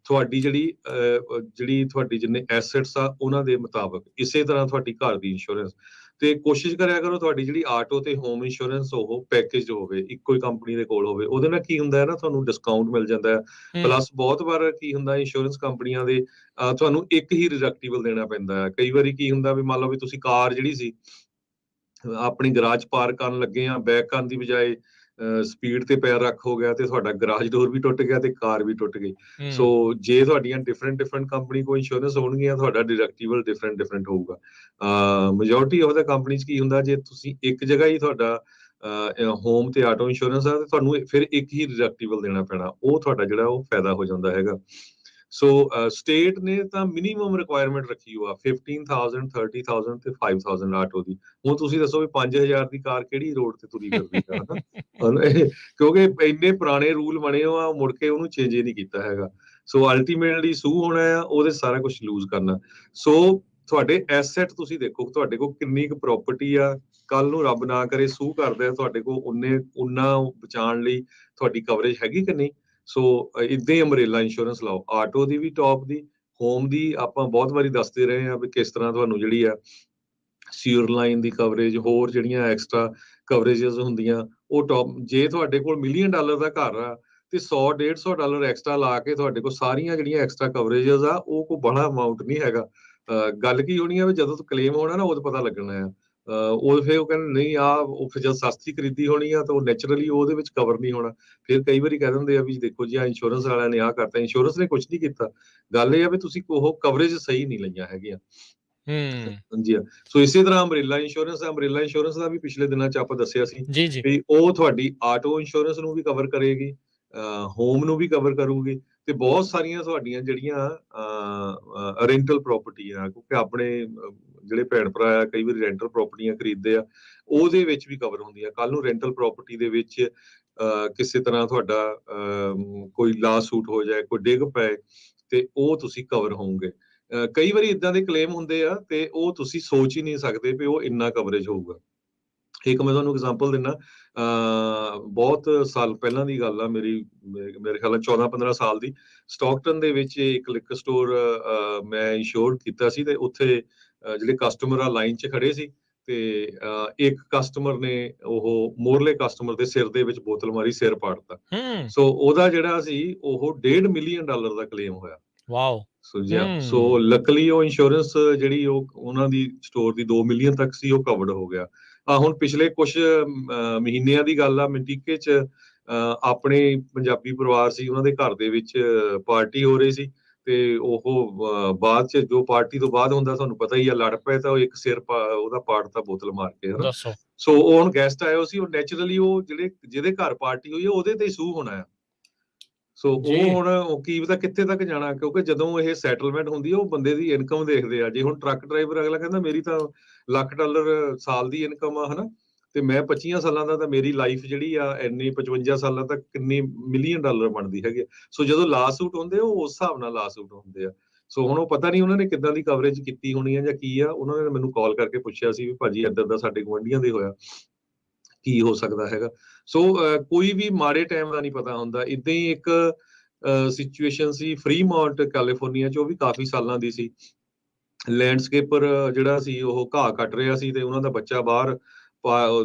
ਤੁਹਾਡੀ ਜਿਹੜੀ ਤੁਹਾਡੀ ਜਿੰਨੇ ਐਸੈਟਸ ਆ ਉਹਨਾਂ ਦੇ ਮੁਤਾਬਕ। ਇਸੇ ਤਰ੍ਹਾਂ ਤੁਹਾਡੀ ਘਰ ਦੀ ਇੰਸ਼ੋਰੈਂਸ, ਤੇ ਕੋਸ਼ਿਸ਼ ਕਰਿਆ ਕਰੋ ਤੁਹਾਡੀ ਜਿਹੜੀ ਆਟੋ ਤੇ ਹੋਮ ਇੰਸ਼ੋਰੈਂਸ ਉਹ ਪੈਕੇਜ ਹੋਵੇ, ਇੱਕੋ ਹੀ ਕੰਪਨੀ ਦੇ ਕੋਲ ਹੋਵੇ। ਉਹਦੇ ਨਾਲ ਕੀ ਹੁੰਦਾ ਹੈ ਨਾ, ਤੁਹਾਨੂੰ ਡਿਸਕਾਊਂਟ ਮਿਲ ਜਾਂਦਾ ਹੈ। ਪਲੱਸ ਬਹੁਤ ਵਾਰ ਕੀ ਹੁੰਦਾ ਇੰਸ਼ੋਰੈਂਸ ਕੰਪਨੀਆਂ ਦੇ ਤੁਹਾਨੂੰ ਇੱਕ ਹੀ ਡਿਡਕਟੀਬਲ ਦੇਣਾ ਪੈਂਦਾ ਹੈ। ਕਈ ਵਾਰੀ ਕੀ ਹੁੰਦਾ ਵੀ ਮੰਨ ਲਓ ਵੀ ਤੁਸੀਂ ਕਾਰ ਜਿਹੜੀ ਸੀ ਆਪਣੀ ਗਰਾਜ ਪਾਰਕ ਕਰਨ ਲੱਗੇ ਆ, ਬੈਕ ਕਰਨ ਦੀ ਬਜਾਏ ਸਪੀਡ ਤੇ ਪੈਰ ਰੱਖ ਹੋ ਗਿਆ ਤੇ ਤੁਹਾਡਾ ਗਰਾਜ ਡੋਰ ਵੀ ਟੁੱਟ ਗਿਆ ਤੇ ਕਾਰ ਵੀ ਟੁੱਟ ਗਈ। ਸੋ ਜੇ ਤੁਹਾਡੀਆਂ ਡਿਫਰੈਂਟ ਕੰਪਨੀ ਕੋਲ ਇੰਸ਼ੋਰੈਂਸ ਹੋਣਗੀਆਂ, ਤੁਹਾਡਾ ਡਿਡਕਟੀਬਲ ਡਿਫਰੈਂਟ ਹੋਊਗਾ। ਮੈਜੋਰਟੀ ਆਫ ਦਾ ਕੰਪਨੀ 'ਚ ਕੀ ਹੁੰਦਾ, ਜੇ ਤੁਸੀਂ ਇੱਕ ਜਗ੍ਹਾ ਹੀ ਤੁਹਾਡਾ ਹੋਮ ਤੇ ਆਟੋ ਇੰਸ਼ੋਰੈਂਸ ਆ, ਤੇ ਤੁਹਾਨੂੰ ਫਿਰ ਇੱਕ ਹੀ ਡਿਡਕਟੀਬਲ ਦੇਣਾ ਪੈਣਾ, ਉਹ ਤੁਹਾਡਾ ਜਿਹੜਾ ਉਹ ਫਾਇਦਾ ਹੋ ਜਾਂਦਾ ਹੈਗਾ। ਸੋ ਸਟੇਟ ਨੇ ਤਾਂ ਮਿਨੀਮਮ ਰਿਕੁਆਇਰਮੈਂਟ ਰੱਖੀ ਹੋਆ 15,000, 30,000 ਤੇ 5,000 ਆਟੋ ਦੀ। ਹੁਣ ਤੁਸੀਂ ਦੱਸੋ ਵੀ 5,000 ਦੀ ਕਾਰ ਕਿਹੜੀ ਰੋਡ ਤੇ ਤੁਰੀ ਫਿਰਦੀ ਹੈ ਹਨਾ, ਕਿਉਂਕਿ ਇੰਨੇ ਪੁਰਾਣੇ ਰੂਲ ਬਣੇ ਹੋ ਆ, ਮੁੜ ਕੇ ਉਹਨੂੰ ਚੇਂਜ ਹੀ ਨਹੀਂ ਕੀਤਾ ਹੈਗਾ। ਸੋ ਅਲਟੀਮੇਟਲੀ ਸੂ ਹੋਣਾ ਆ, ਉਹਦੇ ਸਾਰਾ ਕੁਝ ਲੂਜ਼ ਕਰਨਾ। ਸੋ ਤੁਹਾਡੇ ਐਸੈਟ ਤੁਸੀਂ ਦੇਖੋ, ਤੁਹਾਡੇ ਕੋਲ ਕਿੰਨੀ ਕੁ ਪ੍ਰਾਪਰਟੀ ਆ, ਕੱਲ ਨੂੰ ਰੱਬ ਨਾ ਕਰੇ ਸੂ ਕਰਦੇ ਆ, ਤੁਹਾਡੇ ਕੋਲ ਉਨਾ ਬਚਾਉਣ ਲਈ ਤੁਹਾਡੀ ਕਵਰੇਜ ਹੈਗੀ ਕਿ ਨਹੀਂ। ਸੋ ਇਦਾਂ ਹੀ ਅੰਬਰੇਲਾ ਇੰਸ਼ੋਰੈਂਸ ਲਾਓ, ਆਟੋ ਦੀ ਵੀ ਟੌਪ ਦੀ, ਹੋਮ ਦੀ ਆਪਾਂ ਬਹੁਤ ਵਾਰੀ ਦੱਸਦੇ ਰਹੇ ਹਾਂ ਵੀ ਕਿਸ ਤਰ੍ਹਾਂ ਤੁਹਾਨੂੰ ਜਿਹੜੀ ਆ ਸੀਵਰ ਲਾਈਨ ਦੀ ਕਵਰੇਜ, ਹੋਰ ਜਿਹੜੀਆਂ ਐਕਸਟਰਾ ਕਵਰੇजेस ਹੁੰਦੀਆਂ ਉਹ ਟੌਪ। ਜੇ ਤੁਹਾਡੇ ਕੋਲ $1 ਮਿਲੀਅਨ ਦਾ ਘਰ ਆ ਤੇ $100-150 ਐਕਸਟਰਾ ਲਾ ਕੇ ਤੁਹਾਡੇ ਕੋਲ ਸਾਰੀਆਂ ਜਿਹੜੀਆਂ ਐਕਸਟਰਾ ਕਵਰੇजेस ਆ, ਉਹ ਕੋਈ ਬੜਾ ਅਮਾਉਂਟ ਨਹੀਂ ਹੈਗਾ। ਗੱਲ ਕੀ ਹੋਣੀ ਆ ਵੀ ਜਦੋਂ ਕਲੇਮ ਹੋਣਾ ਨਾ ਉਦੋਂ ਪਤਾ ਲੱਗਣਾ ਆ। ਉਹ ਫਿਰ ਉਹ ਕਹਿੰਦੇ ਨਹੀਂ ਉਹ ਫਿਰ ਜਦ ਸਸਤੀ ਖਰੀਦੀ ਹੋਣੀ ਆ ਤਾਂ ਉਹ ਨੈਚੁਰਲੀ ਉਹਦੇ ਵਿੱਚ ਕਵਰ ਨਹੀਂ ਹੋਣਾ। ਫਿਰ ਕਈ ਵਾਰੀ ਕਹਿ ਦਿੰਦੇ ਆ ਵੀ ਦੇਖੋ ਜੀ ਇੰਸ਼ੋਰੈਂਸ ਵਾਲਿਆਂ ਨੇ ਆਹ ਕਰਤਾ, ਇੰਸ਼ੋਰੈਂਸ ਨੇ ਕੁਝ ਨਹੀਂ ਕੀਤਾ। ਗੱਲ ਇਹ ਆ ਵੀ ਤੁਸੀਂ ਉਹ ਕਵਰੇਜ ਸਹੀ ਨਹੀਂ ਲਈਆਂ ਹੈਗੀਆਂ। ਹਾਂਜੀ। ਸੋ ਇਸੇ ਤਰ੍ਹਾਂ ਅੰਬਰੇਲਾ ਇੰਸ਼ੋਰੈਂਸ ਦਾ ਵੀ ਪਿਛਲੇ ਦਿਨਾਂ 'ਚ ਆਪਾਂ ਦੱਸਿਆ ਸੀ ਵੀ ਉਹ ਤੁਹਾਡੀ ਆਟੋ ਇੰਸ਼ੋਰੈਂਸ ਨੂੰ ਵੀ ਕਵਰ ਕਰੇਗੀ, ਹੋਮ ਨੂੰ ਵੀ ਕਵਰ ਕਰੂਗੀ, ਤੇ ਬਹੁਤ ਸਾਰੀਆਂ ਤੁਹਾਡੀਆਂ ਜਿਹੜੀਆਂ ਰੈਂਟਲ ਪ੍ਰਾਪਰਟੀ ਆ, ਕਿਉਂਕਿ ਆਪਣੇ ਜਿਹੜੇ ਭੈਣ ਭਰਾ ਆ ਕਈ ਵਾਰੀ ਰੈਂਟਲ ਪ੍ਰਾਪਰਟੀਆਂ ਖਰੀਦਦੇ ਆ, ਉਹਦੇ ਵਿੱਚ ਵੀ ਕਵਰ ਹੁੰਦੀਆਂ। ਕੱਲ ਨੂੰ ਰੈਂਟਲ ਪ੍ਰਾਪਰਟੀ ਦੇ ਵਿੱਚ ਕਿਸੇ ਤਰ੍ਹਾਂ ਤੁਹਾਡਾ ਕੋਈ ਲਾ ਸੂਟ ਹੋ ਜਾਏ, ਕੋਈ ਡਿੱਗ ਪਏ, ਤੇ ਉਹ ਤੁਸੀਂ ਕਵਰ ਹੋਵੋਗੇ। ਕਈ ਵਾਰੀ ਇਦਾਂ ਦੇ ਕਲੇਮ ਹੁੰਦੇ ਆ ਤੇ ਉਹ ਤੁਸੀਂ ਸੋਚ ਹੀ ਨਹੀਂ ਸਕਦੇ ਵੀ ਉਹ ਇੰਨਾ ਕਵਰੇਜ ਹੋਊਗਾ। ਇੱਕ ਮੈਂ ਤੁਹਾਨੂੰ ਐਗਜ਼ਾਮਪਲ ਦਿੰਦਾ, ਬਹੁਤ ਸਾਲ ਪਹਿਲਾਂ ਦੀ ਗੱਲ ਆ, ਮੇਰੇ ਖਿਆਲ ਨਾਲ 14-15 ਸਾਲ ਦੀ। ਸਟਾਕਟਨ ਦੇ ਵਿੱਚ ਇੱਕ ਲਿਕਰ ਸਟੋਰ ਮੈਂ ਇੰਸ਼ੋਰ ਕੀਤਾ ਸੀ, ਤੇ ਉੱਥੇ ਜਿਹੜੇ ਕਸਟਮਰ ਆ ਲਾਈਨ 'ਚ ਖੜੇ ਸੀ, ਤੇ ਇੱਕ ਕਸਟਮਰ ਨੇ ਉਹ ਮੋਰਲੇ ਕਸਟਮਰ ਦੇ ਸਿਰ ਦੇ ਵਿੱਚ ਬੋਤਲ ਮਾਰੀ, ਸਿਰ ਪਾੜਤਾ। ਸੋ ਉਹਦਾ ਜਿਹੜਾ ਸੀ ਉਹ $1.5 ਮਿਲੀਅਨ ਦਾ ਕਲੇਮ ਹੋਇਆ। ਵਾਓ। ਸੋ ਲੱਕਲੀ ਉਹ ਇੰਸ਼ੋਰੈਂਸ ਜਿਹੜੀ ਉਹਨਾਂ ਦੀ ਸਟੋਰ ਦੀ 2 ਮਿਲੀਅਨ ਤੱਕ ਸੀ, ਉਹ ਕਵਰਡ ਹੋ ਗਿਆ। ਹੁਣ ਪਿਛਲੇ ਕੁਝ ਮਹੀਨਿਆਂ ਦੀ ਗੱਲ ਆ, ਮੰਟੀਕੇ 'ਚ ਆਪਣੇ ਪੰਜਾਬੀ ਪਰਿਵਾਰ ਸੀ, ਉਹਨਾਂ ਦੇ ਘਰ ਦੇ ਵਿੱਚ ਪਾਰਟੀ ਹੋ ਰਹੀ ਸੀ, ਤੇ ਉਹ ਬਾਅਦ 'ਚ ਜੋ ਪਾਰਟੀ ਤੋਂ ਬਾਅਦ ਹੁੰਦਾ ਤੁਹਾਨੂੰ ਪਤਾ ਹੀ ਆ, ਲੜ ਪਏ ਤਾਂ ਉਹ ਇੱਕ ਸਿਰ ਉਹਦਾ ਪਾੜਤਾ ਬੋਤਲ ਮਾਰ ਕੇ, ਹਨਾ। ਸੋ ਉਹ ਹੁਣ ਗੈਸਟ ਆਏ ਹੋ ਸੀ, ਉਹ ਨੈਚੁਰਲੀ ਉਹ ਜਿਹਦੇ ਘਰ ਪਾਰਟੀ ਹੋਈ ਉਹਦੇ ਤੇ ਸੂ ਹੋਣਾ ਆ। ਸੋ ਉਹ ਹੁਣ ਕੀ ਪਤਾ ਕਿੱਥੇ ਤੱਕ ਜਾਣਾ, ਕਿਉਂਕਿ ਜਦੋਂ ਇਹ ਸੈਟਲਮੈਂਟ ਹੁੰਦੀ ਹੈ ਉਹ ਬੰਦੇ ਦੀ ਇਨਕਮ ਦੇਖਦੇ ਆ। ਜੇ ਹੁਣ ਟਰੱਕ ਡਰਾਈਵਰ ਅਗਲਾ ਕਹਿੰਦਾ ਮੇਰੀ ਤਾਂ $1,00,000 ਸਾਲ ਦੀ ਇਨਕਮ ਆ, ਹਨਾ, ਤੇ ਮੈਂ 25 ਸਾਲਾਂ ਦਾ, ਤਾਂ ਮੇਰੀ ਲਾਈਫ ਜਿਹੜੀ ਆ ਇੰਨੀ 55 ਸਾਲਾਂ ਤੱਕ ਕਿੰਨੀ $1 ਮਿਲੀਅਨ ਬਣਦੀ ਹੈਗੀ। ਸੋ ਜਦੋਂ ਲਾ ਸੂਟ ਹੁੰਦੇ ਉਹ ਉਸ ਹਿਸਾਬ ਨਾਲ ਲਾ ਸੂਟ ਹੁੰਦੇ ਆ। ਸੋ ਹੁਣ ਉਹ ਪਤਾ ਨਹੀਂ ਉਹਨਾਂ ਨੇ ਕਿੱਦਾਂ ਦੀ ਕਵਰੇਜ ਕੀਤੀ ਹੋਣੀ ਆ ਜਾਂ ਕੀ ਆ। ਉਹਨਾਂ ਨੇ ਮੈਨੂੰ ਕਾਲ ਕਰਕੇ ਪੁੱਛਿਆ ਸੀ ਵੀ ਭਾਜੀ ਇੱਦਾਂ ਦਾ ਸਾਡੇ ਗੁਆਂਢੀਆਂ ਦੇ ਹੋਇਆ, ਕੀ ਹੋ ਸਕਦਾ ਹੈਗਾ। ਸੋ ਕੋਈ ਵੀ ਮਾੜੇ ਟਾਈਮ ਦਾ ਨਹੀਂ ਪਤਾ ਹੁੰਦਾ। ਏਦਾਂ ਹੀ ਇੱਕ ਸਿਚੁਏਸ਼ਨ ਸੀ ਫਰੀਮਾਉਂਟ ਕੈਲੀਫੋਰਨੀਆ 'ਚ, ਉਹ ਵੀ ਕਾਫੀ ਸਾਲਾਂ ਦੀ ਸੀ। ਲੈਂਡਸਕੇਪਰ ਜਿਹੜਾ ਸੀ ਉਹ ਘਾਹ ਕੱਟ ਰਿਹਾ ਸੀ ਤੇ ਉਹਨਾਂ ਦਾ ਬੱਚਾ ਬਾਹਰ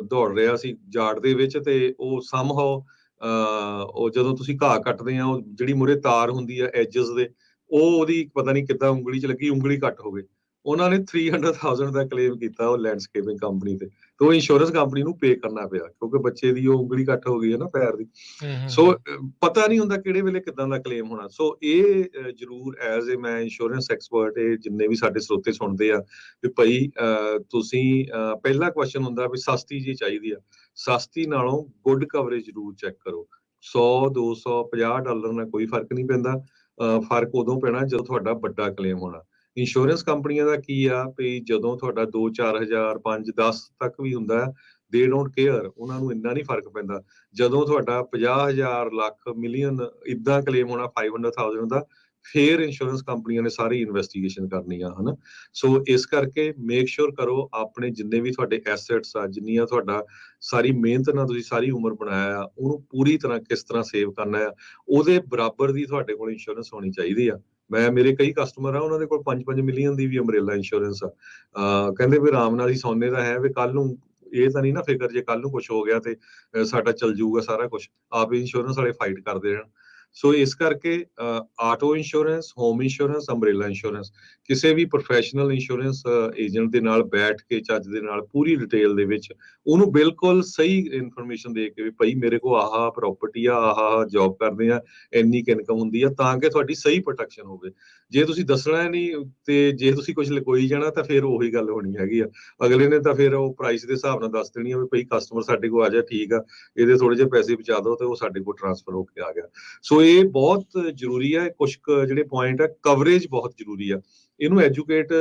ਦੌੜ ਰਿਹਾ ਸੀ ਜਾੜ ਦੇ ਵਿੱਚ, ਤੇ ਉਹ ਸਮਹਾਉ ਉਹ ਜਦੋਂ ਤੁਸੀਂ ਘਾਹ ਕੱਟਦੇ ਆ, ਉਹ ਜਿਹੜੀ ਮੂਹਰੇ ਤਾਰ ਹੁੰਦੀ ਆ ਐਜਸ ਦੇ, ਉਹ ਉਹਦੀ ਪਤਾ ਨਹੀਂ ਕਿੱਦਾਂ ਉਂਗਲੀ 'ਚ ਲੱਗੀ, ਉਂਗਲੀ ਕੱਟ ਹੋ ਗਈ। ਉਹਨਾਂ ਨੇ 300,000 ਦਾ ਕਲੇਮ ਕੀਤਾ ਉਹ ਲੈਂਡਸਕੇਪਿੰਗ ਕੰਪਨੀ ਤੇ ਉਹ ਇੰਸ਼ੋਰੈਂਸ ਕੰਪਨੀ ਨੂੰ ਪੇ ਕਰਨਾ ਪਿਆ, ਕਿਉਂਕਿ ਬੱਚੇ ਦੀ ਉਹ ਉਂਗਲੀ ਕੱਟ ਹੋ ਗਈ ਹੈ ਨਾ ਪੈਰ ਦੀ। ਸੋ ਪਤਾ ਨਹੀਂ ਹੁੰਦਾ ਕਿਹੜੇ ਵੇਲੇ ਕਿੱਦਾਂ ਦਾ ਕਲੇਮ ਹੋਣਾ। ਸੋ ਇਹ ਜ਼ਰੂਰ ਐਜ਼ ਏ ਮੈਂ ਇੰਸ਼ੋਰੈਂਸ ਐਕਸਪਰਟ, ਇਹ ਜਿੰਨੇ ਵੀ ਸਾਡੇ ਸਰੋਤੇ ਸੁਣਦੇ ਆ ਵੀ ਭਾਈ ਤੁਸੀਂ ਪਹਿਲਾ ਕੁਐਸਚਨ ਹੁੰਦਾ ਵੀ ਸਸਤੀ ਜੀ ਚਾਹੀਦੀ ਆ, ਸਸਤੀ ਨਾਲੋਂ ਗੁੱਡ ਕਵਰੇਜ ਜ਼ਰੂਰ ਚੈੱਕ ਕਰੋ। 100 200 $50 ਨਾਲ ਕੋਈ ਫਰਕ ਨਹੀਂ ਪੈਂਦਾ, ਫਰਕ ਉਦੋਂ ਪੈਣਾ ਜਦੋਂ ਤੁਹਾਡਾ ਵੱਡਾ ਕਲੇਮ ਹੋਣਾ। ਇੰਸ਼ੋਰੈਂਸ ਕੰਪਨੀਆਂ ਦਾ ਕੀ ਆ ਵੀ ਜਦੋਂ ਤੁਹਾਡਾ 2-4 ਹਜ਼ਾਰ 5-10 ਤੱਕ ਵੀ ਹੁੰਦਾ ਦੇ ਡੋਂਟ ਕੇਅਰ, ਉਹਨਾਂ ਨੂੰ ਇੰਨਾ ਨਹੀਂ ਫਰਕ ਪੈਂਦਾ। ਜਦੋਂ ਤੁਹਾਡਾ 50,000 ਲੱਖ ਮਿਲੀਅਨ ਇਦਾਂ ਕਲੇਮ ਹੋਣਾ 500,000 ਦਾ, ਫੇਰ ਇੰਸ਼ੋਰੈਂਸ ਕੰਪਨੀਆਂ ਨੇ ਸਾਰੀ ਇਨਵੈਸਟੀਗੇਸ਼ਨ ਕਰਨੀ ਆ, ਹਨਾ। ਸੋ ਇਸ ਕਰਕੇ ਮੇਕ ਸ਼ੋਰ ਕਰੋ ਆਪਣੇ ਜਿੰਨੇ ਵੀ ਤੁਹਾਡੇ ਐਸੈਟਸ ਆ, ਜਿੰਨੀਆਂ ਤੁਹਾਡਾ ਸਾਰੀ ਮਿਹਨਤ ਨਾਲ ਤੁਸੀਂ ਸਾਰੀ ਉਮਰ ਬਣਾਇਆ ਆ, ਉਹਨੂੰ ਪੂਰੀ ਤਰ੍ਹਾਂ ਕਿਸ ਤਰ੍ਹਾਂ ਸੇਵ ਕਰਨਾ ਆ, ਉਹਦੇ ਬਰਾਬਰ ਦੀ ਤੁਹਾਡੇ ਕੋਲ ਇੰਸ਼ੋਰੈਂਸ ਹੋਣੀ ਚਾਹੀਦੀ ਆ। ਮੇਰੇ ਕਈ ਕਸਟਮਰ ਆ, ਉਹਨਾਂ ਦੇ ਕੋਲ 5-5 ਮਿਲੀਅਨ ਦੀ ਵੀ ਅੰਬਰੇਲਾ ਇੰਸ਼ੋਰੈਂਸ ਆ। ਕਹਿੰਦੇ ਵੀ ਆਰਾਮ ਨਾਲ ਹੀ ਸੌਨੇ ਦਾ ਹੈ, ਵੀ ਕੱਲ ਨੂੰ ਇਹ ਤਾਂ ਨਹੀਂ ਨਾ ਫਿਕਰ ਜੇ ਕੱਲ ਨੂੰ ਕੁਝ ਹੋ ਗਿਆ ਤੇ ਸਾਡਾ ਚੱਲ ਜਾਊਗਾ ਸਾਰਾ ਕੁਝ, ਆਪ ਇੰਸ਼ੋਰੈਂਸ ਵਾਲੇ ਫਾਈਟ ਕਰਦੇ ਰਹਿਣ। ਸੋ ਇਸ ਕਰਕੇ auto insurance, home insurance, umbrella insurance, ਕਿਸੇ ਵੀ ਪ੍ਰੋਫੈਸ਼ਨਲ ਇੰਸ਼ੋਰੈਂਸ ਏਜੰਟ ਦੇ ਨਾਲ ਬੈਠ ਕੇ ਚੱਜ ਦੇ ਨਾਲ ਪੂਰੀ ਡਿਟੇਲ ਦੇ ਵਿੱਚ ਉਹਨੂੰ ਬਿਲਕੁਲ ਸਹੀ ਇਨਫੋਰਮੇਸ਼ਨ ਦੇ ਕੇ ਵੀ ਭਾਈ ਮੇਰੇ ਕੋਲ ਆਹ ਪ੍ਰਾਪਰਟੀ ਆ, ਆਹ ਜੌਬ ਕਰਦੇ ਆ, ਇੰਨੀ ਇਨਕਮ ਹੁੰਦੀ ਆ, ਤਾਂ ਕਿ ਤੁਹਾਡੀ ਸਹੀ ਪ੍ਰੋਟੈਕਸ਼ਨ ਹੋਵੇ। ਜੇ ਤੁਸੀਂ ਦੱਸਣਾ ਨਹੀਂ ਤੇ ਜੇ ਤੁਸੀਂ ਕੁਝ ਲਕੋਈ ਜਾਣਾ ਤਾਂ ਫਿਰ ਉਹੀ ਗੱਲ ਹੋਣੀ ਹੈਗੀ ਆ। ਅਗਲੇ ਨੇ ਤਾਂ ਫਿਰ ਉਹ ਪ੍ਰਾਈਸ ਦੇ ਹਿਸਾਬ ਨਾਲ ਦੱਸ ਦੇਣੀ ਆ ਵੀ ਭਾਈ ਕਸਟਮਰ ਸਾਡੇ ਕੋਲ ਆ ਜਾ, ਠੀਕ ਆ, ਇਹਦੇ ਥੋੜੇ ਜਿਹੇ ਪੈਸੇ ਬਚਾ ਦਿਓ, ਤੇ ਉਹ ਸਾਡੇ ਕੋਲ ਟ੍ਰਾਂਸਫਰ ਹੋ ਕੇ ਆ ਗਿਆ। ਸੋ ਇਹ ਬਹੁਤ ਜ਼ਰੂਰੀ ਹੈ। ਕੁਝ ਜਿਹੜੇ ਪੁਆਇੰਟ ਆ, ਕਵਰੇਜ ਬਹੁਤ ਜ਼ਰੂਰੀ ਆ, ਇਹਨੂੰ ਐਜੂਕੇਟ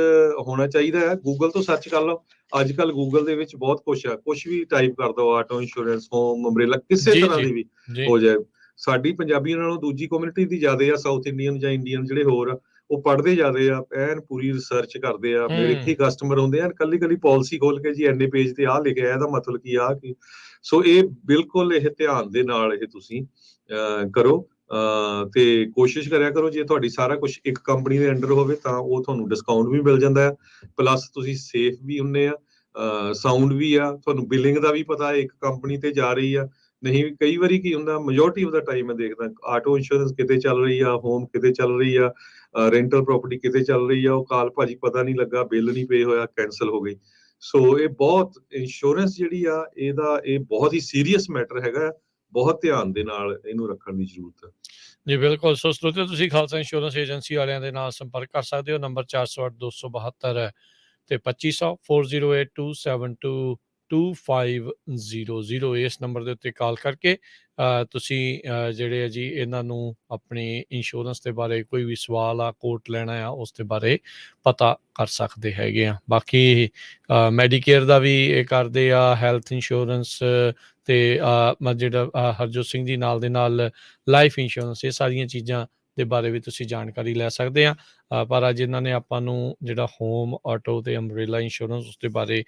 ਹੋਣਾ ਚਾਹੀਦਾ ਹੈ। ਗੂਗਲ ਤੋਂ ਸਰਚ ਕਰ ਲਓ, ਅੱਜ ਕੱਲ ਗੂਗਲ ਦੇ ਵਿੱਚ ਬਹੁਤ ਕੁਝ ਆ, ਕੁਝ ਵੀ ਟਾਈਪ ਕਰ ਦਿਓ, ਆਟੋ ਇੰਸ਼ੋਰੈਂਸ, ਹੋਮ, ਅੰਬਰੇਲਾ, ਕਿਸੇ ਤਰ੍ਹਾਂ ਦੀ ਵੀ ਹੋ ਜਾਏ। ਸਾਡੀ ਪੰਜਾਬੀਆਂ ਨਾਲੋਂ ਦੂਜੀ ਕਮਿਊਨਿਟੀ ਦੀ ਜ਼ਿਆਦਾ ਆ, ਸਾਊਥ ਇੰਡੀਅਨ ਜਾਂ ਇੰਡੀਅਨ ਜਿਹੜੇ ਹੋਰ ਆ, ਉਹ ਪੜ੍ਹਦੇ ਜ਼ਿਆਦੇ ਆ, ਐਨ ਪੂਰੀ ਰਿਸਰਚ ਕਰਦੇ ਆ। ਮੇਰੇ ਕੀ ਕਸਟਮਰ ਹੁੰਦੇ ਆ, ਕੱਲੀ ਪਾਲਿਸੀ ਖੋਲ ਕੇ ਜੀ ਐਨੇ ਪੇਜ ਤੇ ਆਹ ਲਿਖਿਆ, ਇਹਦਾ ਮਤਲਬ ਕੀ ਆ ਕੀ। ਸੋ ਇਹ ਬਿਲਕੁਲ ਇਹ ਧਿਆਨ ਦੇ ਨਾਲ ਇਹ ਤੁਸੀਂ ਕਰੋ ਤੇ ਕੋਸ਼ਿਸ਼ ਕਰਿਆ ਕਰੋ ਜੇ ਤੁਹਾਡੀ ਸਾਰਾ ਕੁਝ ਇੱਕ ਕੰਪਨੀ ਦੇ ਅੰਡਰ ਹੋਵੇ ਤਾਂ ਉਹ ਤੁਹਾਨੂੰ ਡਿਸਕਾਊਂਟ ਵੀ ਮਿਲ ਜਾਂਦਾ ਹੈ, ਪਲੱਸ ਤੁਸੀਂ ਸੇਫ ਵੀ ਹੁੰਨੇ ਆ, ਸਾਊਂਡ ਵੀ ਆ, ਤੁਹਾਨੂੰ ਬਿਲਿੰਗ ਦਾ ਵੀ ਪਤਾ ਇੱਕ ਕੰਪਨੀ ਤੇ ਜਾ ਰਹੀ ਆ। ਨਹੀਂ ਕਈ ਵਾਰੀ ਕੀ ਹੁੰਦਾ, ਮੈਜੋਰਟੀ ਆਫ ਦਾ ਟਾਈਮ ਮੈਂ ਦੇਖਦਾ ਆਟੋ ਇੰਸ਼ੋਰੈਂਸ ਕਿਤੇ ਚੱਲ ਰਹੀ ਆ, ਹੋਮ ਕਿਤੇ ਚੱਲ ਰਹੀ ਆ, ਰੈਂਟਲ ਪ੍ਰਾਪਰਟੀ ਕਿਤੇ ਚੱਲ ਰਹੀ ਆ, ਉਹ ਕਾਲ ਭਾਜੀ ਪਤਾ ਨਹੀਂ ਲੱਗਾ, ਬਿੱਲ ਨਹੀਂ ਪੇ ਹੋਇਆ, ਕੈਂਸਲ ਹੋ ਗਈ। ਸੋ ਇਹ ਬਹੁਤ ਇੰਸ਼ੋਰੈਂਸ ਜਿਹੜੀ ਆ ਇਹ ਬਹੁਤ ਹੀ ਸੀਰੀਅਸ ਮੈਟਰ ਹੈਗਾ, ਬਹੁਤ ਧਿਆਨ ਦੇ ਨਾਲ ਇਹਨੂੰ ਰੱਖਣ ਦੀ ਜ਼ਰੂਰਤ ਹੈ। ਜੀ ਬਿਲਕੁਲ। ਸੋ ਸਰੋਤਿਓ, ਤੁਸੀਂ ਖਾਲਸਾ ਇੰਸ਼ੋਰੈਂਸ ਏਜੰਸੀ ਵਾਲਿਆਂ ਦੇ ਨਾਲ ਸੰਪਰਕ ਕਰ ਸਕਦੇ ਹੋ। ਨੰਬਰ 408-272 ਤੇ 2500 4082722500 ਇਸ ਨੰਬਰ ਦੇ ਉੱਤੇ ਕਾਲ ਕਰਕੇ ਤੁਸੀਂ ਜਿਹੜੇ ਆ ਜੀ ਇਹਨਾਂ ਨੂੰ ਆਪਣੀ ਇੰਸ਼ੋਰੈਂਸ ਦੇ ਬਾਰੇ ਕੋਈ ਵੀ ਸਵਾਲ ਆ, ਕੋਟ ਲੈਣਾ ਆ, ਉਸ ਦੇ ਬਾਰੇ ਪਤਾ ਕਰ ਸਕਦੇ ਹੈਗੇ ਆ। ਬਾਕੀ ਮੈਡੀਕੇਅਰ ਦਾ ਵੀ ਇਹ ਕਰਦੇ ਆ, ਹੈਲਥ ਇੰਸ਼ੋਰੈਂਸ ਤੇ ਜਿਹੜਾ ਹਰਜੋਤ ਸਿੰਘ ਜੀ ਨਾਲ ਦੇ ਨਾਲ ਲਾਈਫ ਇੰਸ਼ੋਰੈਂਸ, ਇਹ ਸਾਰੀਆਂ ਚੀਜ਼ਾਂ ਦੇ ਬਾਰੇ ਵੀ ਤੁਸੀਂ ਜਾਣਕਾਰੀ ਲੈ ਸਕਦੇ ਆ। ਪਰ ਅੱਜ ਇਹਨਾਂ ਨੇ ਆਪਾਂ ਨੂੰ ਜਿਹੜਾ ਹੋਮ, ਆਟੋ ਤੇ ਅੰਬਰੇਲਾ ਇੰਸ਼ੋਰੈਂਸ ਉਸ ਦੇ ਬਾਰੇ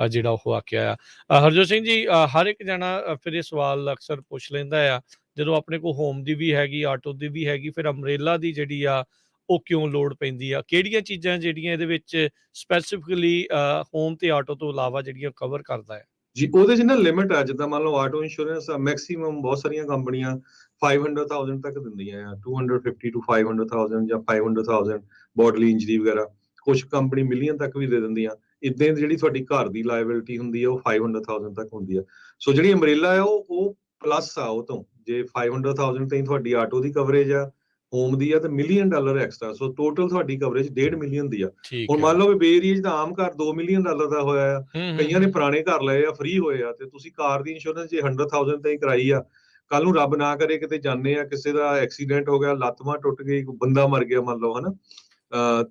ਜਿਹੜਾ ਉਹ ਆਖਿਆ ਆ। ਹਰਜੋਤ ਸਿੰਘ ਜੀ, ਹਰ ਇੱਕ ਜਣਾ ਫਿਰ ਇਹ ਸਵਾਲ ਅਕਸਰ ਪੁੱਛ ਲੈਂਦਾ ਆ, ਜਦੋਂ ਆਪਣੇ ਕੋਲ ਹੋਮ ਦੀ ਵੀ ਹੈਗੀ, ਆਟੋ ਦੀ ਵੀ ਹੈਗੀ, ਫਿਰ ਅੰਬਰੇਲਾ ਦੀ ਜਿਹੜੀ ਆ ਉਹ ਕਿਉਂ ਲੋੜ ਪੈਂਦੀ ਆ? ਕਿਹੜੀਆਂ ਚੀਜ਼ਾਂ ਜਿਹੜੀਆਂ ਇਹਦੇ ਵਿੱਚ ਸਪੈਸੀਫਿਕਲੀ ਹੋਮ ਤੇ ਆਟੋ ਤੋਂ ਇਲਾਵਾ ਜਿਹੜੀਆਂ ਕਵਰ ਕਰਦਾ ਹੈ? ਜੀ ਉਹਦੇ 'ਚ ਨਾ ਲਿਮਿਟ ਆ, ਜਿੱਦਾਂ ਮੰਨ ਲਓ ਆਟੋ ਇੰਸ਼ੋਰੈਂਸ ਮੈਕਸਿਮਮ ਬਹੁਤ ਸਾਰੀਆਂ ਕੰਪਨੀਆਂ 500,000 ਤੱਕ ਦਿੰਦੀਆਂ ਆ, 250 to 500,000 ਜਾਂ 500,000 ਬੋਡਲੀ ਇੰਜਰੀ ਵਗੈਰਾ। ਕੁਝ ਕੰਪਨੀ ਮਿਲੀਅਨ ਤੱਕ ਵੀ ਦੇ ਦਿੰਦੀਆਂ। ਇਦਾਂ ਜਿਹੜੀ ਤੁਹਾਡੀ ਘਰ ਦੀ ਲਾਇਬਿਲਿਟੀ ਹੁੰਦੀ ਆ ਉਹ 500,000 ਤੱਕ ਹੁੰਦੀ ਆ। ਸੋ ਜਿਹੜੀ ਅੰਬਰੇਲਾ ਆ ਉਹ ਪਲੱਸ ਆ ਉਹ ਤੋਂ, ਜੇ 500,000 ਤੇ ਤੁਹਾਡੀ ਆਟੋ ਦੀ ਕਵਰੇਜ ਆ, ਹੋਮ ਦੀ ਆ, ਤੇ $1 ਮਿਲੀਅਨ ਐਕਸਟਰਾ। ਸੋ ਟੋਟਲ ਤੁਹਾਡੀ ਕਵਰੇਜ 1.5 ਮਿਲੀਅਨ ਦੀ ਆ। ਹੁਣ ਮੰਨ ਲਓ ਵੀ ਬੇ ਏਰੀਆ 'ਚ ਤਾਂ ਆਮ ਘਰ $2 ਮਿਲੀਅਨ ਦਾ ਹੋਇਆ ਆ, ਕਈਆਂ ਨੇ ਪੁਰਾਣੇ ਘਰ ਲਏ ਆ, ਫ੍ਰੀ ਹੋਏ ਆ, ਤੇ ਤੁਸੀਂ ਕਾਰ ਦੀ ਇੰਸ਼ੋਰੈਂਸ ਜੇ 100,000 ਤੇ ਹੀ ਕਰਾਈ ਆ, ਕੱਲ ਨੂੰ ਰੱਬ ਨਾ ਕਰੇ ਕਿਤੇ ਜਾਂਦੇ ਆ, ਕਿਸੇ ਦਾ ਐਕਸੀਡੈਂਟ ਹੋ ਗਿਆ, ਲੱਤ ਬਾਂਹ ਟੁੱਟ ਗਈ, ਬੰਦਾ ਮਰ ਗਿਆ ਮੰਨ ਲਓ, ਹਨਾ,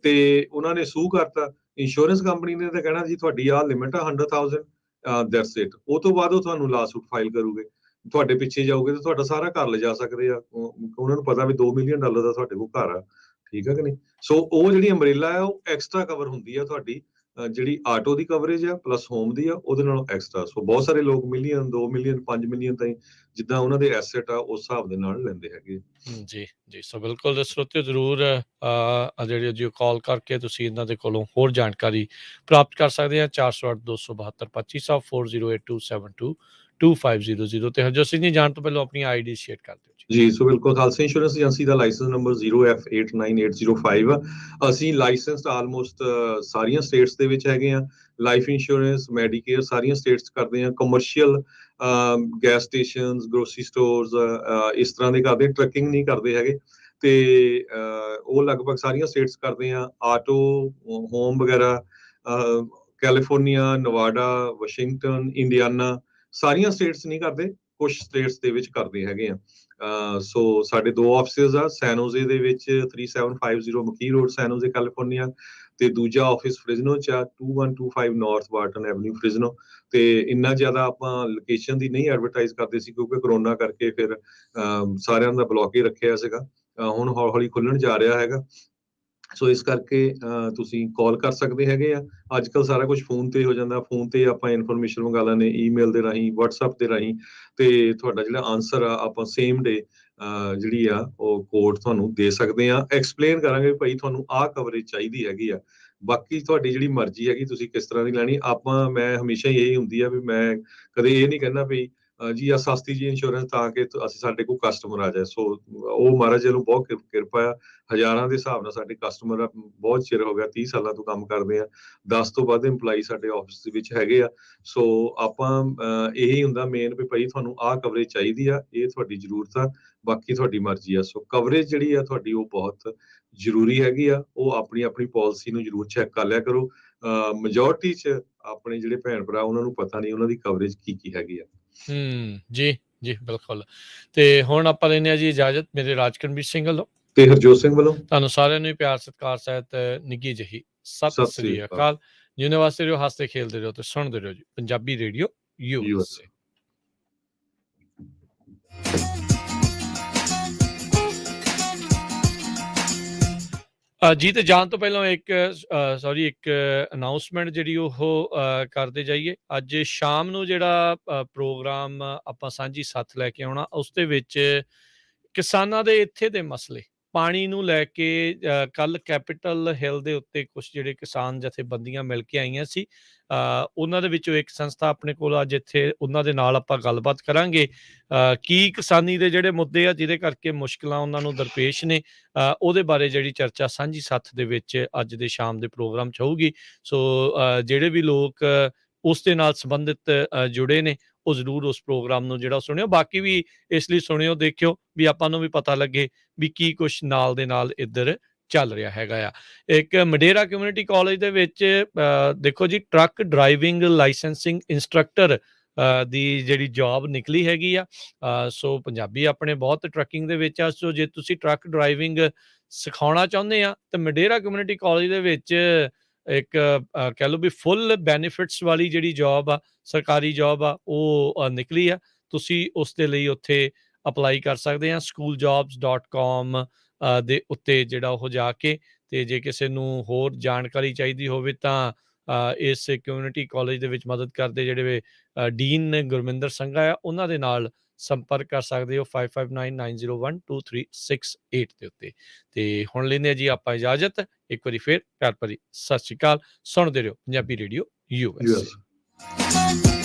ਤੇ ਉਹਨਾਂ ਨੇ ਸੂ ਕਰਤਾ, ਇੰਸ਼ੋਰੈਂਸ ਕੰਪਨੀ ਨੇ ਤਾਂ ਕਹਿਣਾ ਜੀ ਤੁਹਾਡੀ ਆਹ ਲਿਮਿਟ ਆ 100,000, ਦੈਟਸ ਇਟ। ਉਹ ਤੋਂ ਬਾਅਦ ਉਹ ਤੁਹਾਨੂੰ ਲਾਸੂਟ ਫਾਈਲ ਕਰੂਗੇ, ਤੁਹਾਡੇ ਪਿੱਛੇ ਜਾਓਗੇ ਤੇ ਤੁਹਾਡਾ ਸਾਰਾ ਘਰ ਲਿਜਾ ਸਕਦੇ ਆ। ਉਹਨਾਂ ਨੂੰ ਪਤਾ ਵੀ $2 ਮਿਲੀਅਨ ਦਾ ਤੁਹਾਡੇ ਕੋਲ ਘਰ ਆ, ਠੀਕ ਆ ਕਿ ਨਹੀਂ। ਸੋ ਉਹ ਜਿਹੜੀ ਅੰਬਰੇਲਾ ਆ ਉਹ ਐਕਸਟਰਾ ਕਵਰ ਹੁੰਦੀ ਆ ਤੁਹਾਡੀ ਜਿਹੜੀ ਆਟੋ ਦੀ ਕਵਰੇਜ ਆ ਪਲੱਸ ਹੋਮ ਦੀ ਆ ਉਹਦੇ ਨਾਲੋਂ ਐਕਸਟਰਾ। ਸੋ ਬਹੁਤ ਸਾਰੇ ਲੋਕ ਮਿਲੀਅਨ 2 ਮਿਲੀਅਨ 5 ਮਿਲੀਅਨ ਤਾਈਂ ਜਿੱਦਾਂ ਉਹਨਾਂ ਦੇ ਐਸੈਟ ਆ ਉਸ ਹਿਸਾਬ ਦੇ ਨਾਲ ਲੈਂਦੇ ਹੈਗੇ। ਜੀ ਜੀ, ਸੋ ਬਿਲਕੁਲ ਸਰੋਤਿਓ ਜ਼ਰੂਰ ਜਿਹੜੀ ਜੀ ਕਾਲ ਕਰਕੇ ਤੁਸੀਂ ਇਹਨਾਂ ਦੇ ਕੋਲੋਂ ਹੋਰ ਜਾਣਕਾਰੀ ਪ੍ਰਾਪਤ ਕਰ ਸਕਦੇ ਆ। 408 272 2500 4082722500 ਤੇ ਹਰਜੋਤ ਸਿੰਘ ਜੀ ਜਾਣ ਤੋਂ ਪਹਿਲਾਂ ਆਪਣੀ ਆਈਡੀ ਸ਼ੇਅਰ ਕਰ ਦਿਓ ਜੀ। ਸੋ ਬਿਲਕੁਲ, ਖਾਲਸਾ ਇੰਸ਼ੋਰੈਂਸ ਏਜੰਸੀ ਦਾ ਲਾਇਸੈਂਸ ਨੰਬਰ 0F89805 ਆ। ਅਸੀਂ ਲਾਇਸੈਂਸਡ ਆਲਮੋਸਟ ਸਾਰੀਆਂ ਸਟੇਟਸ ਦੇ ਵਿੱਚ ਹੈਗੇ ਆ। ਲਾਈਫ ਇੰਸ਼ੋਰੈਂਸ, ਮੈਡੀਕੇਅਰ ਸਾਰੀਆਂ ਸਟੇਟਸ ਕਰਦੇ ਆ। Commercial gas stations, grocery stores ਇਸ ਤਰ੍ਹਾਂ ਦੇ ਕਰਦੇ, ਟਰੱਕਿੰਗ ਨਹੀਂ ਕਰਦੇ ਹੈਗੇ ਤੇ ਉਹ ਲਗਭਗ ਸਾਰੀਆਂ ਸਟੇਟਸ ਕਰਦੇ ਆ। ਆਟੋ, ਹੋਮ ਵਗੈਰਾ ਕੈਲੀਫੋਰਨੀਆ, ਨਵਾਡਾ, ਵਾਸ਼ਿੰਗਟਨ, ਇੰਡੀਆਨਾ ਸਾਰੀਆਂ ਸਟੇਟਸ ਨਹੀਂ ਕਰਦੇ, ਕੁਝ ਸਟੇਟਸ ਦੇ ਵਿੱਚ ਕਰਦੇ ਹੈਗੇ ਆ। ਸੋ ਸਾਡੇ 2 ਆਫਿਸਿਸ ਆ, ਸੈਨੋਜ਼ੇ ਦੇ ਵਿੱਚ 3750 ਮਕੀ ਰੋਡ ਸੈਨੋਜ਼ੇ ਕੈਲੀਫੋਰਨੀਆ ਤੇ ਦੂਜਾ ਆਫਿਸ ਫ੍ਰਿਜ਼ਨੋ ਚ ਆ 2125 ਨਾਰਥ ਬਾਰਟਨ ਐਵਨਿਊ ਫ੍ਰਿਜ਼ਨੋ। ਤੇ ਇੰਨਾ ਜ਼ਿਆਦਾ ਆਪਾਂ ਲੋਕੇਸ਼ਨ ਦੀ ਨਹੀਂ ਐਡਵਰਟਾਈਜ਼ ਕਰਦੇ ਸੀ ਕਿਉਂਕਿ ਕਰੋਨਾ ਕਰਕੇ ਫਿਰ ਸਾਰਿਆਂ ਦਾ ਬਲੌਕ ਹੀ ਰੱਖਿਆ ਸੀਗਾ। ਹੁਣ ਹੌਲੀ ਹੌਲੀ ਖੁੱਲਣ ਜਾ ਰਿਹਾ ਹੈਗਾ। ਸੋ ਇਸ ਕਰਕੇ ਤੁਸੀਂ ਕਾਲ ਕਰ ਸਕਦੇ ਹੈਗੇ ਆ। ਅੱਜ ਕੱਲ੍ਹ ਸਾਰਾ ਕੁਝ ਫੋਨ ਤੇ ਹੋ ਜਾਂਦਾ, ਫੋਨ ਤੇ ਆਪਾਂ ਇਨਫੋਰਮੇਸ਼ਨ ਮੰਗਾ ਲੈਂਦੇ, ਈਮੇਲ ਦੇ ਰਾਹੀਂ, WhatsApp ਦੇ ਰਾਹੀਂ ਤੇ ਤੁਹਾਡਾ ਜਿਹੜਾ ਆਨਸਰ ਆ ਆਪਾਂ ਸੇਮ ਡੇ ਜਿਹੜੀ ਆ ਉਹ ਕੋਡ ਤੁਹਾਨੂੰ ਦੇ ਸਕਦੇ ਆ। ਐਕਸਪਲੇਨ ਕਰਾਂਗੇ ਭਾਈ ਤੁਹਾਨੂੰ ਆਹ ਕਵਰੇਜ ਚਾਹੀਦੀ ਹੈਗੀ ਆ। ਬਾਕੀ ਤੁਹਾਡੀ ਜਿਹੜੀ ਮਰਜ਼ੀ ਹੈਗੀ ਤੁਸੀਂ ਕਿਸ ਤਰ੍ਹਾਂ ਦੀ ਲੈਣੀ। ਮੈਂ ਹਮੇਸ਼ਾ ਹੀ ਇਹੀ ਹੁੰਦੀ ਆ ਵੀ ਮੈਂ ਕਦੇ ਇਹ ਨਹੀਂ ਕਹਿੰਦਾ ਵੀ ਜੀ ਆ ਸਸਤੀ ਜੀ ਇੰਸ਼ੋਰੈਂਸ ਤਾਂ ਕਿ ਅਸੀਂ ਸਾਡੇ ਕੋਲ ਕਸਟਮਰ ਆ ਜਾਏ। ਸੋ ਉਹ ਮਹਾਰਾਜ ਜੀ ਨੂੰ ਬਹੁਤ ਕਿਰਪਾ ਆ, ਹਜ਼ਾਰਾਂ ਦੇ ਹਿਸਾਬ ਨਾਲ ਸਾਡੇ ਕਸਟਮਰ ਆ। ਬਹੁਤ ਚਿਰ ਹੋ ਗਿਆ, 30 ਸਾਲਾਂ ਤੋਂ ਕੰਮ ਕਰਦੇ ਆ। 10 ਤੋਂ ਵੱਧ EMPLOYEE ਸਾਡੇ ਆਫਿਸ ਦੇ ਵਿੱਚ ਹੈਗੇ ਆ। ਸੋ ਆਪਾਂ ਇਹੀ ਹੁੰਦਾ ਮੇਨ ਵੀ ਭਾਈ ਤੁਹਾਨੂੰ ਆਹ ਕਵਰੇਜ ਚਾਹੀਦੀ ਆ, ਇਹ ਤੁਹਾਡੀ ਜ਼ਰੂਰਤ ਆ, ਬਾਕੀ ਤੁਹਾਡੀ ਮਰਜ਼ੀ ਆ। ਸੋ ਕਵਰੇਜ ਜਿਹੜੀ ਆ ਤੁਹਾਡੀ ਉਹ ਬਹੁਤ ਜ਼ਰੂਰੀ ਹੈਗੀ ਆ। ਉਹ ਆਪਣੀ ਆਪਣੀ ਪਾਲਿਸੀ ਨੂੰ ਜ਼ਰੂਰ ਚੈੱਕ ਕਰ ਲਿਆ ਕਰੋ। ਮੈਜੋਰਟੀ ਚ ਆਪਣੇ ਜਿਹੜੇ ਭੈਣ ਭਰਾ ਉਹਨਾਂ ਨੂੰ ਪਤਾ ਨਹੀਂ ਉਹਨਾਂ ਦੀ ਕਵਰੇਜ ਕੀ ਹੈਗੀ ਆ। ਜੀ ਜੀ ਬਿਲਕੁਲ। ਤੇ ਹੁਣ ਆਪਾਂ ਲੈਂਦੇ ਆ ਜੀ ਇਜਾਜ਼ਤ ਮੇਰੇ ਰਾਜਕਰਮਵੀਰ ਸਿੰਘ ਵੱਲੋਂ ਤੇ ਹਰਜੋਤ ਸਿੰਘ ਵੱਲੋਂ। ਤੁਹਾਨੂੰ ਸਾਰਿਆਂ ਨੂੰ ਪਿਆਰ ਸਤਿਕਾਰ ਸਹਿਤ ਨਿੱਘੀ ਜਿਹੀ ਸਤਿ ਸ੍ਰੀ ਅਕਾਲ। ਜਿਉਂਦੇ ਵਾਸਤੇ ਰਹੋ, ਹੱਸਦੇ ਖੇਲਦੇ ਰਹੋ ਤੇ ਸੁਣਦੇ ਰਹੋ ਜੀ ਪੰਜਾਬੀ ਰੇਡੀਓ USA। ਜੀ ਤੇ ਜਾਣ ਤੋਂ ਪਹਿਲਾਂ ਇੱਕ ਅਨਾਉਂਸਮੈਂਟ ਜਿਹੜੀ ਉਹ ਕਰਦੇ ਜਾਈਏ। ਅੱਜ ਸ਼ਾਮ ਨੂੰ ਜਿਹੜਾ ਪ੍ਰੋਗਰਾਮ ਆਪਾਂ ਸਾਂਝੀ ਸੱਥ ਲੈ ਕੇ ਆਉਣਾ, ਉਸ ਦੇ ਵਿੱਚ ਕਿਸਾਨਾਂ ਦੇ ਇੱਥੇ ਦੇ ਮਸਲੇ ਪਾਣੀ ਨੂੰ ਲੈ ਕੇ ਕੱਲ ਕੈਪੀਟਲ ਹਿੱਲ ਦੇ ਉੱਤੇ ਕੁਝ ਜਿਹੜੇ ਕਿਸਾਨ ਜਥੇਬੰਦੀਆਂ ਮਿਲ ਕੇ ਆਈਆਂ ਸੀ। ਉਹਨਾਂ ਦੇ ਵਿੱਚੋਂ ਇੱਕ ਸੰਸਥਾ ਆਪਣੇ ਕੋਲ ਅੱਜ ਇੱਥੇ, ਉਹਨਾਂ ਦੇ ਨਾਲ ਆਪਾਂ ਗੱਲਬਾਤ ਕਰਾਂਗੇ ਕੀ ਕਿਸਾਨੀ ਦੇ ਜਿਹੜੇ ਮੁੱਦੇ ਆ ਜਿਹਦੇ ਕਰਕੇ ਮੁਸ਼ਕਿਲਾਂ ਉਹਨਾਂ ਨੂੰ ਦਰਪੇਸ਼ ਨੇ, ਉਹਦੇ ਬਾਰੇ ਜਿਹੜੀ ਚਰਚਾ ਸਾਂਝੀ ਸੱਥ ਦੇ ਵਿੱਚ ਅੱਜ ਦੇ ਸ਼ਾਮ ਦੇ ਪ੍ਰੋਗਰਾਮ 'ਚ ਹੋਊਗੀ। ਸੋ ਜਿਹੜੇ ਵੀ ਲੋਕ ਉਸ ਦੇ ਨਾਲ ਸੰਬੰਧਿਤ ਜੁੜੇ ਨੇ ਉਹ ਜ਼ਰੂਰ ਉਸ ਪ੍ਰੋਗਰਾਮ ਨੂੰ ਜਿਹੜਾ ਸੁਣਿਓ। ਬਾਕੀ ਵੀ ਇਸ ਲਈ ਸੁਣਿਓ, ਦੇਖਿਓ ਵੀ ਆਪਾਂ ਨੂੰ ਵੀ ਪਤਾ ਲੱਗੇ ਵੀ ਕੀ ਕੁਛ ਨਾਲ ਦੇ ਨਾਲ ਇੱਧਰ ਚੱਲ ਰਿਹਾ ਹੈਗਾ ਆ। ਇੱਕ ਮਡੇਰਾ ਕਮਿਊਨਿਟੀ ਕਾਲਜ ਦੇ ਵਿੱਚ ਦੇਖੋ ਜੀ ਟਰੱਕ ਡਰਾਈਵਿੰਗ ਲਾਇਸੈਂਸਿੰਗ ਇੰਸਟਰਕਟਰ ਦੀ ਜਿਹੜੀ ਜੌਬ ਨਿਕਲੀ ਹੈਗੀ ਆ। ਸੋ ਪੰਜਾਬੀ ਆਪਣੇ ਬਹੁਤ ਟਰੱਕਿੰਗ ਦੇ ਵਿੱਚ ਆ। ਸੋ ਜੇ ਤੁਸੀਂ ਟਰੱਕ ਡਰਾਈਵਿੰਗ ਸਿਖਾਉਣਾ ਚਾਹੁੰਦੇ ਆ ਤਾਂ ਮਡੇਰਾ ਕਮਿਊਨਿਟੀ ਕਾਲਜ ਦੇ ਵਿੱਚ ਇੱਕ ਕਹਿ ਲਓ ਵੀ ਫੁੱਲ ਬੈਨੀਫਿਟਸ ਵਾਲੀ ਜਿਹੜੀ ਜੌਬ ਆ, ਸਰਕਾਰੀ ਜੌਬ ਆ, ਉਹ ਨਿਕਲੀ ਆ। ਤੁਸੀਂ ਉਸ ਦੇ ਲਈ ਉੱਥੇ ਅਪਲਾਈ ਕਰ ਸਕਦੇ ਆ schooljobs.com ਦੇ ਉੱਤੇ ਜਿਹੜਾ ਉਹ ਜਾ ਕੇ। ਤੇ ਜੇ ਕਿਸੇ ਨੂੰ ਹੋਰ ਜਾਣਕਾਰੀ ਚਾਹੀਦੀ ਹੋਵੇ ਤਾਂ ਇਸ ਕਮਿਊਨਿਟੀ ਕਾਲਜ ਦੇ ਵਿੱਚ ਮਦਦ ਕਰਦੇ ਜਿਹੜੇ ਡੀਨ ਗੁਰਮਿੰਦਰ ਸੰਘਾ ਆ, ਉਹਨਾਂ ਦੇ ਨਾਲ ਸੰਪਰਕ ਕਰ ਸਕਦੇ ਹੋ 5599012368 ਦੇ ਉੱਤੇ। ਤੇ ਹੁਣ ਲੈਂਦੇ ਆ ਜੀ ਆਪਾਂ ਇਜਾਜ਼ਤ। ਇੱਕ ਵਾਰੀ ਫਿਰ ਪਿਆਰ ਭਰੀ ਸਤਿ ਸ਼੍ਰੀ ਅਕਾਲ। ਸੁਣਦੇ ਰਹੋ ਪੰਜਾਬੀ ਰੇਡੀਓ USA।